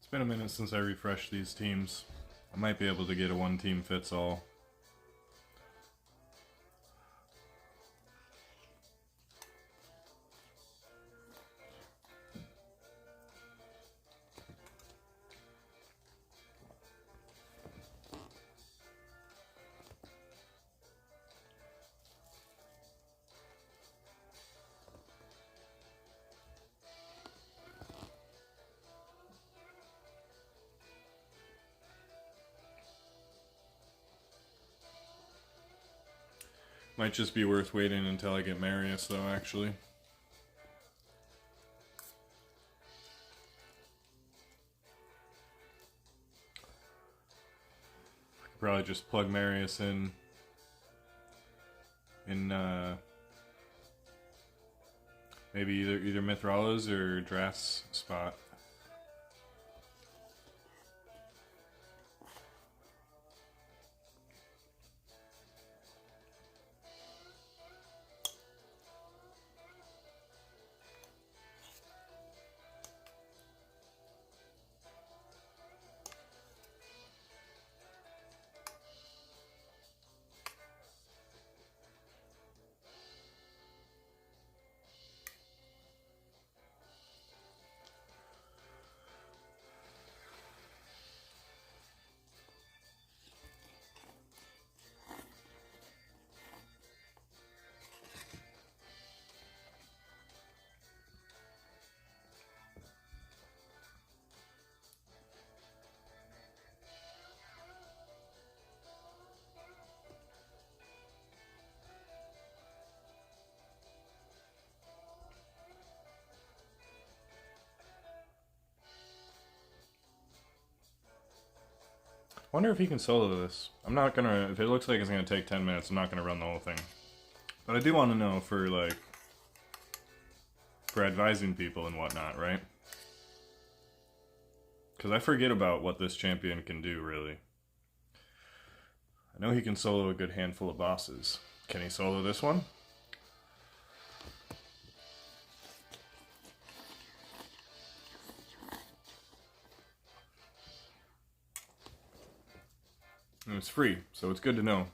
Speaker 3: It's been a minute since I refreshed these teams. I might be able to get a one team fits all. Might just be worth waiting until I get Marius though, actually. I could probably just plug Marius in maybe either Mithrala's or Draft's spot. Wonder if he can solo this. I'm not gonna. If it looks like it's gonna take 10 minutes, I'm not gonna run the whole thing. But I do want to know for like for advising people and whatnot, right? Because I forget about what this champion can do, really. I know he can solo a good handful of bosses. Can he solo this one? And it's free, so it's good to know.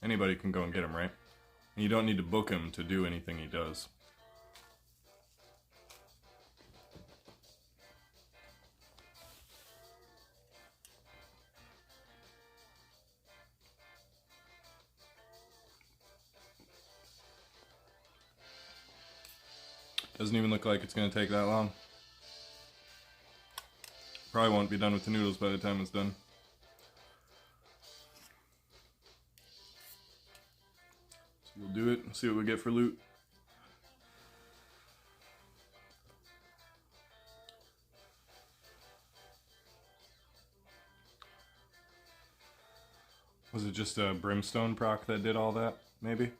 Speaker 3: Anybody can go and get him, right? And you don't need to book him to do anything he does. Doesn't even look like it's going to take that long. Probably won't be done with the noodles by the time it's done. So we'll do it and see what we get for loot. Was it just a brimstone proc that did all that, maybe?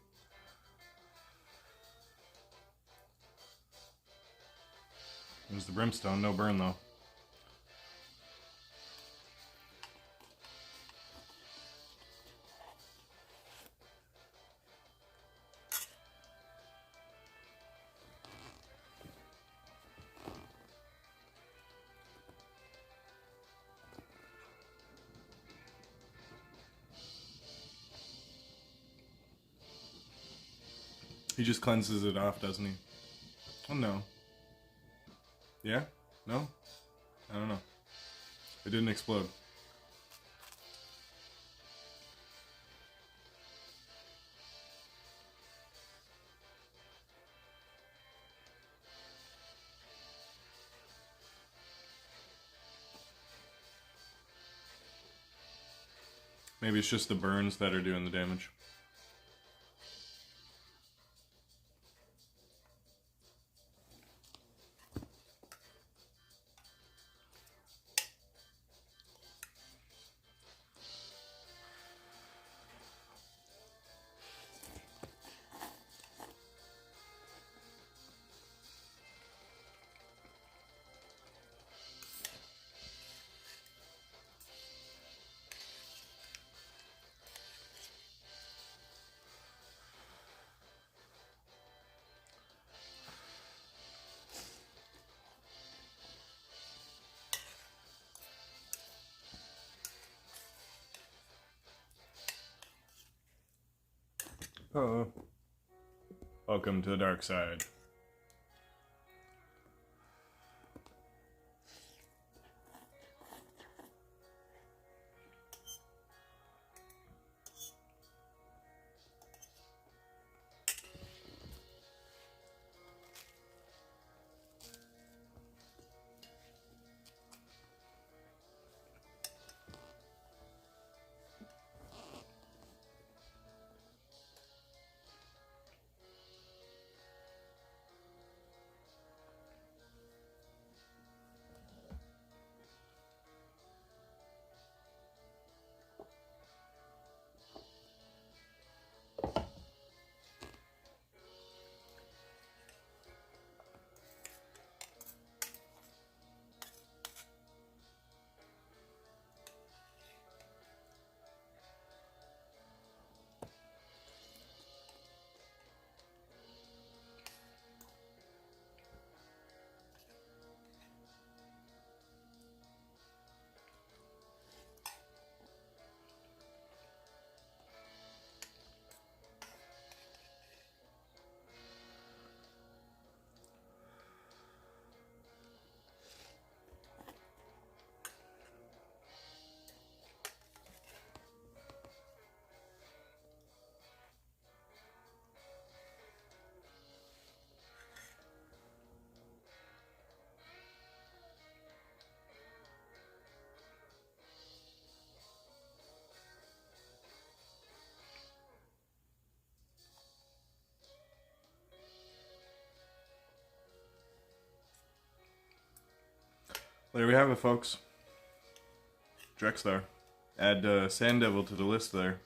Speaker 3: It was the brimstone, no burn though. He just cleanses it off, doesn't he? Oh no. Yeah? No? I don't know. It didn't explode. Maybe it's just the burns that are doing the damage. Oh. Welcome to the dark side. There we have it, folks. Drexler. Add Sand Devil to the list there.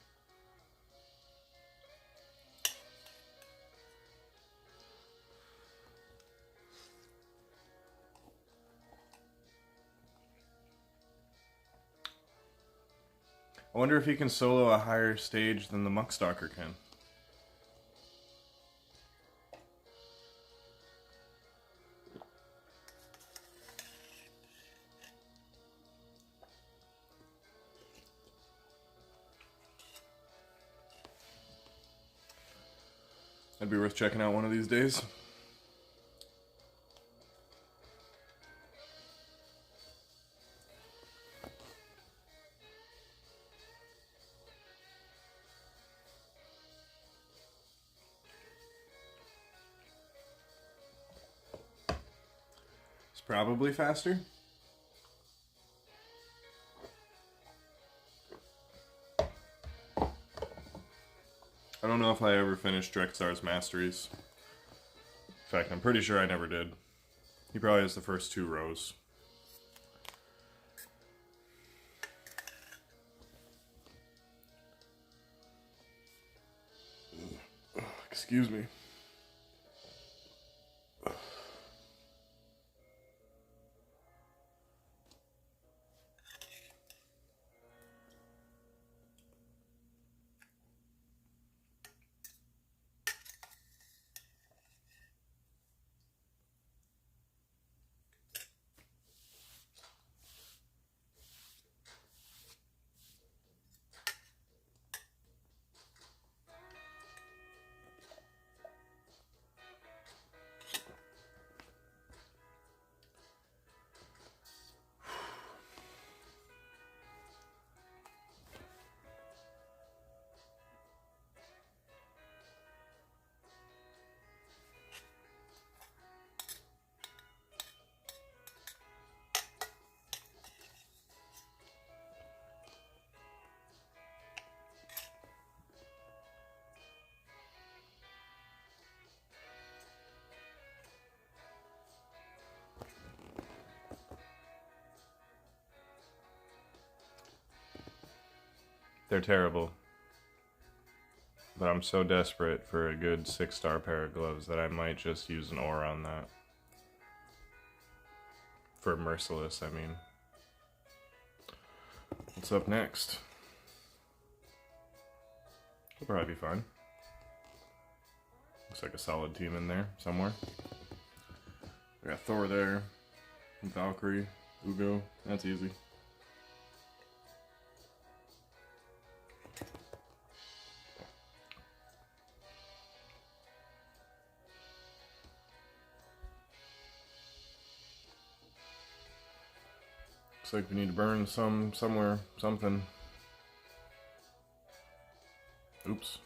Speaker 3: I wonder if he can solo a higher stage than the Muckstalker can. That'd be worth checking out one of these days. It's probably faster. I don't know if I ever finished Drexar's Masteries. In fact, I'm pretty sure I never did. He probably has the first 2 rows. Excuse me. They're terrible. But I'm so desperate for a good 6-star pair of gloves that I might just use an ore on that. For Merciless, I mean. What's up next? It'll probably be fine. Looks like a solid team in there somewhere. We got Thor there, Valkyrie, Ugo. That's easy. Looks like we need to burn somewhere, something. Oops.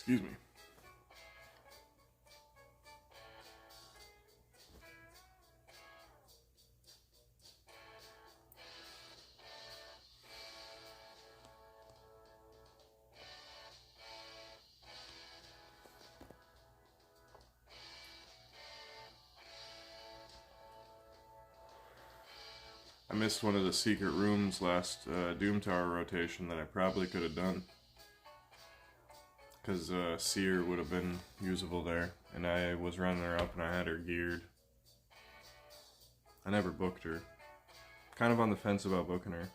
Speaker 3: Excuse me. I missed one of the secret rooms last Doom Tower rotation that I probably could have done. Because Seer would have been usable there. And I was running her up and I had her geared. I never booked her. Kind of on the fence about booking her.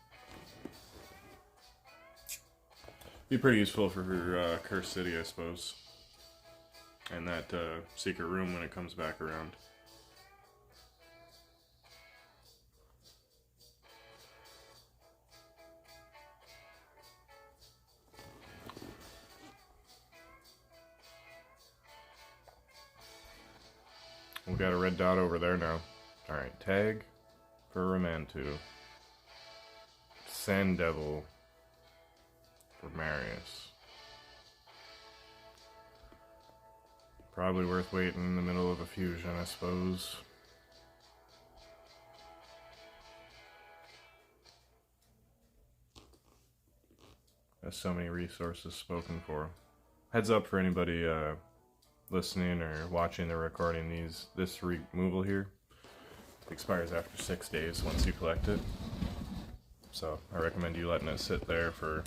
Speaker 3: Be pretty useful for her Cursed City, I suppose. And that secret room when it comes back around. We got a red dot over there now. Alright, tag for Romantu. Sand Devil for Marius. Probably worth waiting in the middle of a fusion, I suppose. There's so many resources spoken for. Heads up for anybody listening or watching the recording, this removal here expires after 6 days once you collect it. So I recommend you letting it sit there for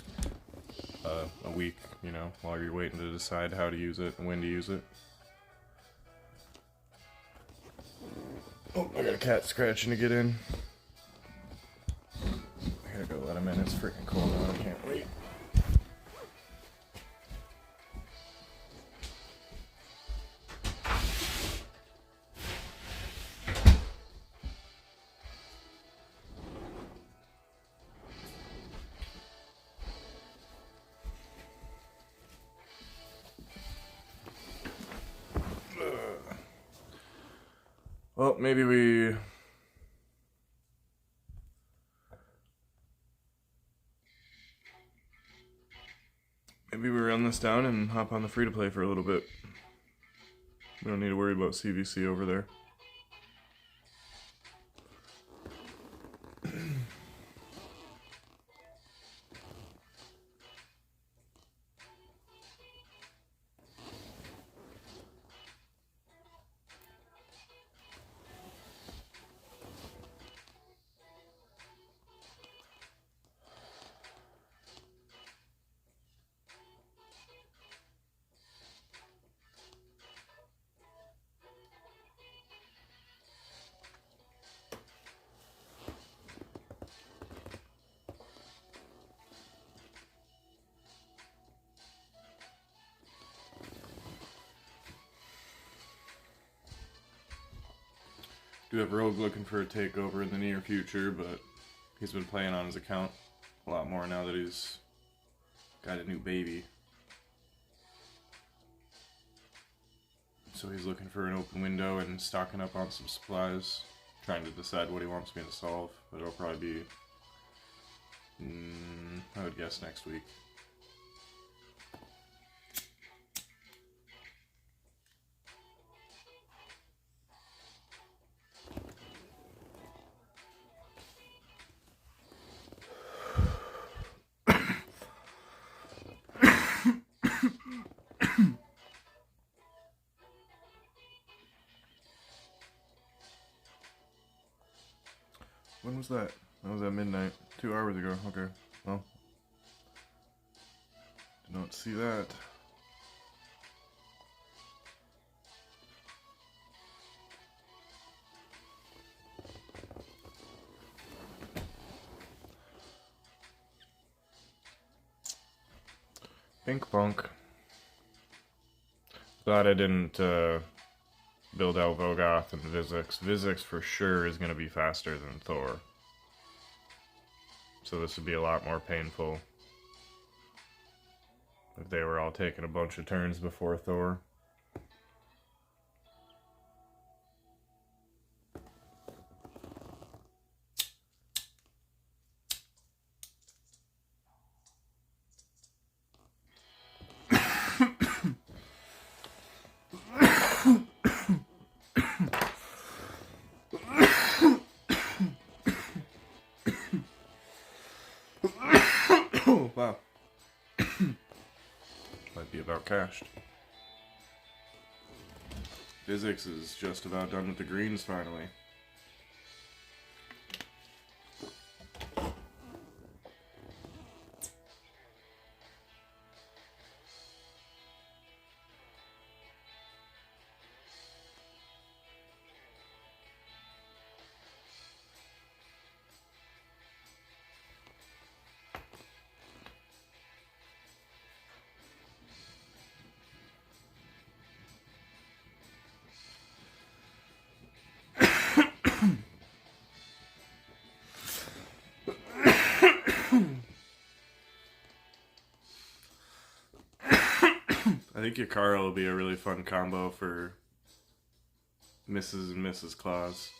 Speaker 3: a week, you know, while you're waiting to decide how to use it and when to use it. Oh, I got a cat scratching to get in. I gotta go let him in, it's freaking cold out, I can't wait. Well, maybe we run this down and hop on the free-to-play for a little bit. We don't need to worry about CVC over there. Do have Rogue looking for a takeover in the near future, but he's been playing on his account a lot more now that he's got a new baby. So he's looking for an open window and stocking up on some supplies, trying to decide what he wants me to solve. But it'll probably be, I would guess, next week. When was that? That was at midnight. 2 hours ago. Okay. Well. Did not see that. Pink Punk. Glad I didn't build out Vogoth and Vizix. Vizix for sure is going to be faster than Thor. So this would be a lot more painful if they were all taking a bunch of turns before Thor. Wow. Might be about cashed. Physics is just about done with the greens finally. I think Yakara will be a really fun combo for Mrs. and Mrs. Claus.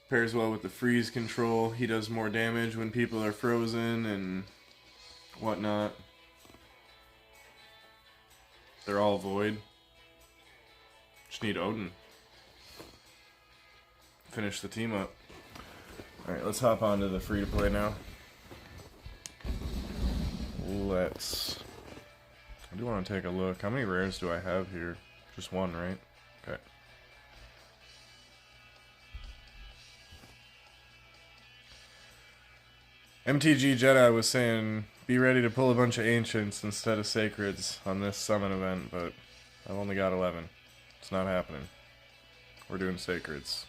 Speaker 3: Pairs well with the freeze control. He does more damage when people are frozen and whatnot. They're all void. Just need Odin. Finish the team up. Alright, let's hop on to the free to play now. I do want to take a look. How many rares do I have here? Just one, right? Okay. MTG Jedi was saying, be ready to pull a bunch of Ancients instead of Sacreds on this summon event, but I've only got 11. It's not happening. We're doing Sacreds.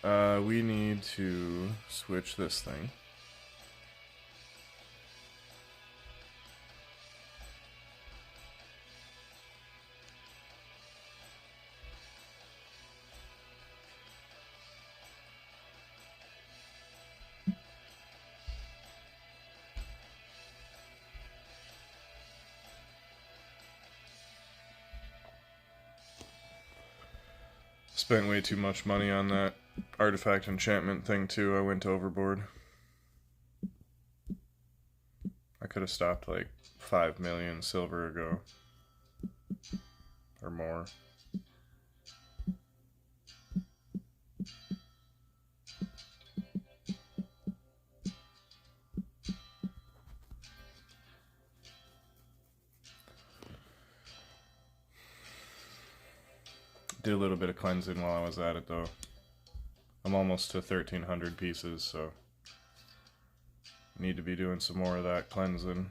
Speaker 3: We need to switch this thing. Spent way too much money on that artifact enchantment thing too. I went overboard. I could have stopped like 5 million silver ago. Or more. Did a little bit of cleansing while I was at it though. I'm almost to 1,300 pieces, so need to be doing some more of that cleansing.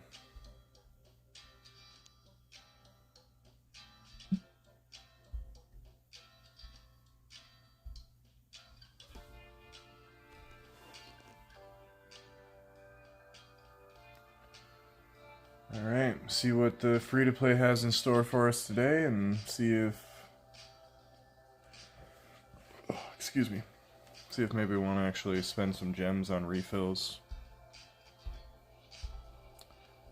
Speaker 3: Alright, see what the free-to-play has in store for us today and see if... excuse me. See if maybe we want to actually spend some gems on refills.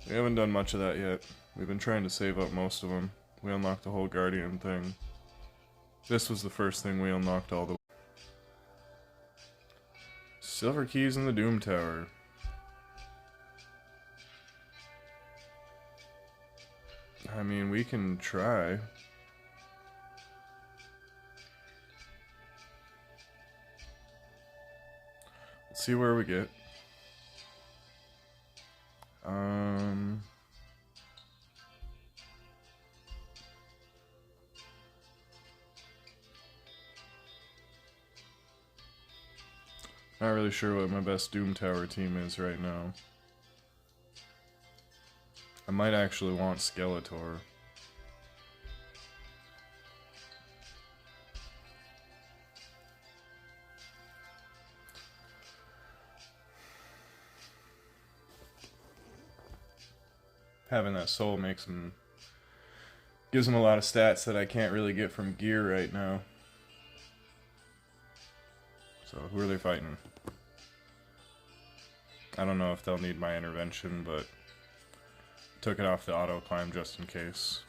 Speaker 3: We haven't done much of that yet. We've been trying to save up most of them. We unlocked the whole Guardian thing. This was the first thing we unlocked all the way. Silver keys in the Doom Tower. I mean, we can try. Let's see where we get. Not really sure what my best Doom Tower team is right now. I might actually want Skeletor. Having that soul makes him, gives him a lot of stats that I can't really get from gear right now. So who are they fighting? I don't know if they'll need my intervention, but took it off the auto climb just in case.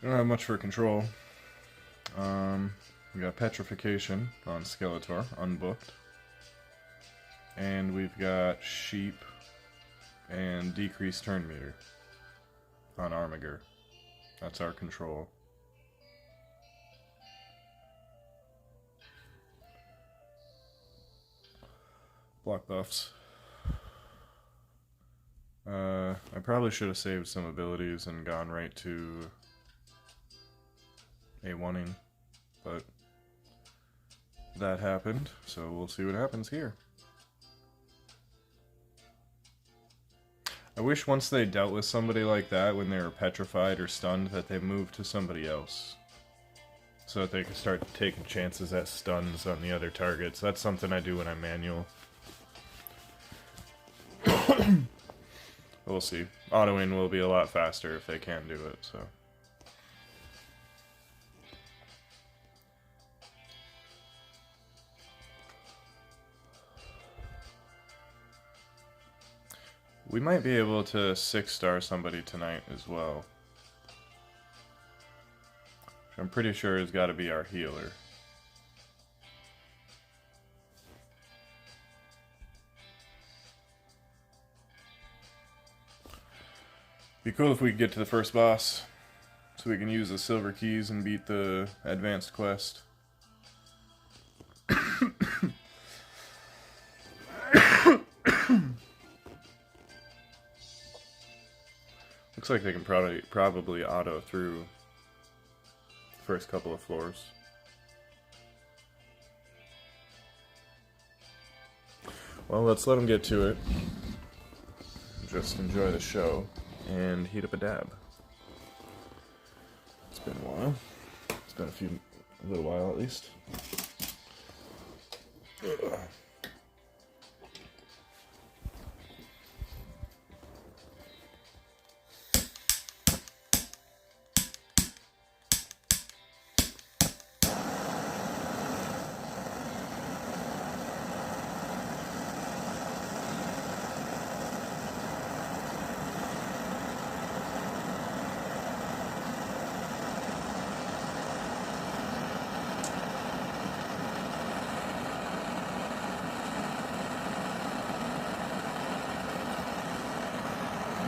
Speaker 3: We don't have much for control. We got Petrification on Skeletor, unbooked. And we've got Sheep and decrease turn meter on Armiger. That's our control. Block buffs. I probably should have saved some abilities and gone right to A1ing, but that happened, so we'll see what happens here. I wish once they dealt with somebody like that when they were petrified or stunned that they moved to somebody else, so that they could start taking chances at stuns on the other targets. That's something I do when I'm manual. We'll see. Autoing will be a lot faster if they can do it, so. We might be able to 6-star somebody tonight as well. Which I'm pretty sure has got to be our healer. Be cool if we could get to the first boss, so we can use the silver keys and beat the advanced quest. Looks like they can probably auto through the first couple of floors. Well, let's let them get to it. Just enjoy the show and heat up a dab. It's been a while. It's been a little while at least. Ugh.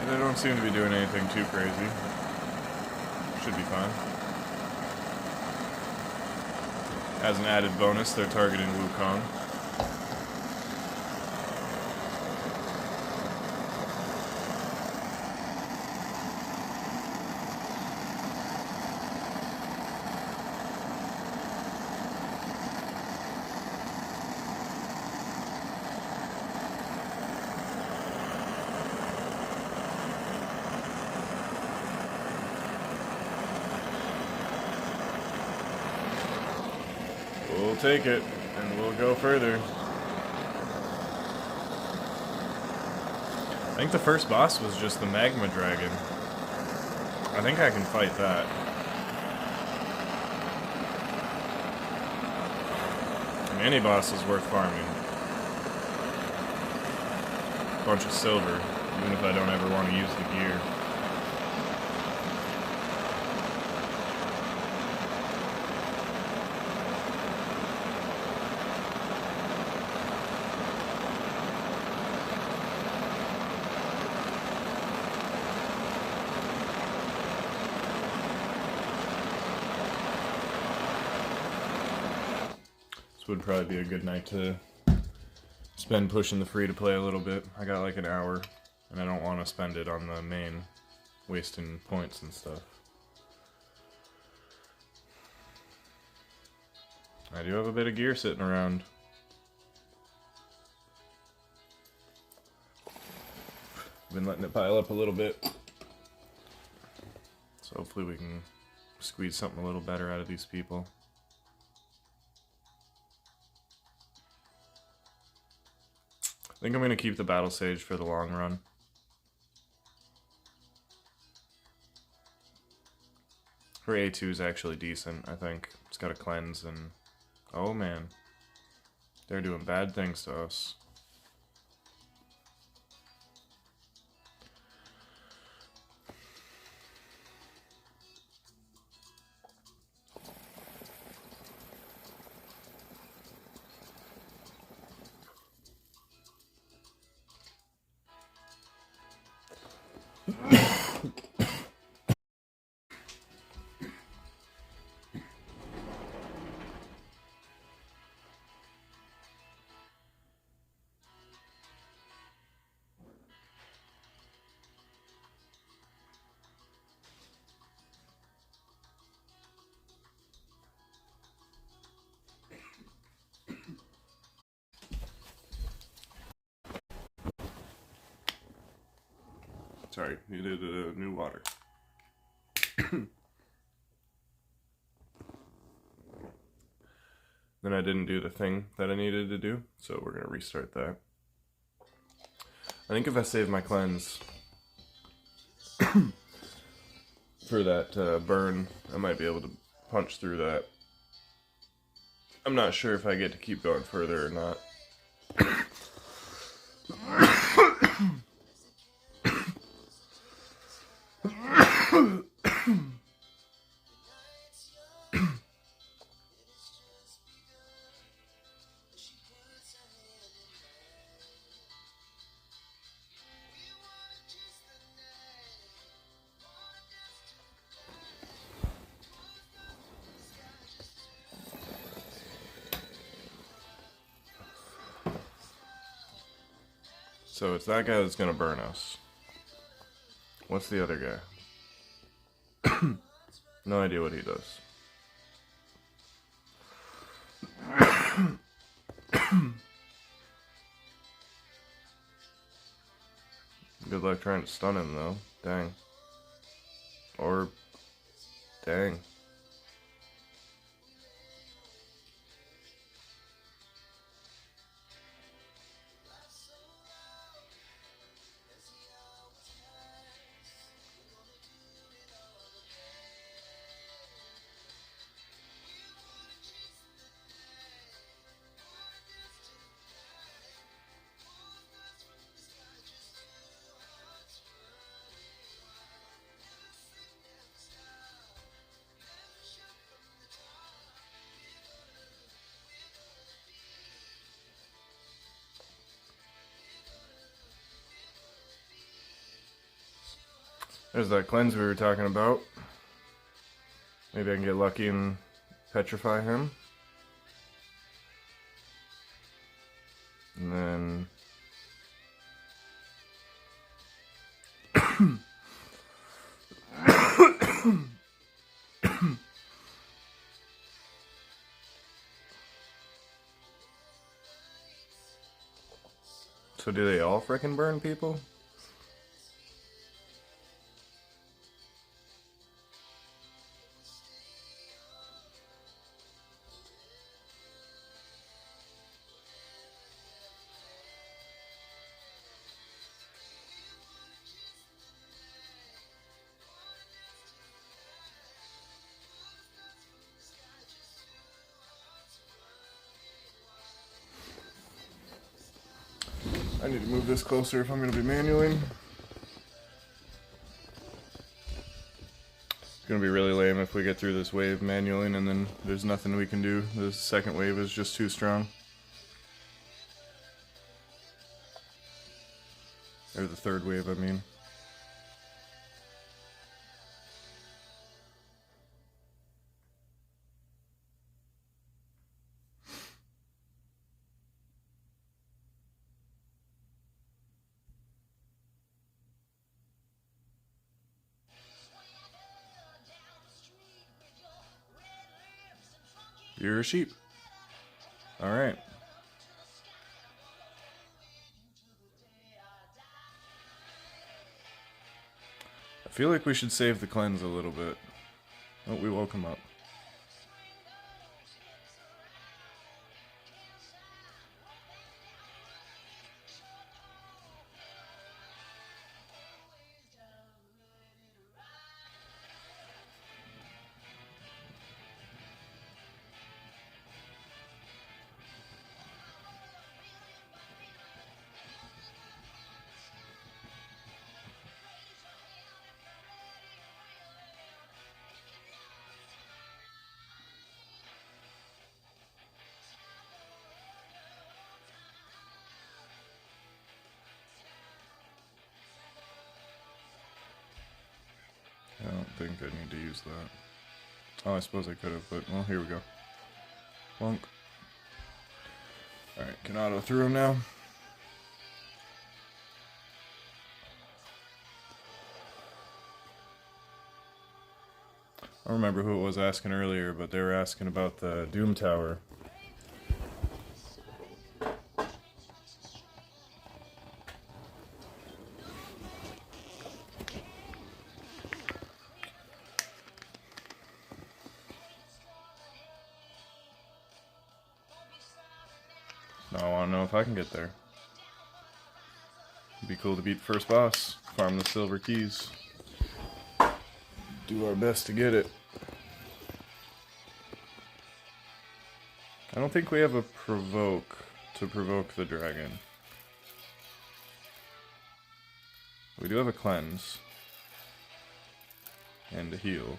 Speaker 3: They don't seem to be doing anything too crazy. Should be fine. As an added bonus, they're targeting Wukong. We'll take it, and we'll go further. I think the first boss was just the magma dragon. I think I can fight that. And any boss is worth farming. Bunch of silver, even if I don't ever want to use the gear. Would probably be a good night to spend pushing the free to play a little bit. I got like an hour, and I don't want to spend it on the main, wasting points and stuff. I do have a bit of gear sitting around. Been letting it pile up a little bit. So hopefully we can squeeze something a little better out of these people. I think I'm going to keep the Battle Sage for the long run. Her A2 is actually decent, I think. It's got a cleanse and... Oh man. They're doing bad things to us. Sorry, needed new water. Then I didn't do the thing that I needed to do, so we're gonna restart that. I think if I save my cleanse for that burn, I might be able to punch through that. I'm not sure if I get to keep going further or not. So it's that guy that's gonna burn us. What's the other guy? No idea what he does. Good luck trying to stun him though. Dang. Or... dang. There's that cleanse we were talking about. Maybe I can get lucky and petrify him. And then... So do they all frickin' burn people? I need to move this closer if I'm going to be manualing. It's going to be really lame if we get through this wave manualing and then there's nothing we can do. The second wave is just too strong. Or the third wave, I mean. You're a sheep. Alright. I feel like we should save the cleanse a little bit. Oh, we woke him up. think I need to use that. Oh, I suppose I could have, but well, here we go. Plunk. Alright, can auto through him now. I don't remember who it was asking earlier, but they were asking about the Doom Tower. Now I want to know if I can get there. It'd be cool to beat the first boss, farm the silver keys, do our best to get it. I don't think we have a provoke to provoke the dragon. We do have a cleanse and a heal.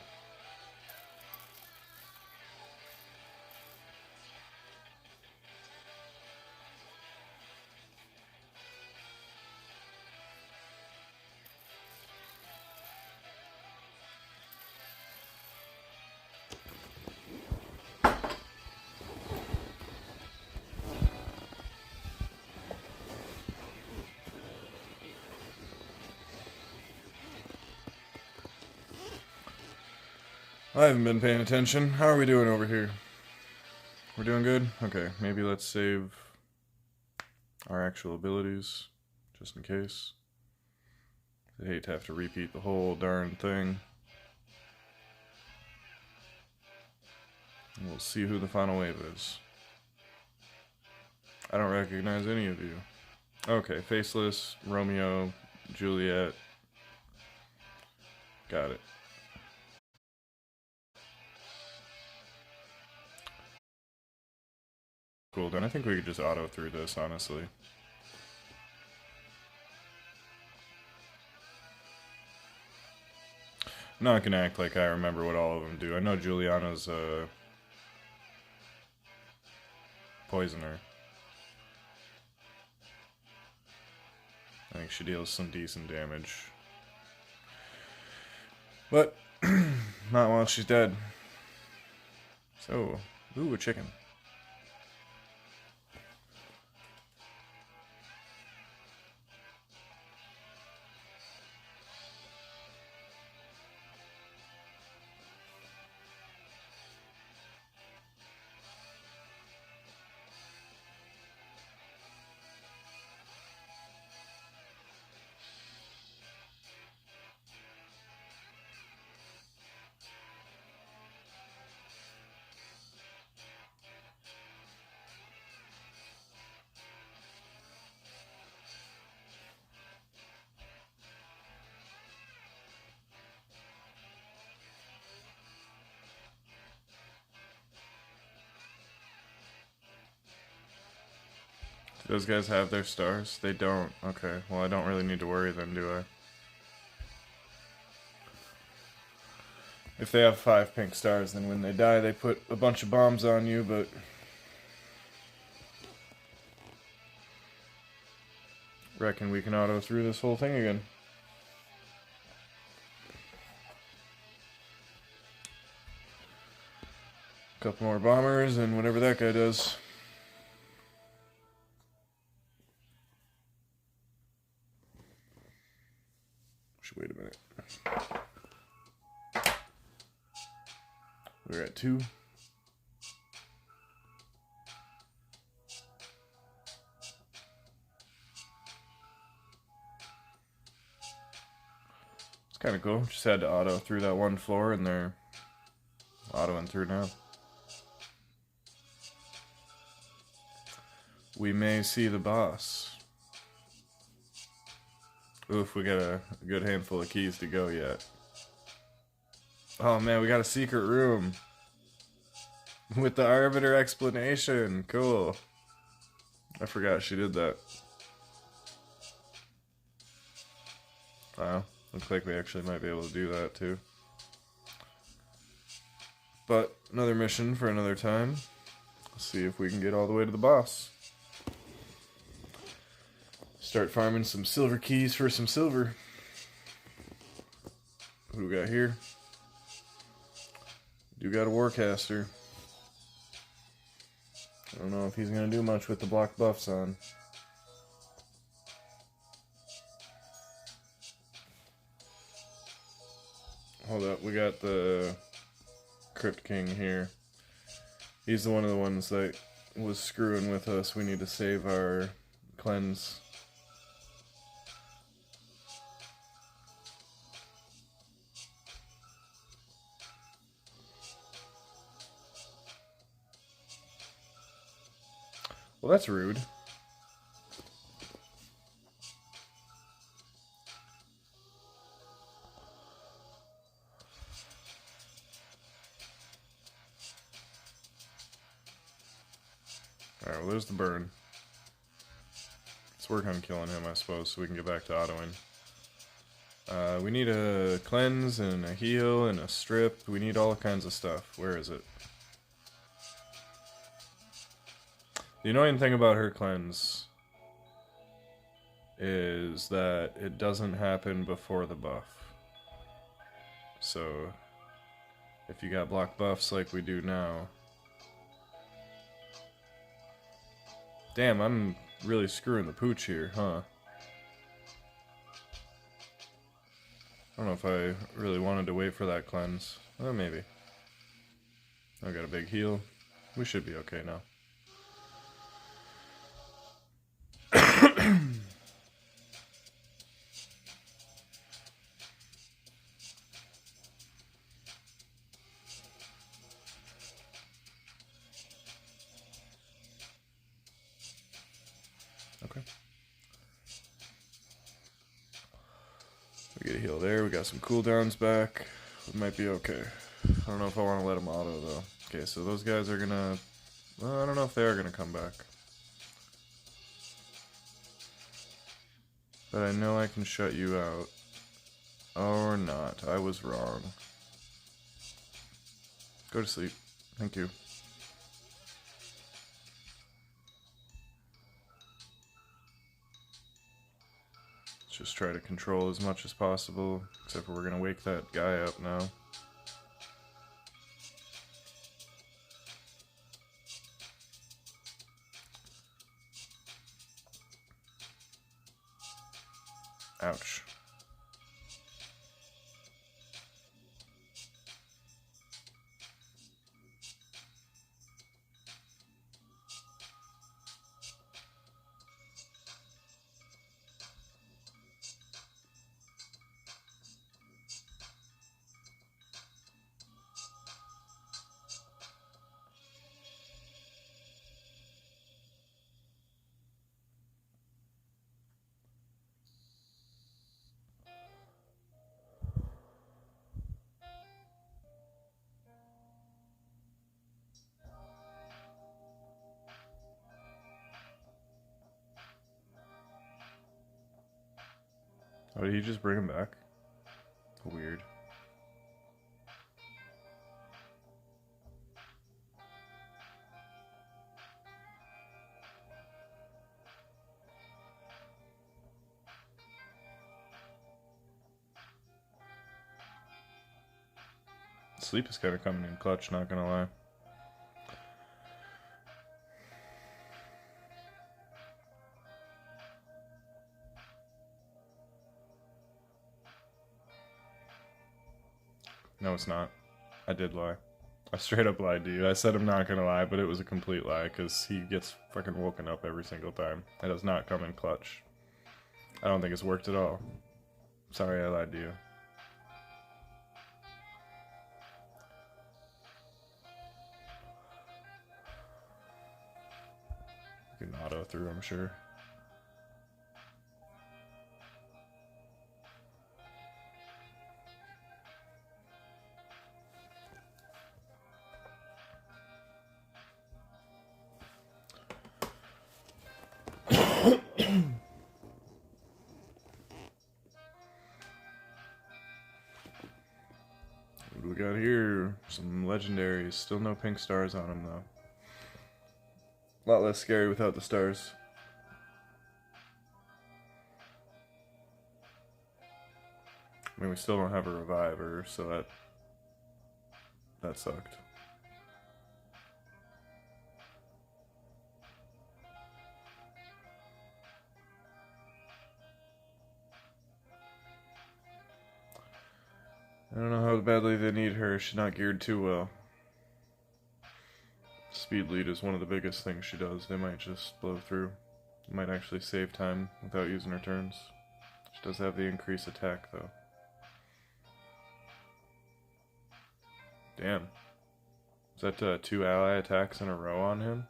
Speaker 3: I haven't been paying attention. How are we doing over here? We're doing good? Okay, maybe let's save our actual abilities, just in case. I hate to have to repeat the whole darn thing. And we'll see who the final wave is. I don't recognize any of you. Okay, Faceless, Romeo, Juliet. Got it. Cool, then I think we could just auto through this, honestly. I'm not gonna act like I remember what all of them do. I know Juliana's a poisoner. I think she deals some decent damage. But, not while she's dead. So, ooh, a chicken. Do those guys have their stars? They don't. Okay, well I don't really need to worry then, do I? If they have 5 pink stars, then when they die they put a bunch of bombs on you, but... reckon we can auto through this whole thing again. Couple more bombers and whatever that guy does. Wait a minute. We're at 2. It's kind of cool. Just had to auto through that one floor and they're autoing through now. We may see the boss. Oof, we got a good handful of keys to go yet. Oh man, we got a secret room. With the Arbiter explanation. Cool. I forgot she did that. Wow, looks like we actually might be able to do that too. But, another mission for another time. Let's see if we can get all the way to the boss. Start farming some silver keys for some silver. Who we got here? You got a Warcaster. I don't know if he's going to do much with the block buffs on. Hold up, we got the Crypt King here. He's one of the ones that was screwing with us. We need to save our cleanse. Well, that's rude. Alright, well there's the burn. Let's work on killing him, I suppose, so we can get back to autoing. We need a cleanse and a heal and a strip. We need all kinds of stuff. Where is it? The annoying thing about her cleanse is that it doesn't happen before the buff. So, if you got block buffs like we do now... Damn, I'm really screwing the pooch here, huh? I don't know if I really wanted to wait for that cleanse. Well, maybe. I got a big heal. We should be okay now. Okay. We get a heal there. We got some cooldowns back. We might be okay. I don't know if I want to let them auto though. Okay, so those guys are gonna... Well, I don't know if they are gonna come back. But I know I can shut you out. Or not. I was wrong. Go to sleep. Thank you. Let's just try to control as much as possible. Except for we're gonna wake that guy up now. Ouch. Oh, did he just bring him back? Weird. Sleep is kind of coming in clutch, not gonna lie. No, it's not. I did lie. I straight up lied to you. I said I'm not gonna lie, but it was a complete lie, because he gets fucking woken up every single time. It does not come in clutch. I don't think it's worked at all. Sorry I lied to you. You can auto through, I'm sure. What do we got here? Some legendaries. Still no pink stars on them, though. A lot less scary without the stars. I mean, we still don't have a reviver, so that That sucked. I don't know how badly they need her. She's not geared too well. Speed lead is one of the biggest things she does. They might just blow through. Might actually save time without using her turns. She does have the increased attack though. Damn. Is that 2 ally attacks in a row on him?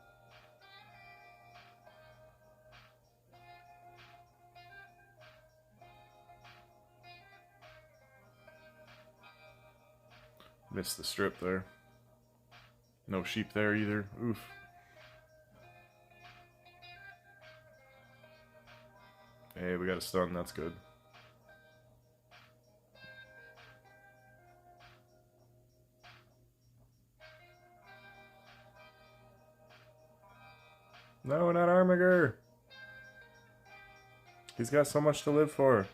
Speaker 3: Missed the strip there. No sheep there either. Oof. Hey, we got a stun. That's good. No, not Armiger. He's got so much to live for.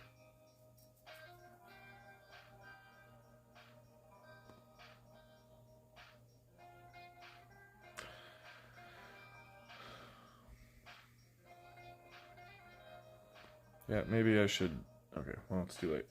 Speaker 3: Yeah, maybe I should... Okay, well, it's too late.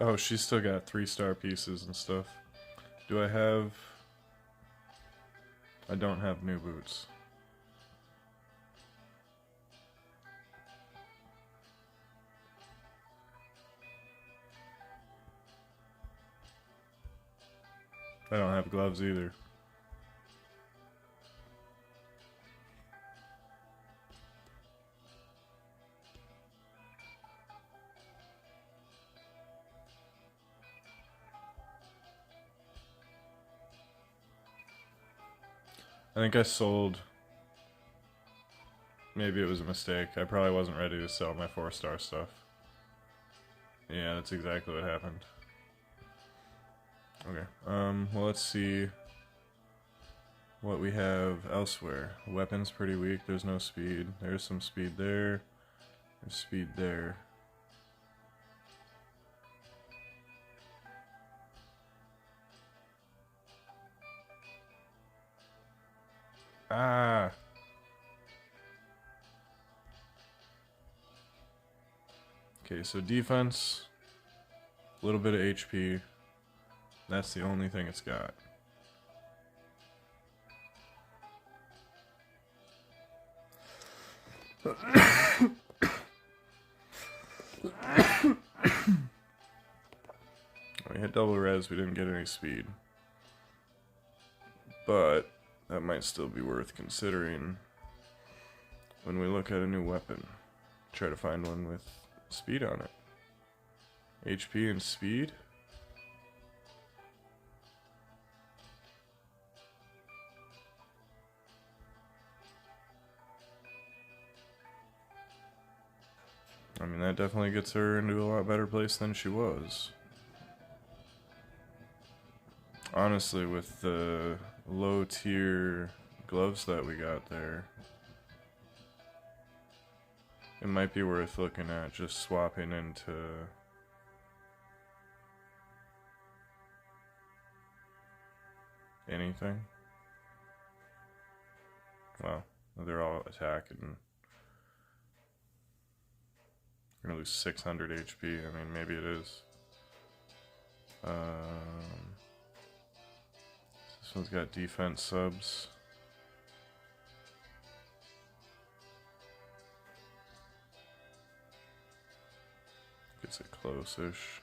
Speaker 3: Oh, she's still got 3-star pieces and stuff. Do I have... I don't have new boots. I don't have gloves either. I think I sold... Maybe it was a mistake. I probably wasn't ready to sell my 4-star stuff. Yeah, that's exactly what happened. Okay, well, let's see what we have elsewhere. Weapon's pretty weak, there's no speed. There's some speed there. There's speed there. Ah! Okay, so defense, a little bit of HP. That's the only thing it's got. We hit double res, we didn't get any speed. But that might still be worth considering when we look at a new weapon. Try to find one with speed on it. HP and speed? I mean, that definitely gets her into a lot better place than she was. Honestly, with the low tier gloves that we got there, it might be worth looking at just swapping into anything. Well, they're all attacking. We're gonna lose 600 HP. I mean, maybe it is. This one's got defense subs. Gets it close-ish.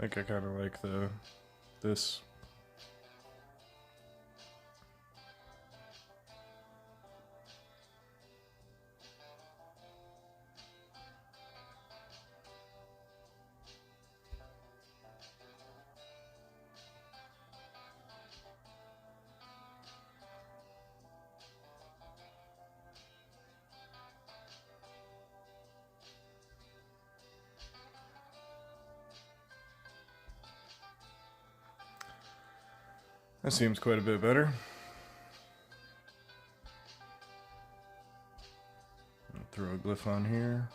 Speaker 3: I think I kind of like this. That seems quite a bit better. I'll throw a glyph on here.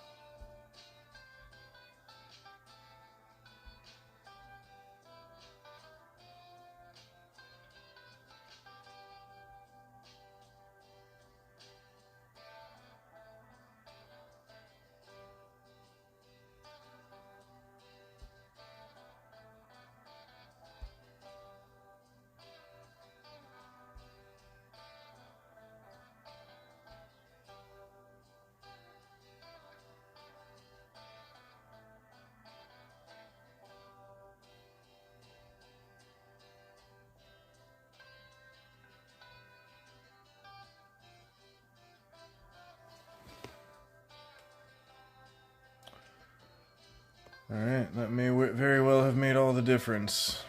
Speaker 3: Alright, that may very well have made all the difference.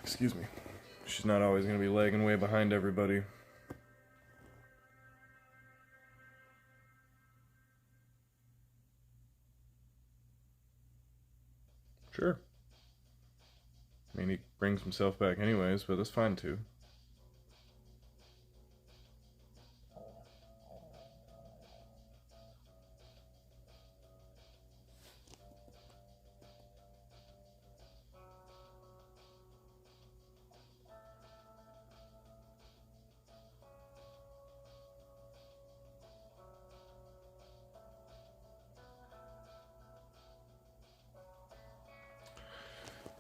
Speaker 3: Excuse me. She's not always going to be lagging way behind everybody. Sure. I mean, he brings himself back anyways, but that's fine too.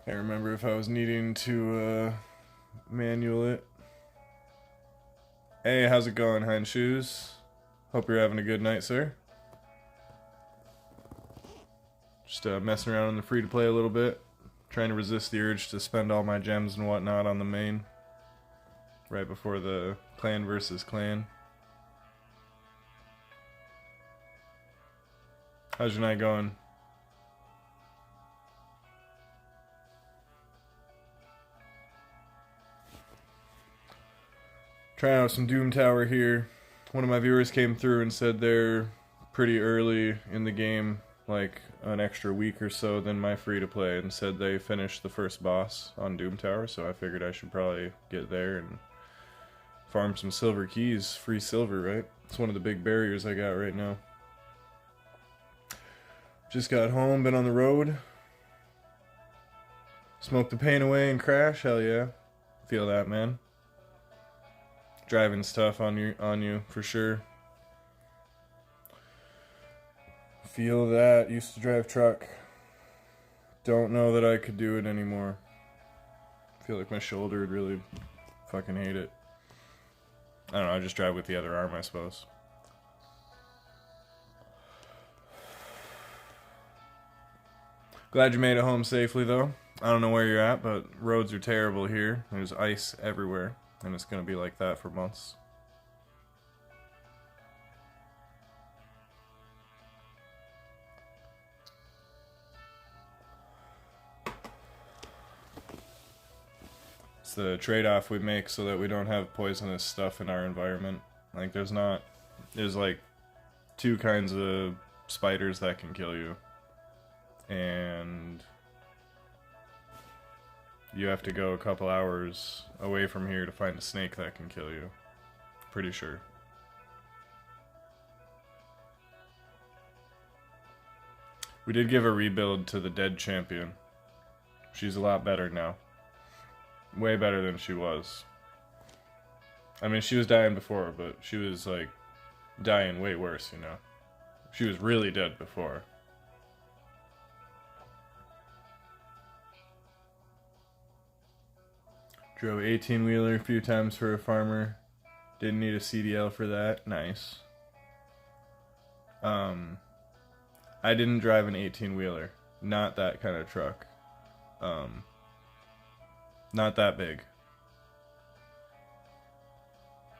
Speaker 3: I remember if I was needing to manual it. Hey, how's it going, Hind Shoes? Hope you're having a good night, sir. Just messing around in the free-to-play a little bit. Trying to resist the urge to spend all my gems and whatnot on the main. Right before the clan versus clan. How's your night going? Trying out some Doom Tower here. One of my viewers came through and said they're pretty early in the game, like an extra week or so than my free-to-play, and said they finished the first boss on Doom Tower, so I figured I should probably get there and farm some silver keys. Free silver, right? It's one of the big barriers I got right now. Just got home, been on the road. Smoke the pain away and crash, hell yeah. Feel that, man. Driving's tough on you for sure. Feel that. Used to drive truck. Don't know that I could do it anymore. Feel like my shoulder would really fucking hate it. I don't know, I just drive with the other arm, I suppose. Glad you made it home safely, though. I don't know where you're at, but roads are terrible here. There's ice everywhere, and it's going to be like that for months. It's the trade-off we make so that we don't have poisonous stuff in our environment. Like, there's like 2 kinds of spiders that can kill you. And you have to go a couple hours away from here to find a snake that can kill you. Pretty sure. We did give a rebuild to the dead champion. She's a lot better now. Way better than she was. I mean, she was dying before, but she was, like, dying way worse, you know? She was really dead before. Drove 18-wheeler a few times for a farmer. Didn't need a CDL for that. Nice. I didn't drive an 18-wheeler. Not that kind of truck. Not that big.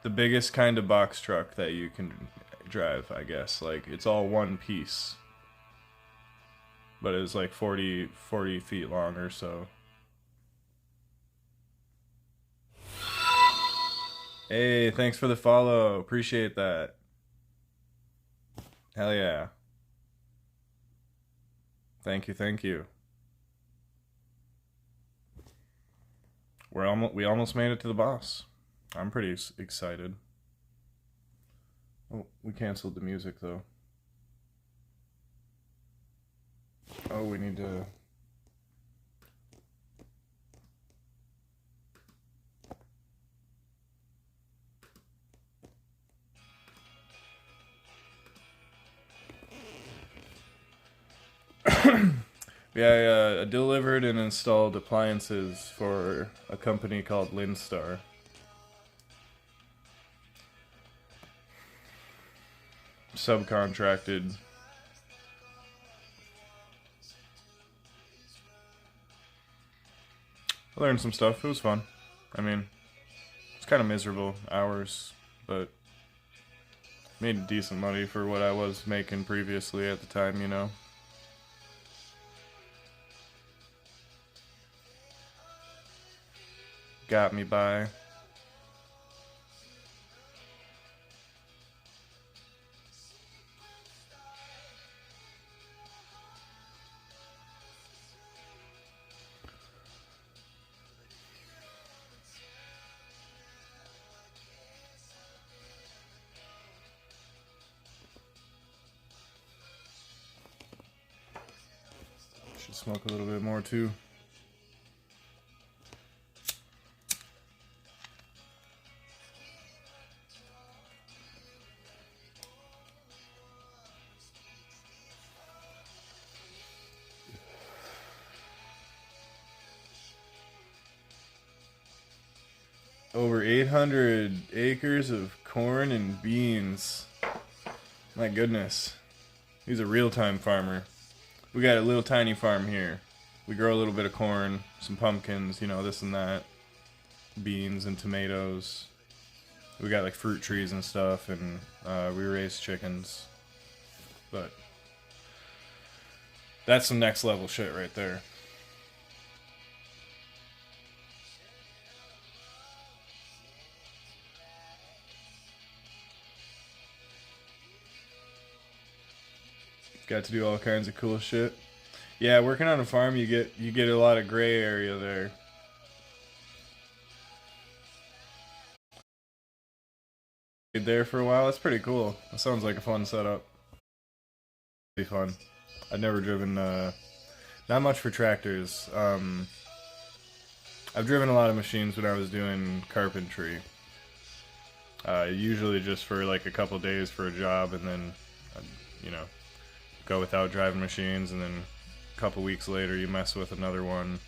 Speaker 3: The biggest kind of box truck that you can drive, I guess. Like, it's all one piece. But it was like 40 feet long or so. Hey, thanks for the follow. Appreciate that. Hell yeah. Thank you, thank you. We almost made it to the boss. I'm pretty excited. Oh, we canceled the music though. Oh, we need to... Yeah, I delivered and installed appliances for a company called Linstar. Subcontracted. I learned some stuff. It was fun. I mean, it's kind of miserable hours, but made decent money for what I was making previously at the time, you know. Got me by. Should smoke a little bit more too. Over 800 acres of corn and beans. My goodness. He's a real-time farmer. We got a little tiny farm here. We grow a little bit of corn, some pumpkins, you know, this and that. Beans and tomatoes. We got like fruit trees and stuff, and we raise chickens. But that's some next level shit right there. Got to do all kinds of cool shit. Yeah, working on a farm, you get a lot of gray area there. There for a while. That's pretty cool. That sounds like a fun setup. Be fun. I've never driven. Not much for tractors. I've driven a lot of machines when I was doing carpentry. Usually just for like a couple days for a job, and then, you know, go without driving machines, and then a couple weeks later you mess with another one.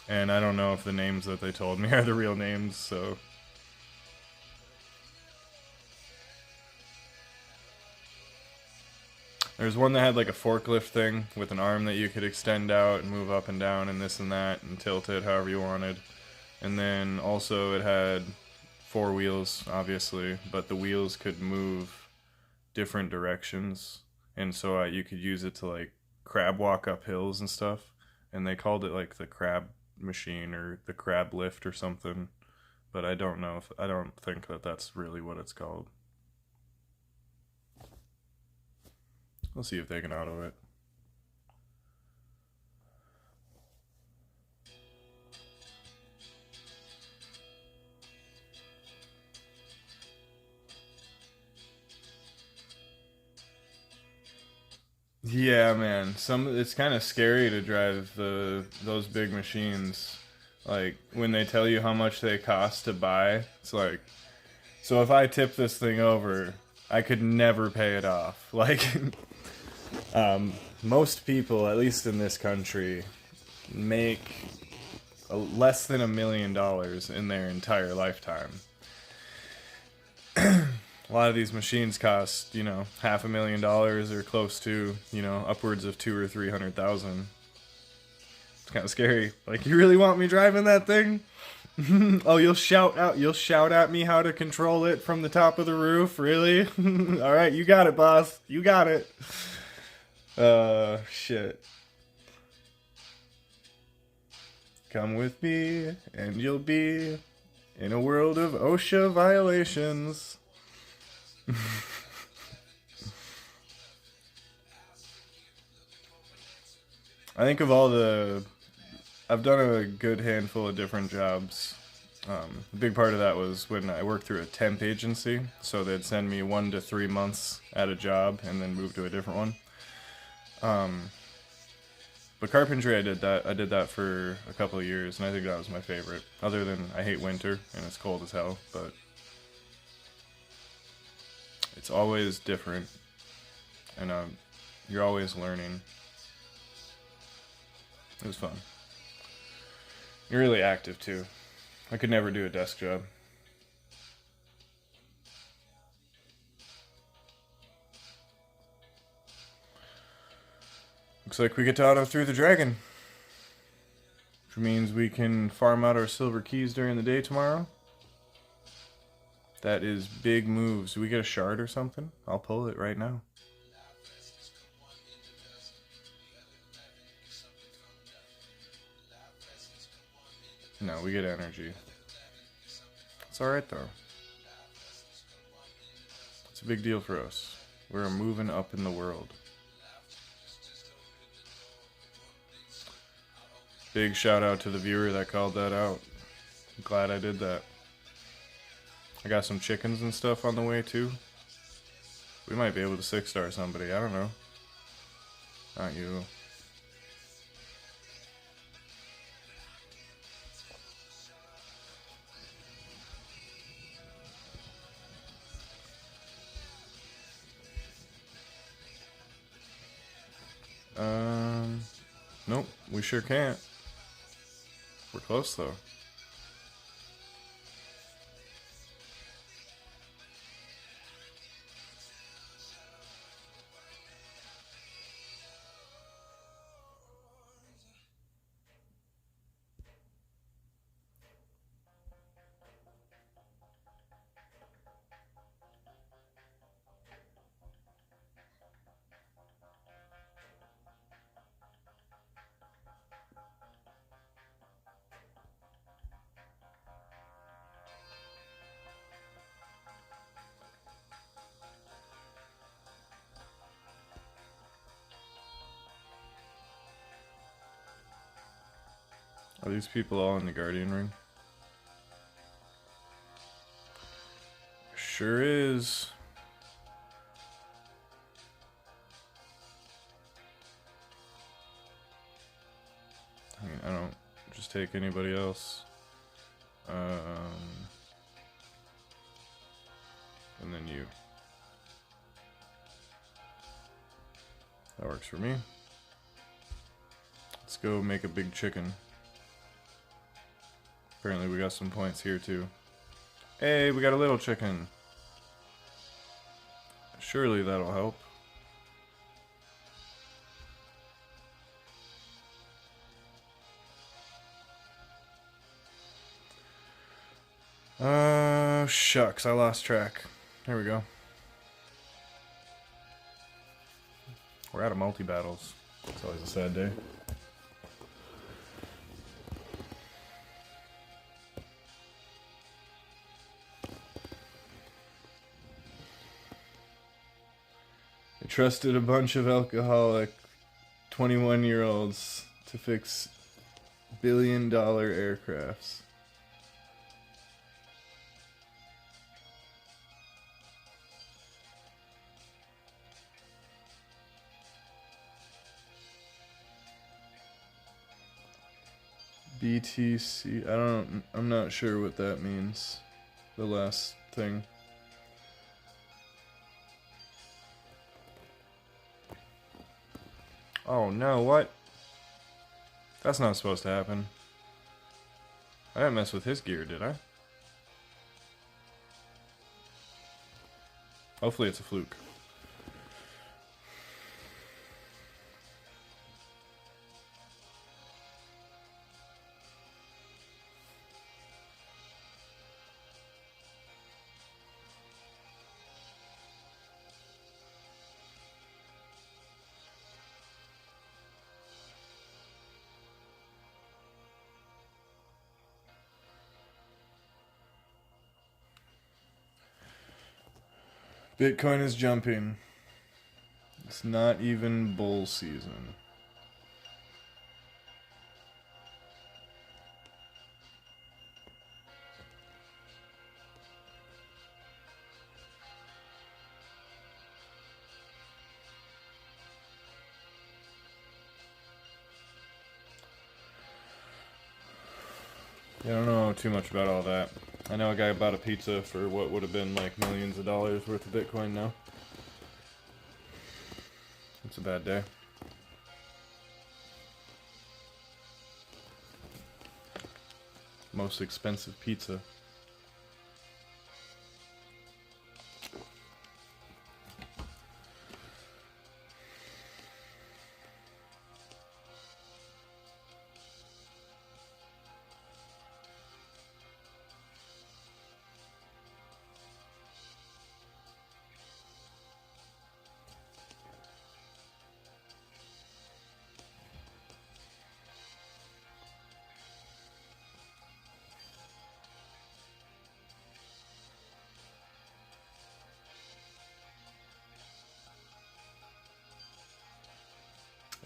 Speaker 3: And I don't know if the names that they told me are the real names, so... There's one that had like a forklift thing with an arm that you could extend out and move up and down and this and that and tilt it however you wanted. And then also it had 4 wheels, obviously, but the wheels could move different directions, and so you could use it to like crab walk up hills and stuff, and they called it like the crab machine or the crab lift or something, but I don't think that that's really what it's called. We'll see if they can auto it. Yeah, man. It's kind of scary to drive those big machines. Like when they tell you how much they cost to buy, it's like, so if I tip this thing over, I could never pay it off. Like, most people, at least in this country, make less than $1 million in their entire lifetime. A lot of these machines cost, you know, $500,000 or close to, you know, upwards of 200,000 or 300,000. It's kind of scary. Like, you really want me driving that thing? Oh, you'll shout at me how to control it from the top of the roof, really? All right, you got it, boss. You got it. Shit. Come with me, and you'll be in a world of OSHA violations. I think of all the... I've done a good handful of different jobs. A big part of that was when I worked through a temp agency, so they'd send me 1 to 3 months at a job and then move to a different one. But carpentry, I did that for a couple of years, and I think that was my favorite. Other than I hate winter and it's cold as hell, but it's always different, and you're always learning. It was fun. You're really active too. I could never do a desk job. Looks like we get to auto through the dragon, which means we can farm out our silver keys during the day tomorrow. That is big moves. Do we get a shard or something? I'll pull it right now. No, we get energy. It's alright though. It's a big deal for us. We're moving up in the world. Big shout out to the viewer that called that out. I'm glad I did that. I got some chickens and stuff on the way too. We might be able to 6-star somebody, I don't know. Not you. Nope, we sure can't. We're close though. Are these people all in the Guardian Ring? Sure is. I mean, I don't just take anybody else. And then you. That works for me. Let's go make a big chicken. Apparently we got some points here too. Hey, we got a little chicken. Surely that'll help. Shucks, I lost track. There we go. We're out of multi-battles. It's always a sad day. I trusted a bunch of alcoholic 21-year-olds to fix billion-dollar aircrafts. BTC, I'm not sure what that means. The last thing. Oh no, what? That's not supposed to happen. I didn't mess with his gear, did I? Hopefully it's a fluke. Bitcoin is jumping. It's not even bull season. Yeah, I don't know too much about all that. I know a guy bought a pizza for what would have been like millions of dollars worth of Bitcoin now. It's a bad day. Most expensive pizza.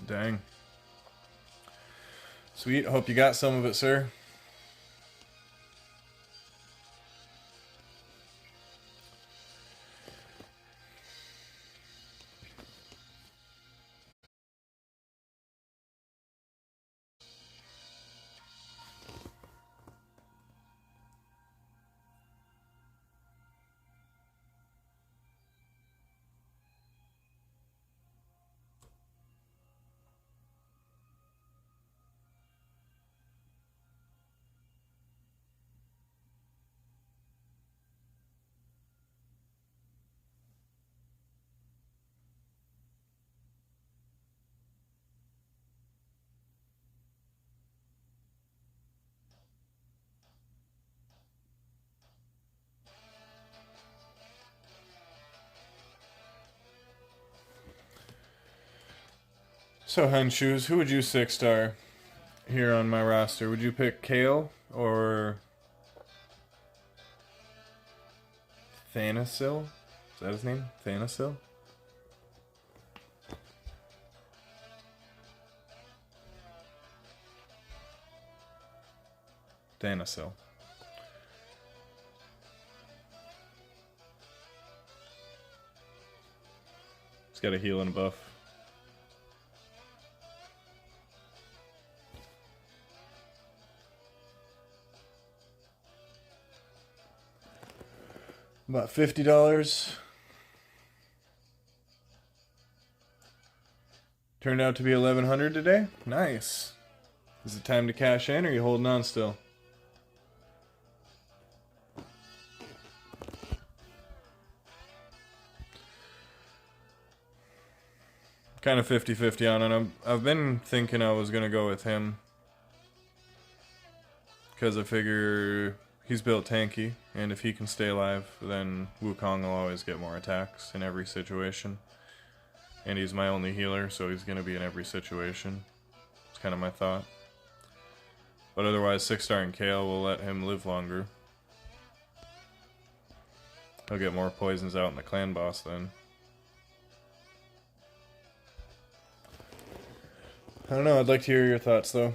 Speaker 3: Dang. Sweet. Hope you got some of it, sir. So, Hun Shoes, who would you 6-star here on my roster? Would you pick Kale or Thanasil? Is that his name? Thanasil? Thanasil. He's got a heal and a buff. About $50. Turned out to be $1,100 today. Nice. Is it time to cash in, or are you holding on still? Kind of 50-50 on it. I've been thinking I was going to go with him, because I figure he's built tanky, and if he can stay alive, then Wukong will always get more attacks in every situation. And he's my only healer, so he's going to be in every situation. It's kind of my thought. But otherwise, 6-star and Kale will let him live longer. He'll get more poisons out in the clan boss then. I don't know, I'd like to hear your thoughts though.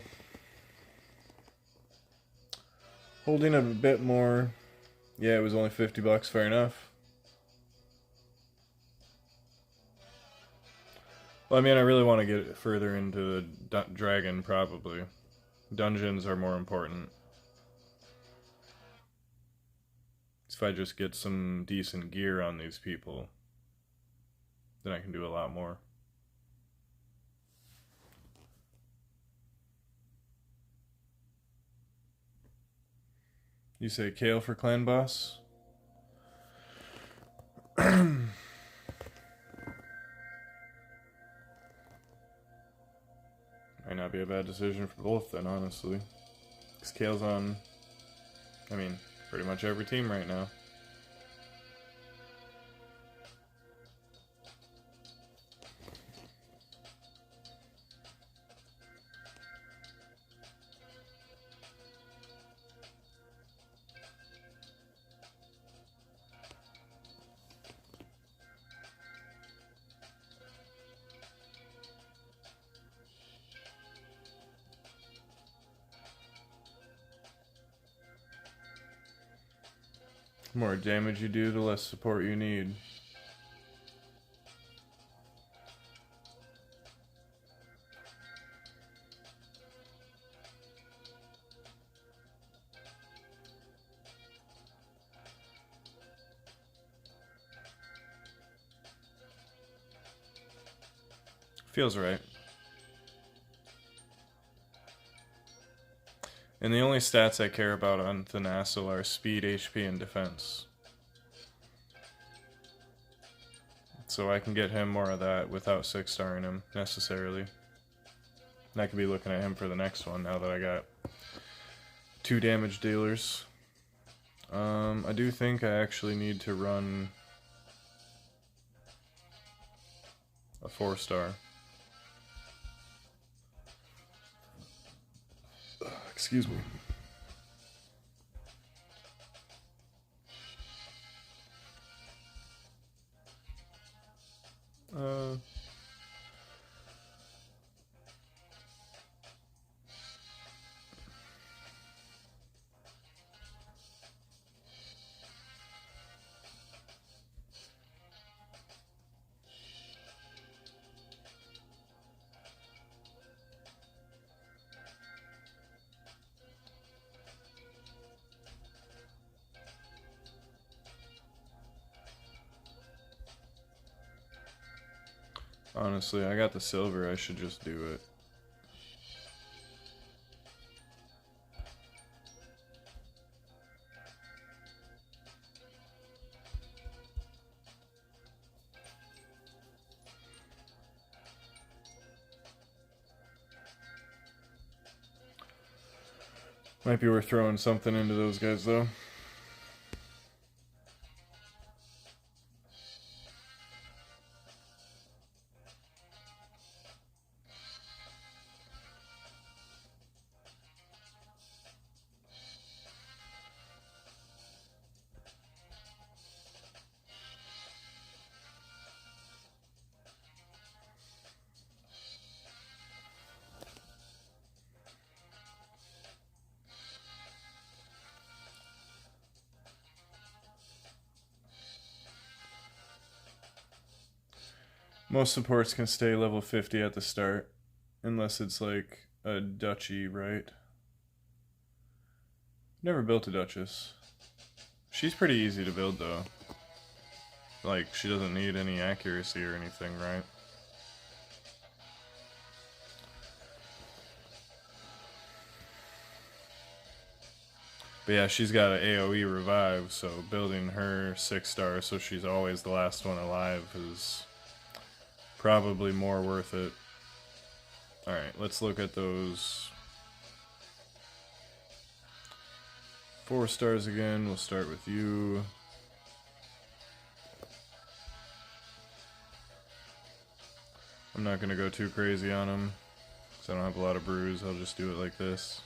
Speaker 3: Holding a bit more. Yeah, it was only $50, fair enough. Well, I mean, I really want to get further into the dragon, probably. Dungeons are more important. If I just get some decent gear on these people, then I can do a lot more. You say Kale for clan boss? Might not be a bad decision for both then, honestly. Because Kale's on, I mean, pretty much every team right now. The more damage you do, the less support you need. Feels right. And the only stats I care about on Thanasil are speed, HP, and defense. So I can get him more of that without 6-starring him, necessarily. And I could be looking at him for the next one now that I got 2 damage dealers. I do think I actually need to run a 4-star. Excuse me. Honestly, I got the silver, I should just do it. Might be worth throwing something into those guys, though. Most supports can stay level 50 at the start, unless it's like a duchy, right? Never built a duchess. She's pretty easy to build, though. Like, she doesn't need any accuracy or anything, right? But yeah, she's got an AoE revive, so building her 6-star so she's always the last one alive is probably more worth it. Alright, let's look at those 4 stars again. We'll start with you. I'm not going to go too crazy on him, because I don't have a lot of brews. I'll just do it like this.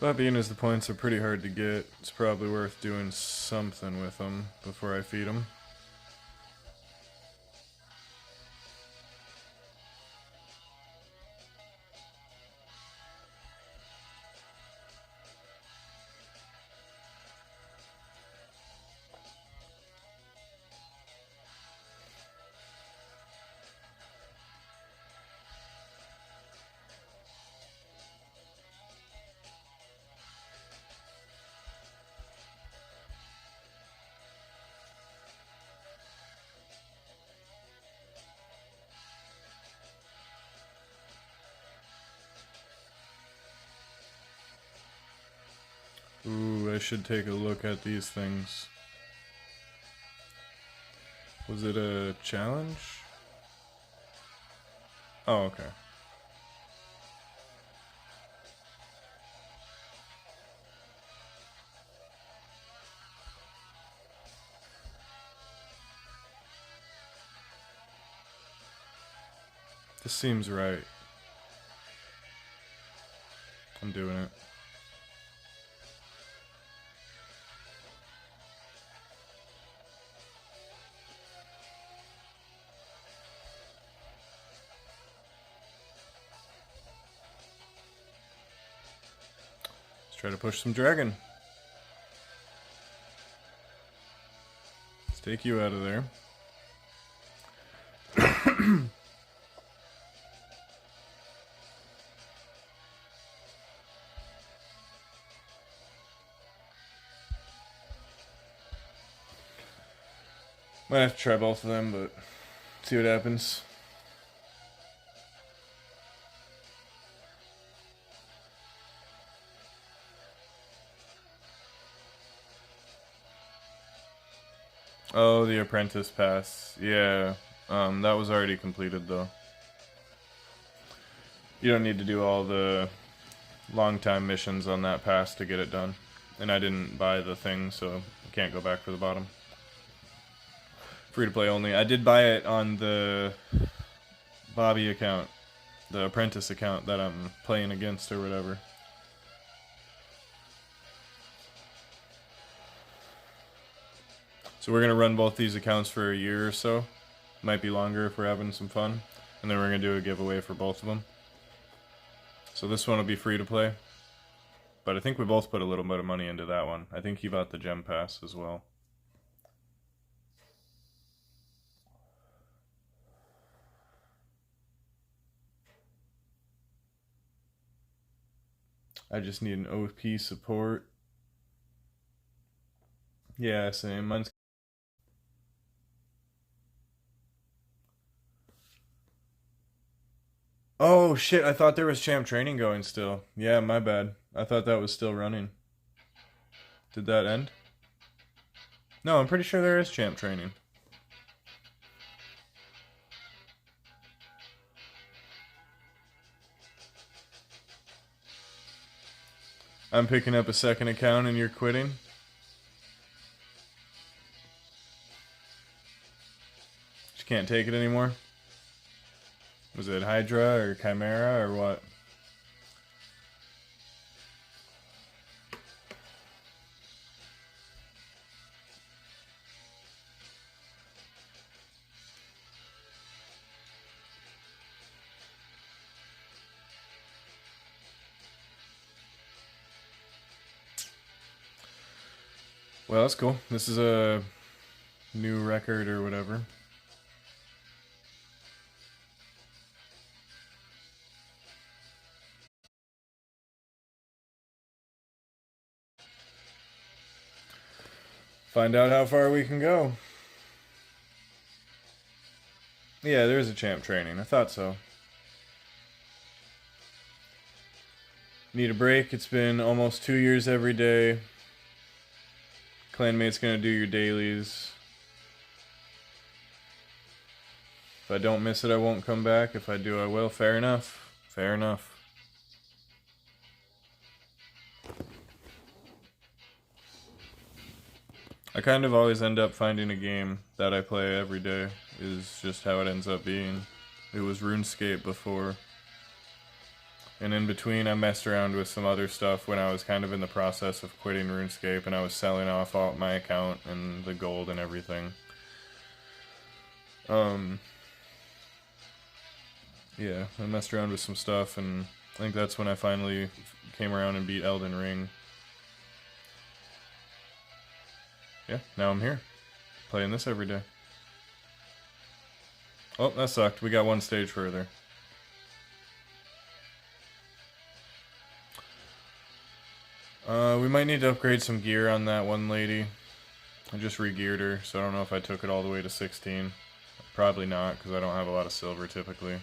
Speaker 3: But being as the points are pretty hard to get, it's probably worth doing something with them before I feed them. Ooh, I should take a look at these things. Was it a challenge? Oh, okay. This seems right. I'm doing it. Let's try to push some dragon. Let's take you out of there. Might have to try both of them, but see what happens. Oh, the apprentice pass. Yeah, that was already completed though. You don't need to do all the long time missions on that pass to get it done. And I didn't buy the thing, so I can't go back for the bottom. Free to play only. I did buy it on the Bobby account, the apprentice account that I'm playing against or whatever. So we're going to run both these accounts for a year or so. Might be longer if we're having some fun. And then we're going to do a giveaway for both of them. So this one will be free to play. But I think we both put a little bit of money into that one. I think he bought the gem pass as well. I just need an OP support. Yeah, same. Mine's... Oh shit, I thought there was champ training going still. Yeah, my bad. I thought that was still running. Did that end? No, I'm pretty sure there is champ training. I'm picking up a second account and you're quitting? Just can't take it anymore? Was it Hydra or Chimera or what? Well, that's cool. This is a new record or whatever. Find out how far we can go. Yeah, there is a champ training. I thought so. Need a break. It's been almost 2 years every day. Clanmate's gonna do your dailies. If I don't miss it, I won't come back. If I do, I will. Fair enough. Fair enough. I kind of always end up finding a game that I play every day, is just how it ends up being. It was RuneScape before. And in between, I messed around with some other stuff when I was kind of in the process of quitting RuneScape, and I was selling off all my account and the gold and everything. Yeah, I messed around with some stuff, and I think that's when I finally came around and beat Elden Ring. Yeah, now I'm here, playing this every day. Oh, that sucked. We got one stage further. We might need to upgrade some gear on that one lady. I just re-geared her, so I don't know if I took it all the way to 16. Probably not, because I don't have a lot of silver typically.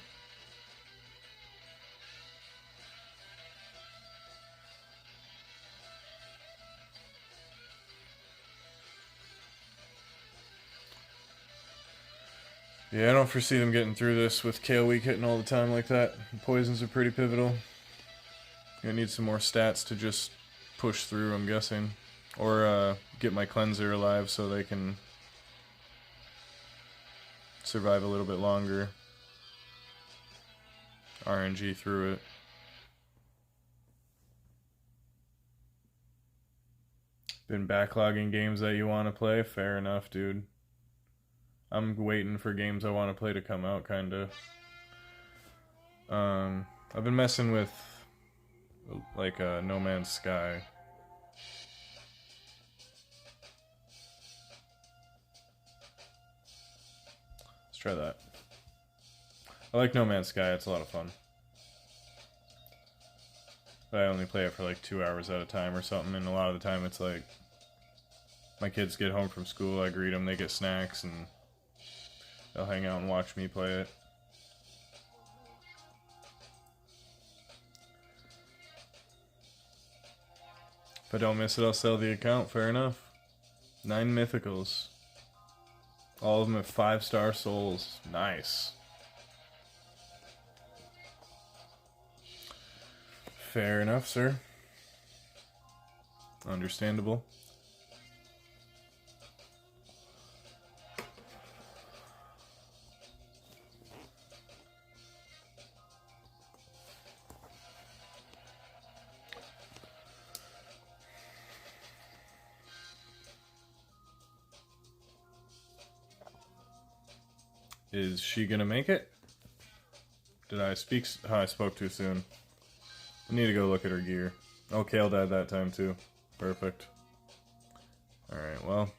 Speaker 3: Yeah, I don't foresee them getting through this with Kale Week hitting all the time like that. Poisons are pretty pivotal. I need some more stats to just push through, I'm guessing. Or get my cleanser alive so they can survive a little bit longer. RNG through it. Been backlogging games that you want to play? Fair enough, dude. I'm waiting for games I want to play to come out, kinda. I've been messing with like No Man's Sky. Let's try that. I like No Man's Sky, it's a lot of fun. But I only play it for like 2 hours at a time or something, and a lot of the time it's like my kids get home from school, I greet them, they get snacks, and they'll hang out and watch me play it. If I don't miss it, I'll sell the account. Fair enough. 9 mythicals. All of them have 5-star souls. Nice. Fair enough, sir. Understandable. Is she gonna make it? Did I speak? Oh, I spoke too soon. I need to go look at her gear. Oh, Kale died that time too. Perfect. Alright, well.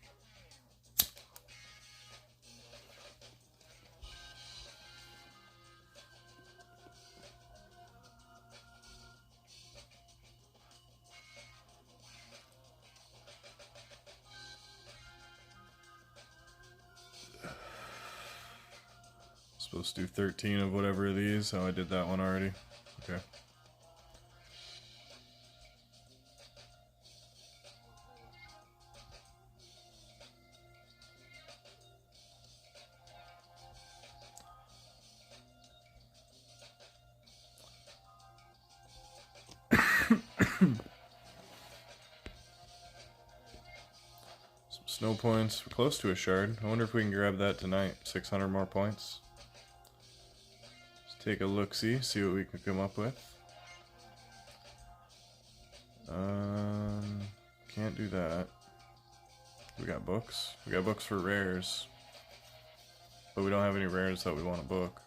Speaker 3: Supposed to do 13 of whatever of these. Oh, I did that one already. Okay. Some snow points. We're close to a shard. I wonder if we can grab that tonight. 600 more points. Let's take a look-see, see what we can come up with. Can't do that. We got books. We got books for rares. But we don't have any rares that we want to book.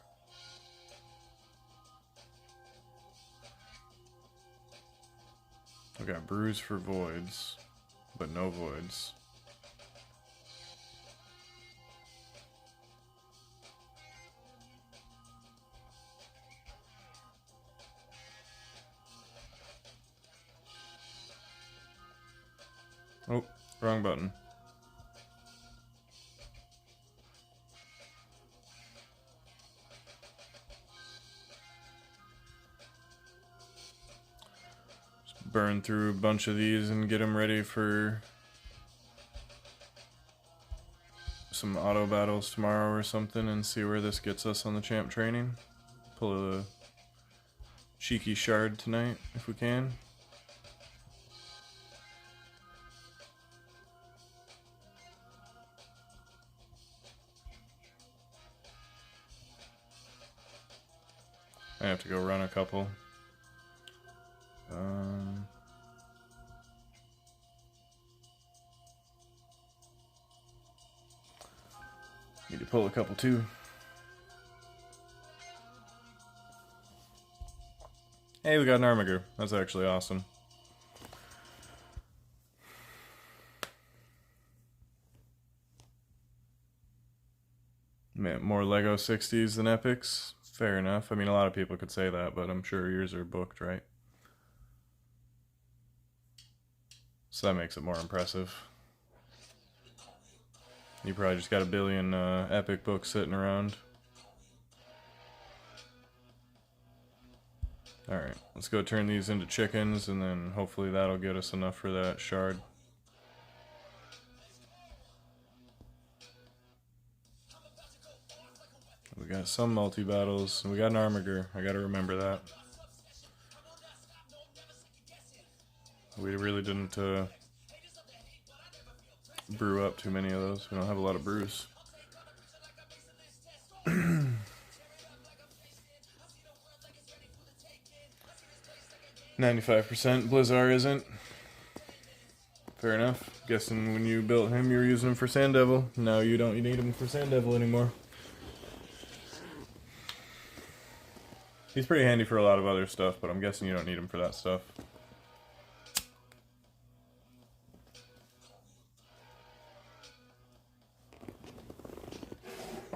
Speaker 3: We got brews for voids, but no voids. Oh, wrong button. Just burn through a bunch of these and get them ready for some auto battles tomorrow or something and see where this gets us on the champ training. Pull a cheeky shard tonight if we can. I have to go run a couple. Need to pull a couple too. Hey, we got an Armiger. That's actually awesome. Man, more Lego 60s than Epics. Fair enough. I mean, a lot of people could say that, but I'm sure yours are booked, right? So that makes it more impressive. You probably just got a billion Epic books sitting around. Alright, let's go turn these into chickens, and then hopefully that'll get us enough for that shard. We got some multi-battles, and we got an Armiger. I gotta remember that. We really didn't brew up too many of those. We don't have a lot of brews. 95% Blizzard isn't. Fair enough. Guessing when you built him, you were using him for Sand Devil. Now you don't need him for Sand Devil anymore. He's pretty handy for a lot of other stuff, but I'm guessing you don't need him for that stuff.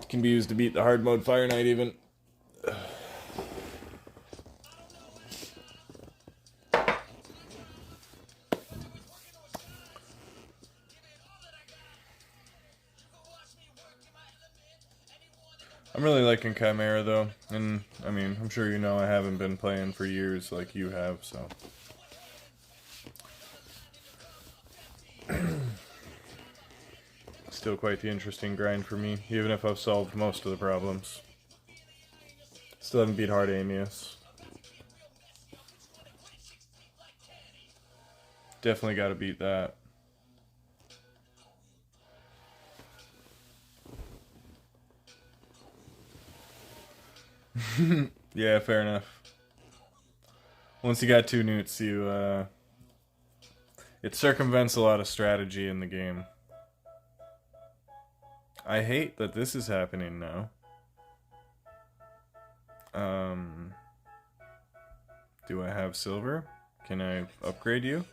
Speaker 3: Can be used to beat the hard mode Fire Knight even. I'm really liking Chimera though, and I mean, I'm sure you know I haven't been playing for years like you have, so. Still quite the interesting grind for me, even if I've solved most of the problems. Still haven't beat hard Amius. Definitely gotta beat that. Yeah, fair enough. Once you got 2 newts, it circumvents a lot of strategy in the game. I hate that this is happening now. Do I have silver? Can I upgrade you?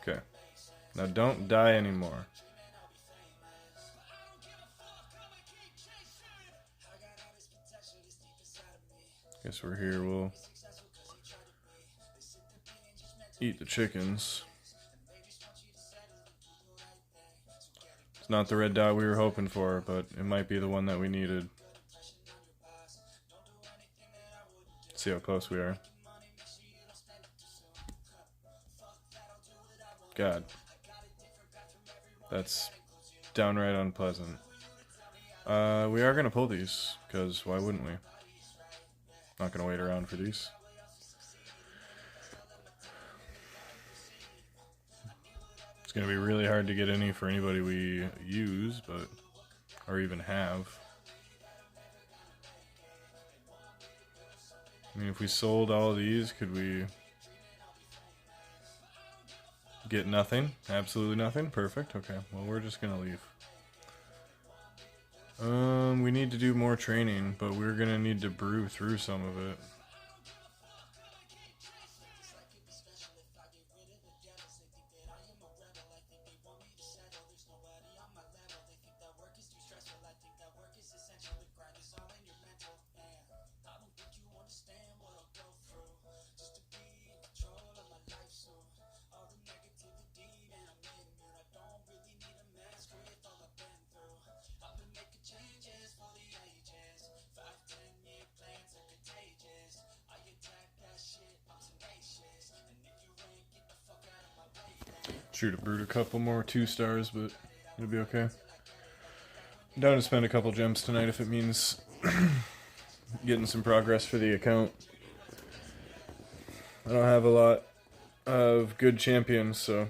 Speaker 3: Okay. Now don't die anymore. Guess we're here, we'll eat the chickens. It's not the red dot we were hoping for, but it might be the one that we needed. Let's see how close we are. God. That's downright unpleasant. We are going to pull these, because why wouldn't we? Not going to wait around for these. It's going to be really hard to get any for anybody we use, but or even have. I mean, if we sold all of these, could we get nothing? Absolutely nothing? Perfect. Okay, well, we're just going to leave. We need to do more training, but we're going to need to brew through some of it. Should have brewed a couple more 2 stars, but it'll be okay. I'm down to spend a couple gems tonight if it means getting some progress for the account. I don't have a lot of good champions, so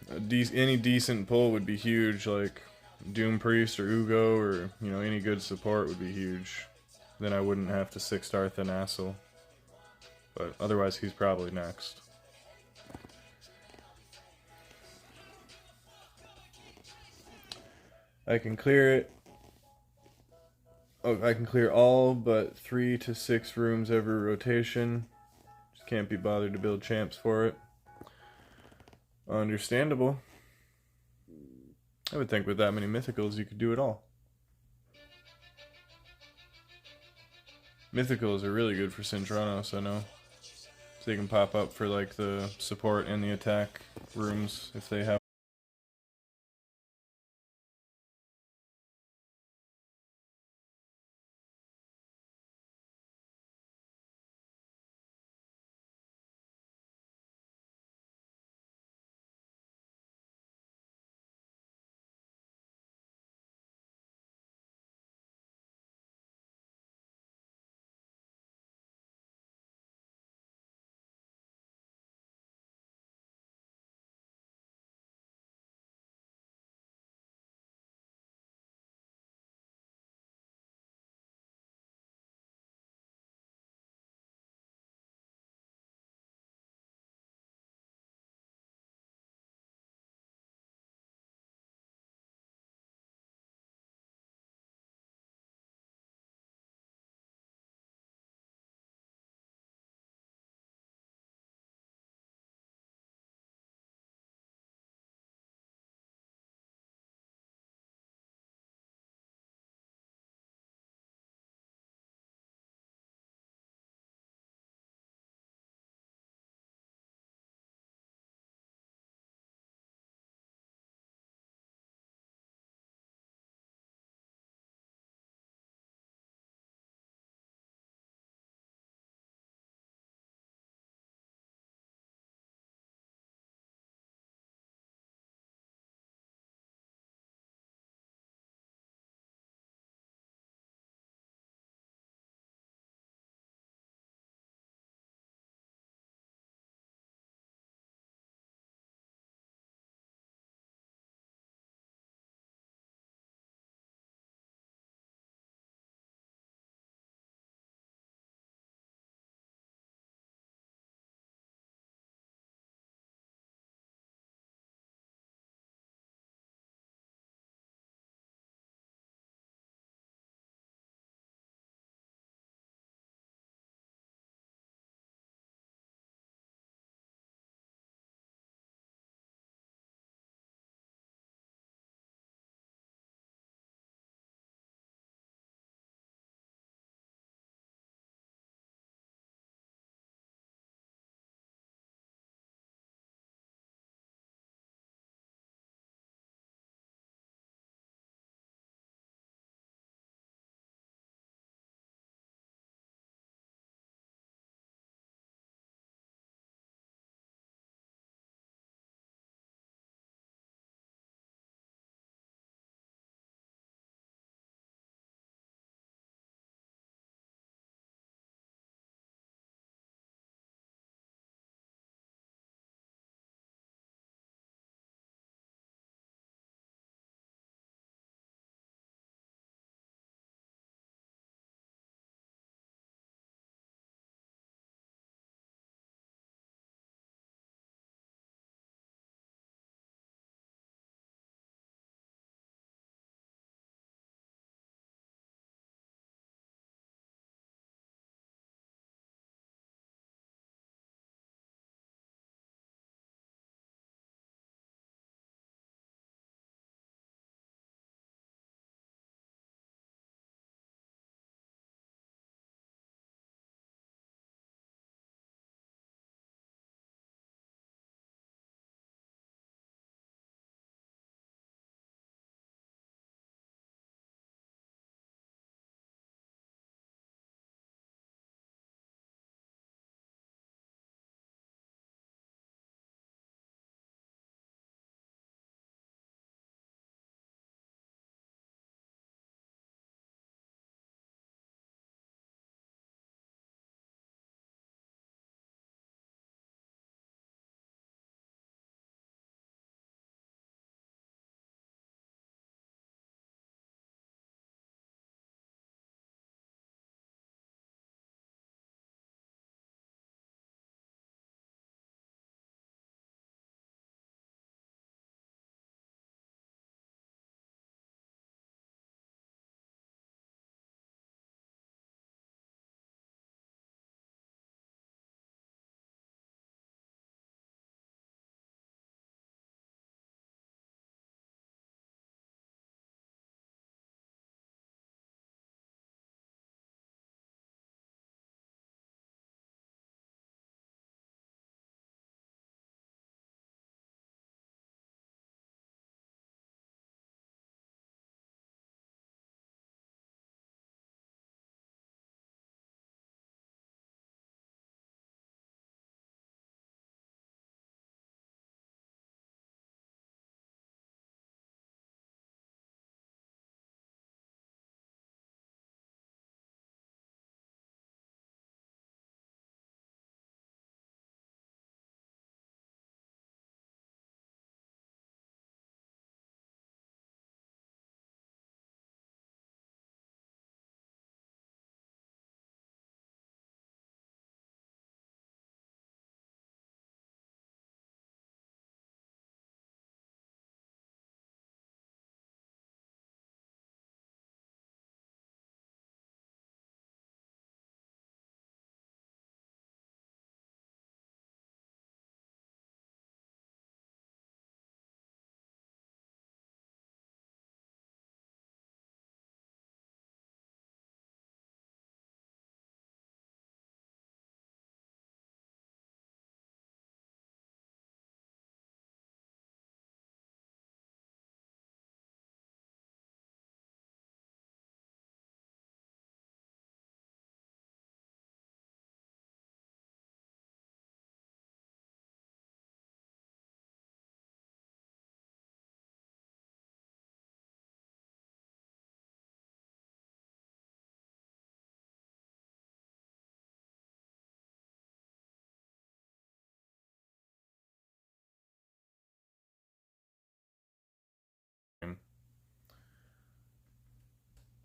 Speaker 3: any decent pull would be huge, like Doom Priest or Ugo or, you know, any good support would be huge. Then I wouldn't have to 6-star Thanassel. But otherwise he's probably next. I can clear it. Oh, I can clear all but 3 to 6 rooms every rotation. Just can't be bothered to build champs for it. Understandable. I would think with that many mythicals you could do it all. Mythicals are really good for Cintranos, I know. So they can pop up for like the support and the attack rooms if they have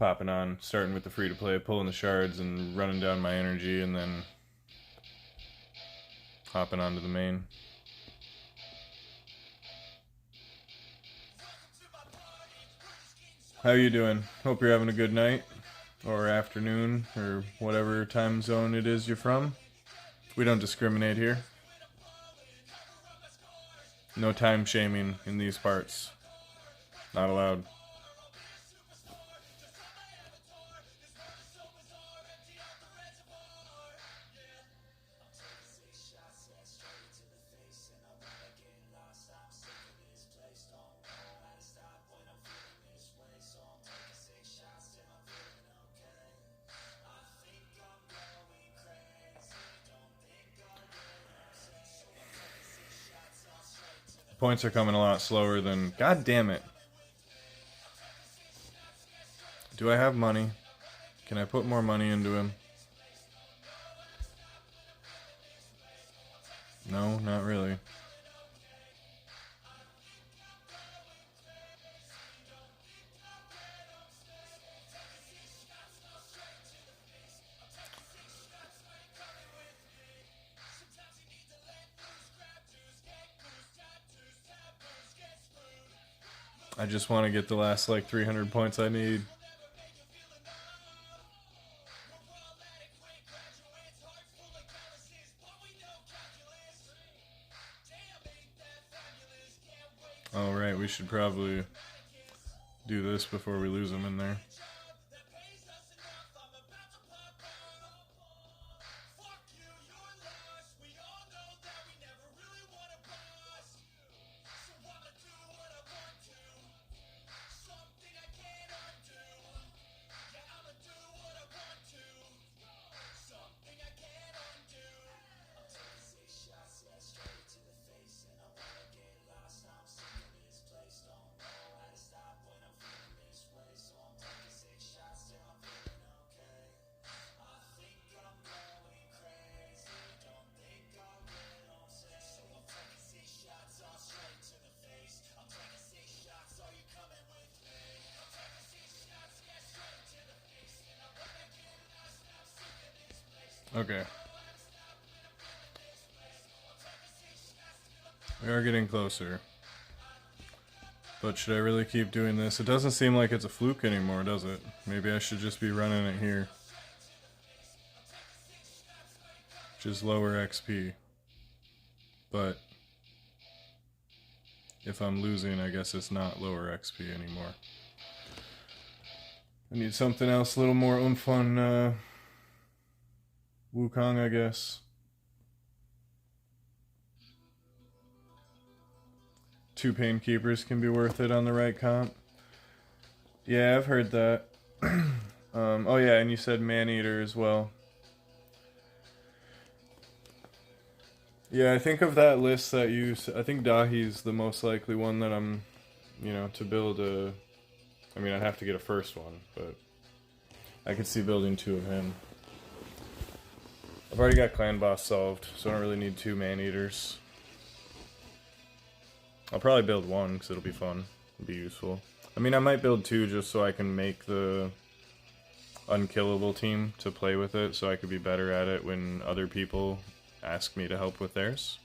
Speaker 3: popping on, starting with the free to play, pulling the shards and running down my energy, and then hopping onto the main. How you doing? Hope you're having a good night, or afternoon, or whatever time zone it is you're from. We don't discriminate here. No time shaming in these parts. Not allowed. Points are coming a lot slower than... God damn it. Do I have money? Can I put more money into him? No, not really. I just want to get the last like 300 points I need. Alright, we should probably do this before we lose him in there. Okay. We are getting closer. But should I really keep doing this? It doesn't seem like it's a fluke anymore, does it? Maybe I should just be running it here. Which is lower XP. But if I'm losing, I guess it's not lower XP anymore. I need something else, a little more oomph on Wukong, I guess. 2 Pain Keepers can be worth it on the right comp. Yeah, I've heard that. Oh yeah, and you said Maneater as well. Yeah, I think of that list that you... I think Dahi's the most likely one that I'm, to build a... I mean, I'd have to get a first one, but I could see building 2 of him. I've already got Clan Boss solved, so I don't really need 2 Maneaters. I'll probably build 1, because it'll be fun. It'll be useful. I mean, I might build 2 just so I can make the unkillable team to play with it, so I could be better at it when other people ask me to help with theirs.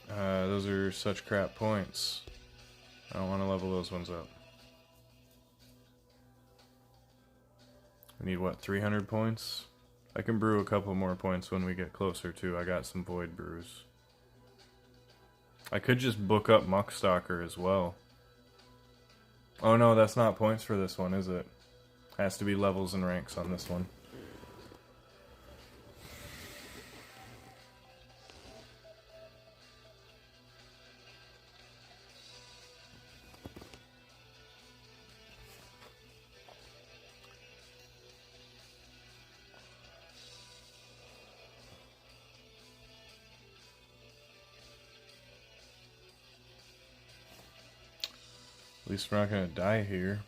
Speaker 3: Those are such crap points. I don't want to level those ones up. I need, what, 300 points? I can brew a couple more points when we get closer, too. I got some Void Brews. I could just book up Muckstalker as well. Oh no, that's not points for this one, is it? Has to be levels and ranks on this one. At least we're not gonna die here.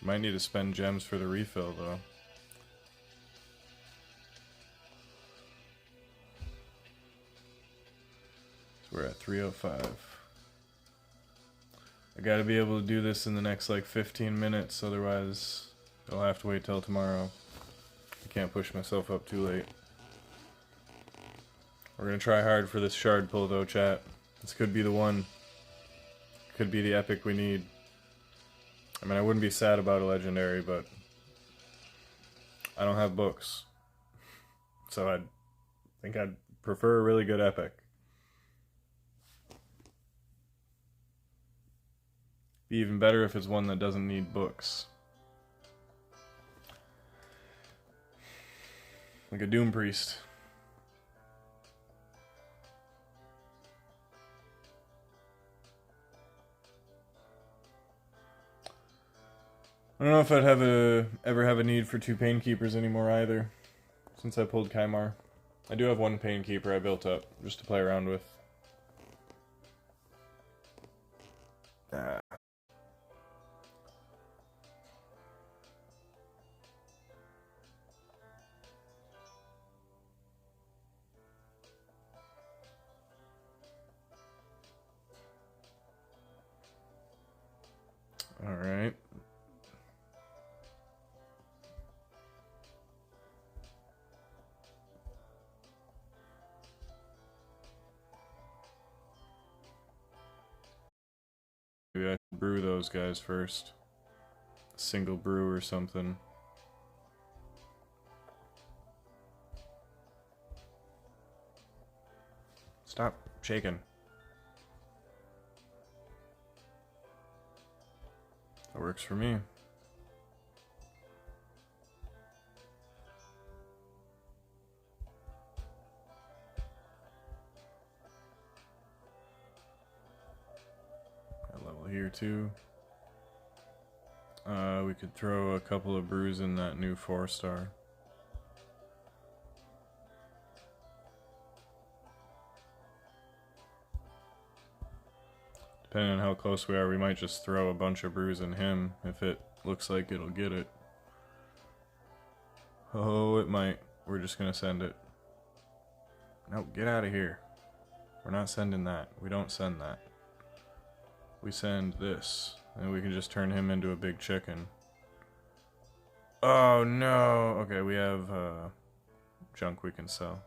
Speaker 3: Might need to spend gems for the refill though. So we're at 305. I gotta be able to do this in the next like 15 minutes, otherwise I'll have to wait till tomorrow. I can't push myself up too late. We're gonna try hard for this shard pull though, chat. This could be the one. Could be the epic we need. I mean, I wouldn't be sad about a legendary, but I don't have books. So I think I'd prefer a really good epic. Be even better if it's one that doesn't need books. Like a Doom Priest. I don't know if I'd ever have a need for 2 Painkeepers anymore either, since I pulled Kymar. I do have 1 Painkeeper I built up, just to play around with. Alright. Maybe I should brew those guys first. A single brew or something. Stop shaking. That works for me. Got level here too. We could throw a couple of brews in that new 4-star. Depending on how close we are, we might just throw a bunch of brews in him if it looks like it'll get it. Oh, it might. We're just gonna send it. No, get out of here. We're not sending that. We don't send that. We send this. And we can just turn him into a big chicken. Oh no! Okay, we have junk we can sell.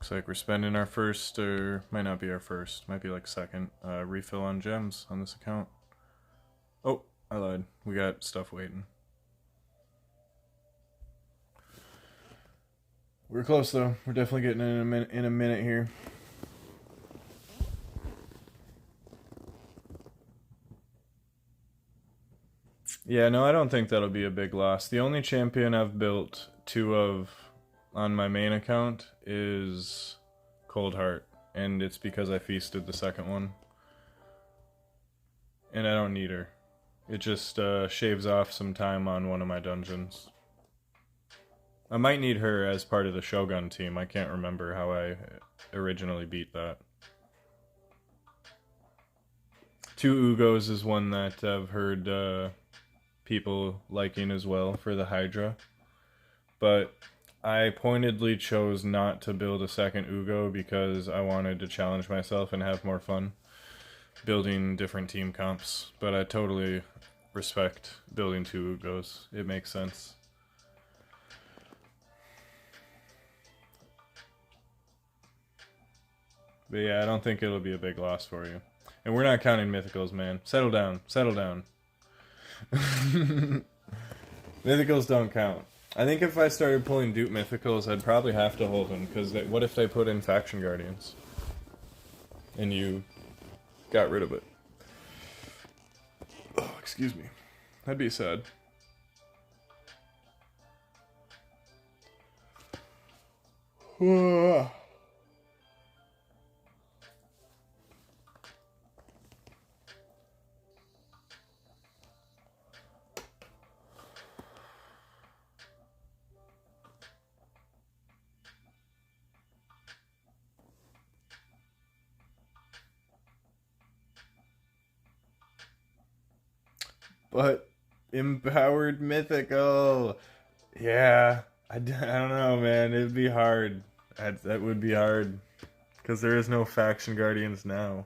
Speaker 3: Looks like we're spending our first, or might not be our first, might be like second, refill on gems on this account. Oh, I lied. We got stuff waiting. We're close though. We're definitely getting in a minute here. Yeah, no, I don't think that'll be a big loss. The only champion I've built 2 of on my main account is Cold Heart, and it's because I feasted the second one. And I don't need her. It just shaves off some time on one of my dungeons. I might need her as part of the Shogun team. I can't remember how I originally beat that. 2 Ugos is one that I've heard people liking as well for the Hydra. But I pointedly chose not to build a second Ugo because I wanted to challenge myself and have more fun building different team comps. But I totally respect building 2 Ugos. It makes sense. But yeah, I don't think it'll be a big loss for you. And we're not counting mythicals, man. Settle down. Settle down. Mythicals don't count. I think if I started pulling dupe mythicals, I'd probably have to hold them, because what if they put in faction guardians? And you got rid of it. Oh, excuse me. That'd be sad. But empowered mythical. Yeah, I don't know, man. It'd be hard. That would be hard. Because there is no faction guardians now.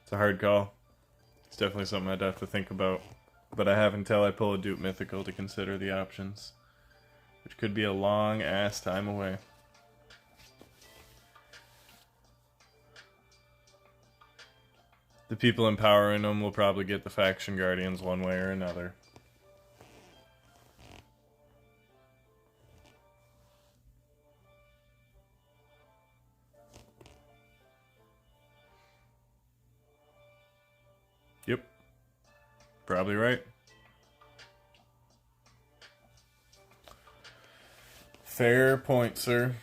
Speaker 3: It's a hard call. It's definitely something I'd have to think about. But I have until I pull a Dupe Mythical to consider the options. Which could be a long ass time away. The people empowering them will probably get the faction guardians one way or another. Yep. Probably right. Fair point, sir.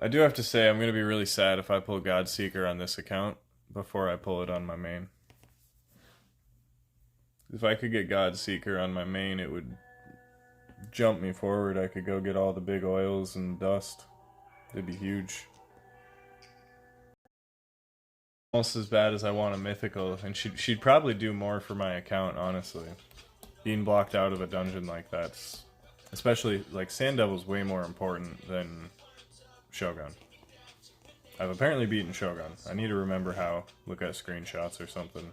Speaker 3: I do have to say, I'm going to be really sad if I pull Godseeker on this account before I pull it on my main. If I could get Godseeker on my main, it would jump me forward. I could go get all the big oils and dust. It'd be huge. Almost as bad as I want a mythical, and she'd probably do more for my account, honestly. Being blocked out of a dungeon like that's... Especially, like, Sand Devil's way more important than Shogun. I've apparently beaten Shogun. I need to remember how. Look at screenshots or something.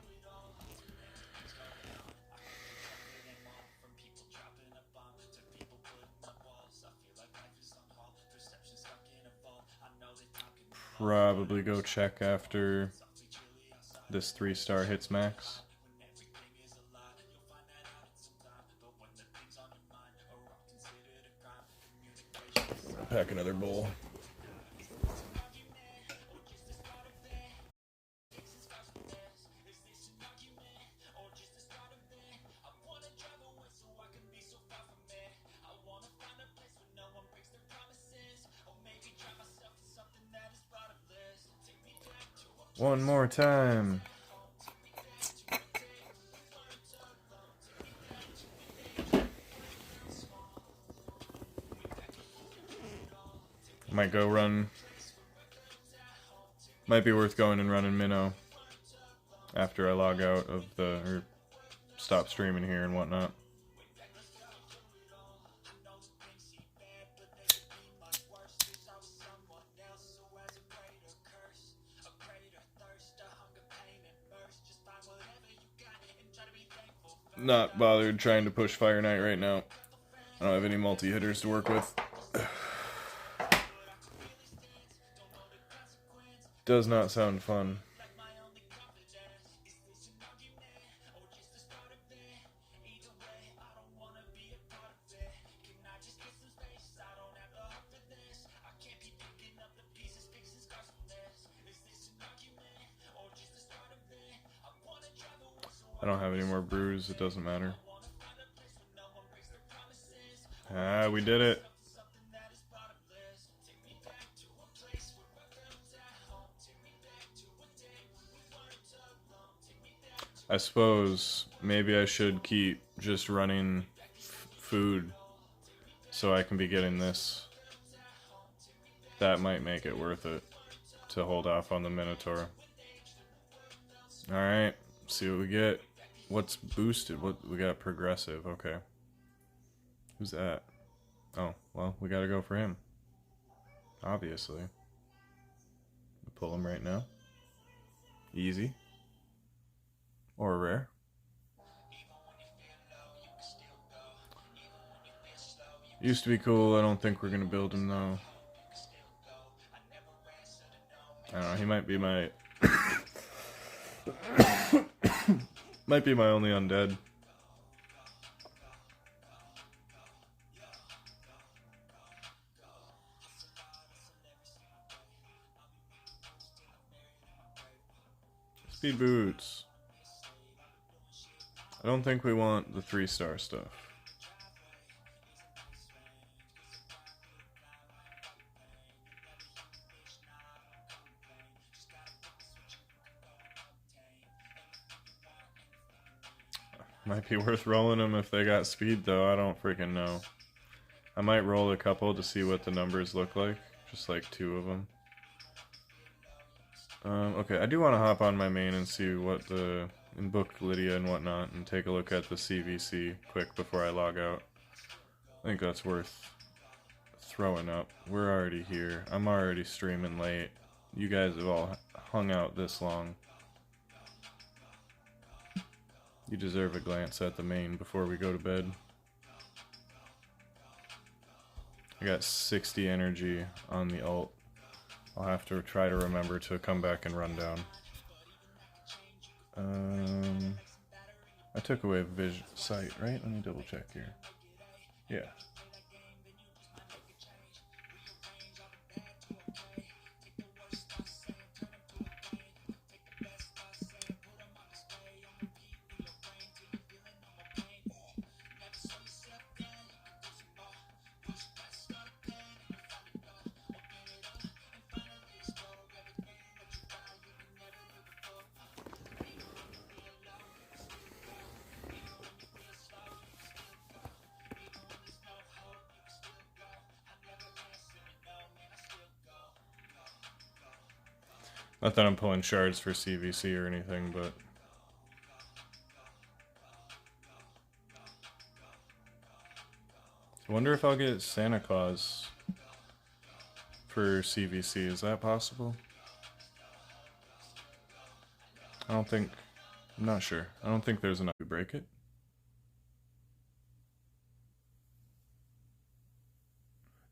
Speaker 3: Probably go check after this 3-star hits max. Pack another bowl. One more time. Might go run. Might be worth going and running Minnow after I log out of the, or stop streaming here and whatnot. Not bothered trying to push Fire Knight right now. I don't have any multi-hitters to work with. Does not sound fun. I don't have any more brews, it doesn't matter. Ah, we did it. I suppose maybe I should keep just running food so I can be getting this. That might make it worth it to hold off on the Minotaur. Alright, see what we get. What's boosted? What we got? Progressive, okay. Who's that? Oh, well, we gotta go for him. Obviously. Pull him right now. Easy. Or rare. Used to be cool, I don't think we're gonna build him though. I don't know, he might be my... might be my only undead. Speed boots. I don't think we want the 3-star stuff. Might be worth rolling them if they got speed, though. I don't freaking know. I might roll a couple to see what the numbers look like. Just like 2 of them. Okay, I do want to hop on my main and see what the... and book Lydia and whatnot, and take a look at the CVC quick before I log out. I think that's worth throwing up. We're already here. I'm already streaming late. You guys have all hung out this long. You deserve a glance at the main before we go to bed. I got 60 energy on the ult. I'll have to try to remember to come back and run down. I took away vision sight, right? Let me double check here. Yeah. Not that I'm pulling shards for CVC or anything, but... I wonder if I'll get Santa Claus for CVC. Is that possible? I don't think... I'm not sure. I don't think there's enough to break it.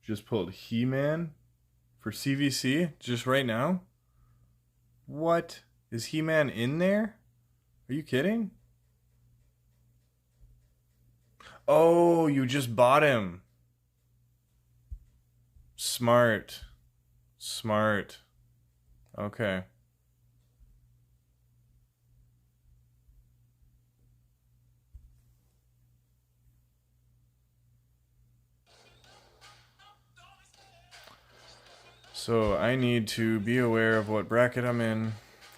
Speaker 3: Just pulled He-Man for CVC? Just right now? What? Is He-Man in there? Are you kidding? Oh, you just bought him. Smart. Smart. Okay. So I need to be aware of what bracket I'm in.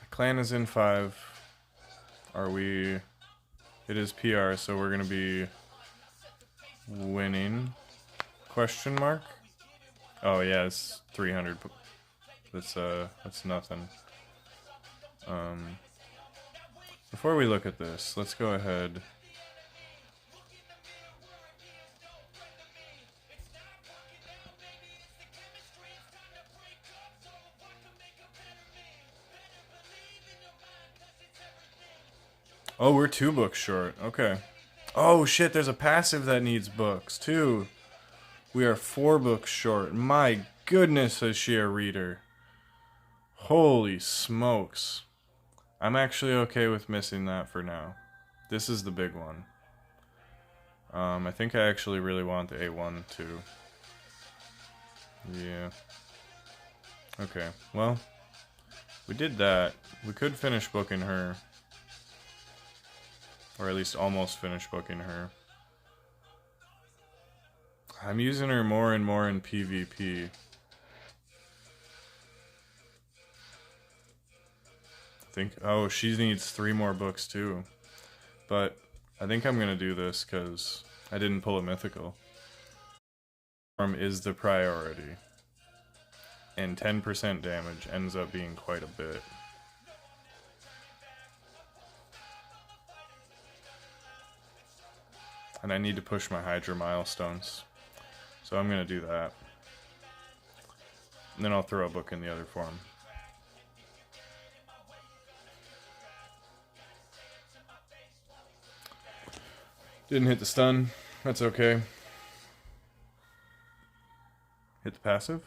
Speaker 3: Clan is in 5. Are we... It is PR, so we're gonna be winning. Question mark? Oh yeah, it's 300. That's nothing. Before we look at this, let's go ahead. Oh, we're 2 books short. Okay. Oh shit, there's a passive that needs books too. We are 4 books short. My goodness, is she a reader? Holy smokes. I'm actually okay with missing that for now. This is the big one. I think I actually really want the A1 too. Yeah. Okay, well, we did that. We could finish booking her. Or at least almost finish booking her. I'm using her more and more in PvP. Oh, she needs 3 more books too. But I think I'm gonna do this because I didn't pull a mythical. Farm is the priority. And 10% damage ends up being quite a bit. And I need to push my Hydra milestones. So I'm gonna do that. And then I'll throw a book in the other form. Didn't hit the stun. That's okay. Hit the passive.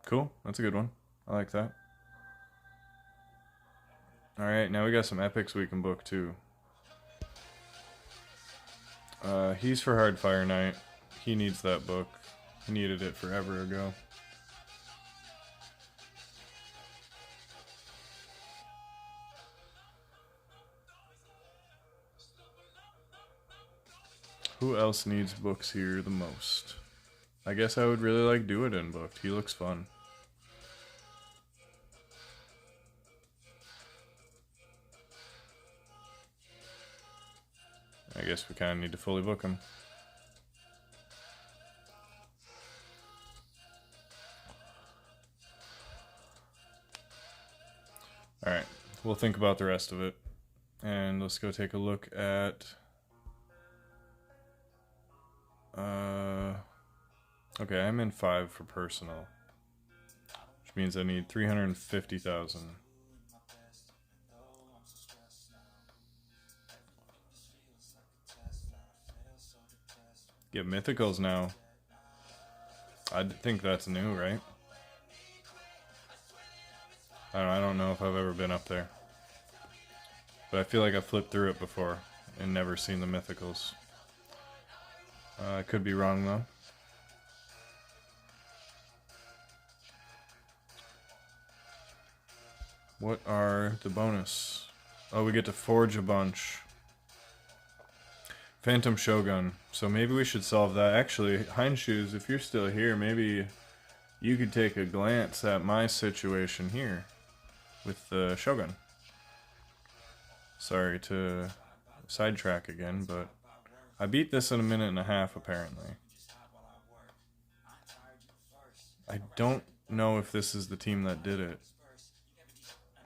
Speaker 3: Cool. That's a good one. I like that. Alright, now we got some epics we can book too. He's for Hardfire Knight. He needs that book. He needed it forever ago. Who else needs books here the most? I guess I would really like Do It in booked. He looks fun. I guess we kind of need to fully book him. Alright, we'll think about the rest of it. And let's go take a look at... okay, I'm in 5 for personal. Which means I need 350,000. Get mythicals now. I think that's new, right? I don't know if I've ever been up there. But I feel like I've flipped through it before and never seen the mythicals. I could be wrong though. What are the bonus? Oh, we get to forge a bunch. Phantom Shogun. So maybe we should solve that. Actually, Hindshoes, if you're still here, maybe you could take a glance at my situation here with the Shogun. Sorry to sidetrack again, but I beat this in a minute and a half apparently. I don't know if this is the team that did it.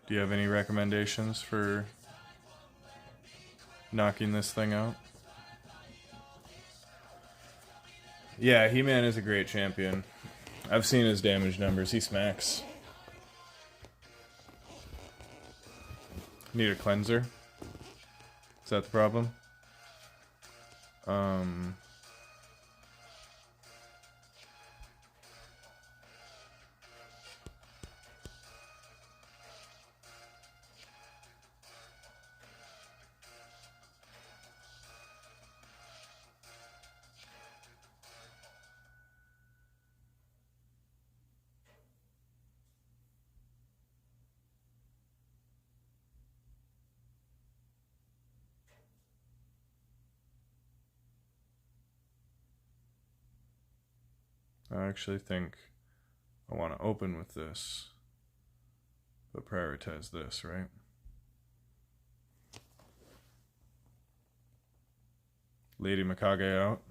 Speaker 3: Do you have any recommendations for knocking this thing out? Yeah, He-Man is a great champion. I've seen his damage numbers. He smacks. Need a cleanser? Is that the problem? I actually think I want to open with this, but prioritize this, right? Lady Mikage out.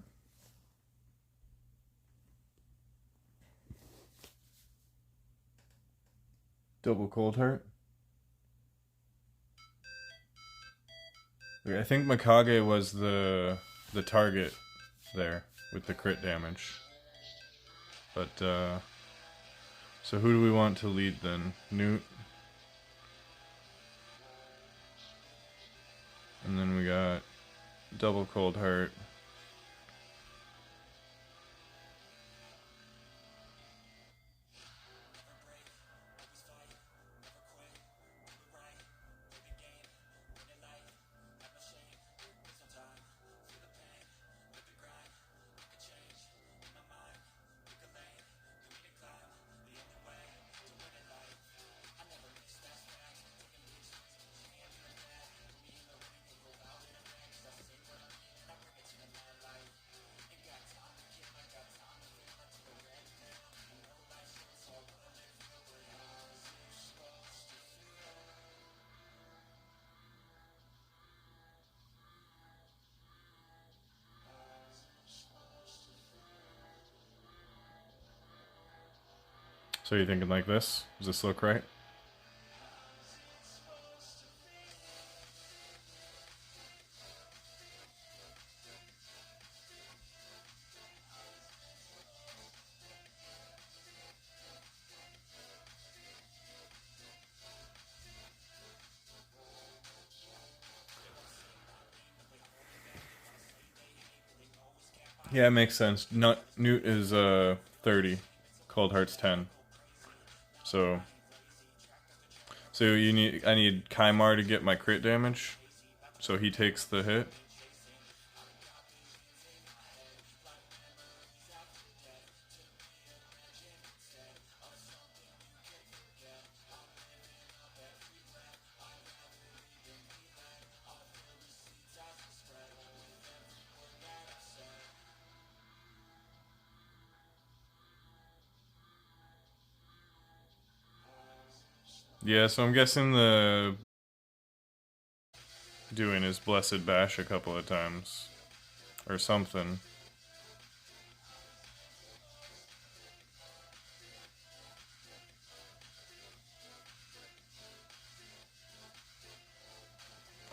Speaker 3: Double Cold Heart. I think Mikage was the target there with the crit damage. But, so who do we want to lead then? Newt. And then we got Double Cold Heart. So you're thinking like this? Does this look right? Yeah, it makes sense. Newt is 30, Cold Heart's 10. So I need Kaimar to get my crit damage, so he takes the hit. Yeah, so I'm guessing the doing his blessed bash a couple of times or something.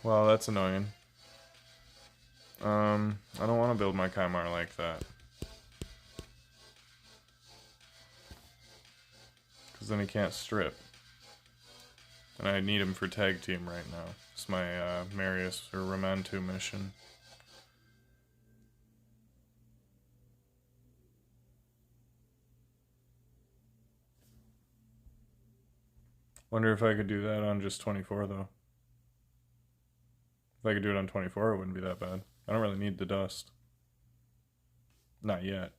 Speaker 3: Well, that's annoying. I don't want to build my Kaimar like that. Because then he can't strip. And I need him for tag team right now. It's my Marius or Ramantu mission. Wonder if I could do that on just 24 though. If I could do it on 24, it wouldn't be that bad. I don't really need the dust. Not yet.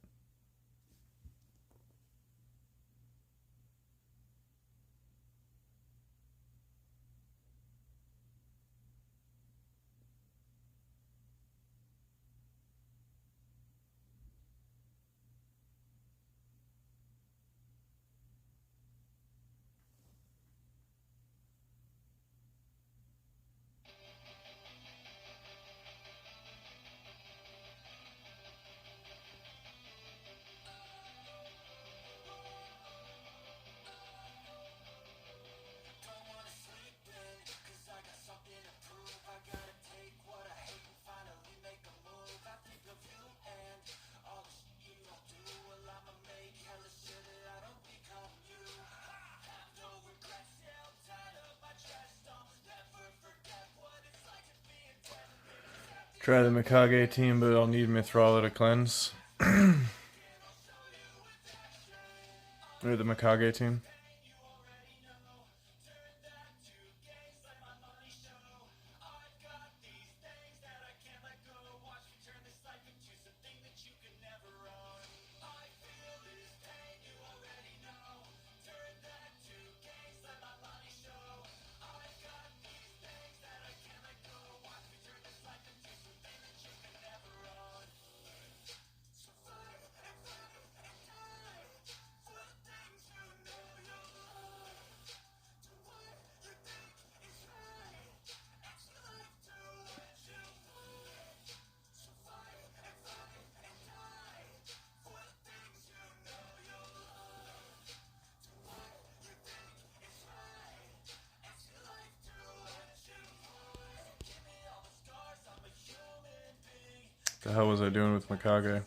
Speaker 3: Try the Mikage team, but I'll need Mithrala to cleanse. Or the Mikage team. The hell was I doing with Mikage?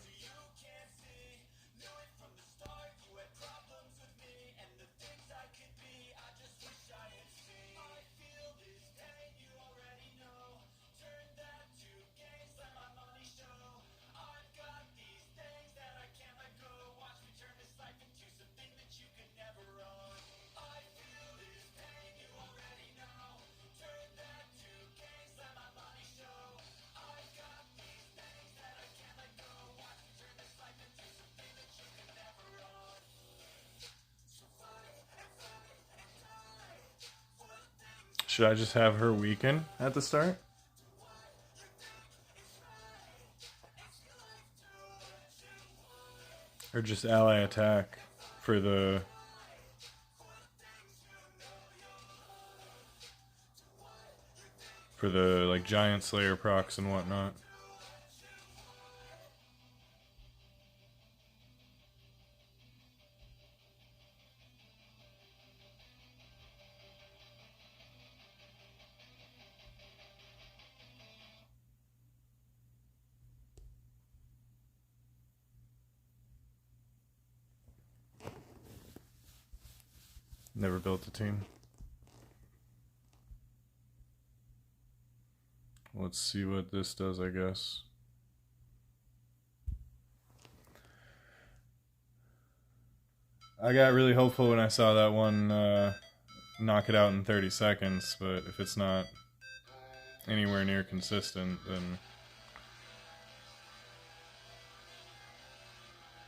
Speaker 3: Should I just have her weaken at the start? Or just ally attack for the... For the, like, Giant Slayer procs and whatnot. Never built a team. Let's see what this does, I guess. I got really hopeful when I saw that one knock it out in 30 seconds, but if it's not anywhere near consistent, then...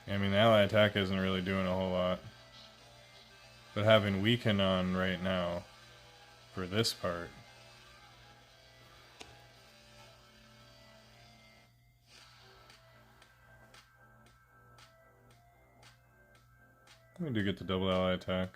Speaker 3: I mean, the ally attack isn't really doing a whole lot. But having weaken on right now for this part... We do get the double ally attack.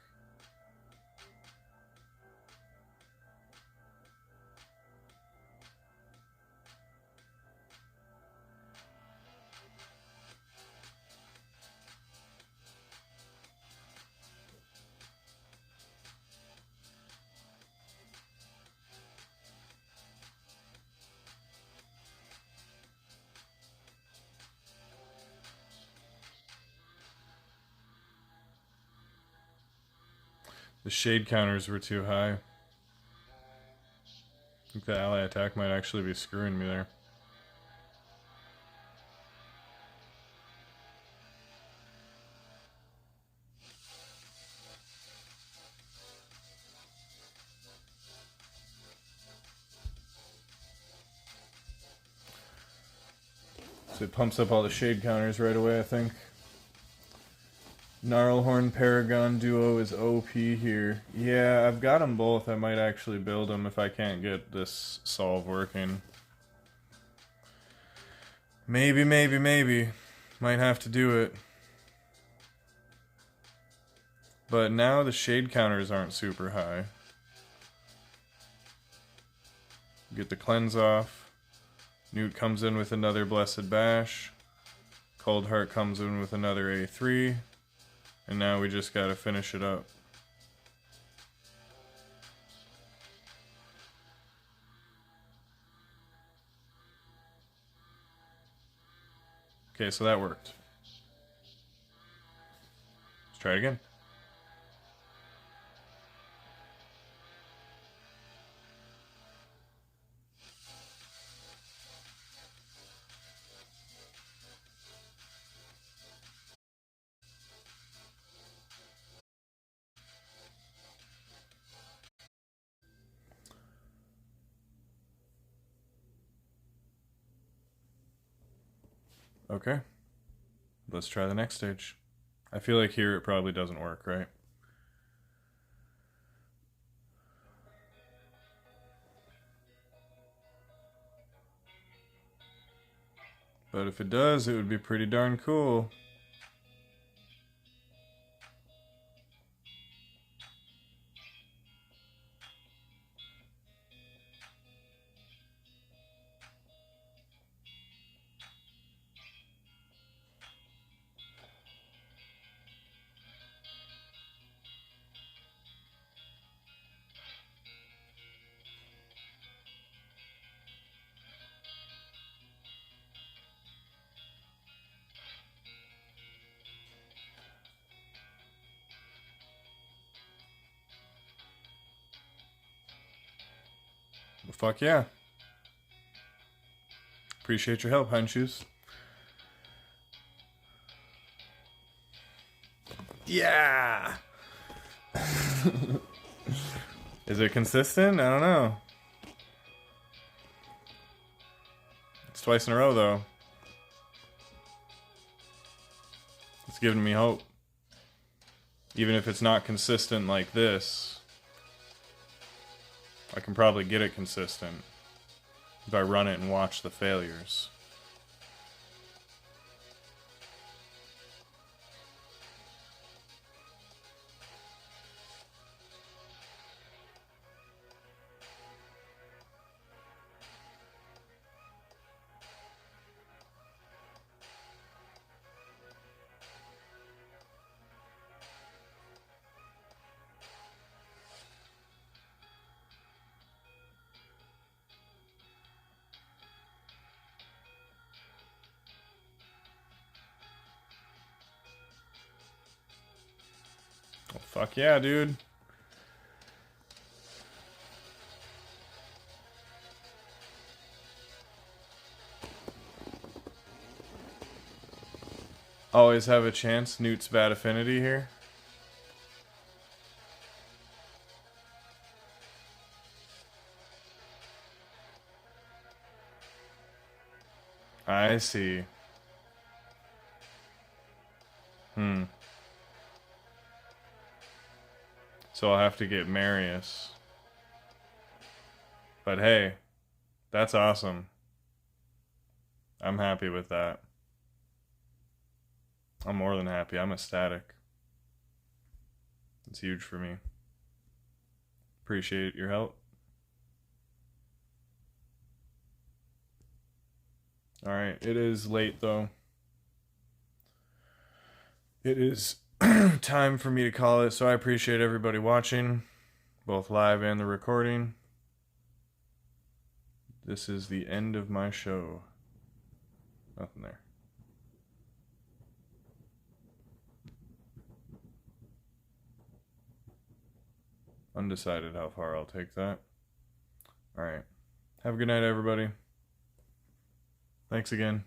Speaker 3: The shade counters were too high. I think the ally attack might actually be screwing me there. So it pumps up all the shade counters right away, I think. Gnarlhorn Paragon Duo is OP here. Yeah, I've got them both. I might actually build them if I can't get this solve working. Maybe. Might have to do it. But now the shade counters aren't super high. Get the cleanse off. Newt comes in with another Blessed Bash. Cold Heart comes in with another A3. And now we just gotta finish it up. Okay, so that worked. Let's try it again. Okay. Let's try the next stage. I feel like here it probably doesn't work, right? But if it does, it would be pretty darn cool. Well, fuck yeah. Appreciate your help, Hunchus. Yeah! Is it consistent? I don't know. It's twice in a row, though. It's giving me hope. Even if it's not consistent like this, I can probably get it consistent if I run it and watch the failures. Well, fuck yeah, dude. Always have a chance. Newt's bad affinity here. I see. So I'll have to get Marius. But hey, that's awesome. I'm happy with that. I'm more than happy. I'm ecstatic. It's huge for me. Appreciate your help. Alright, it is late though. It is time for me to call it, so I appreciate everybody watching, both live and the recording. This is the end of my show. Nothing there. Undecided how far I'll take that. Alright. Have a good night, everybody. Thanks again.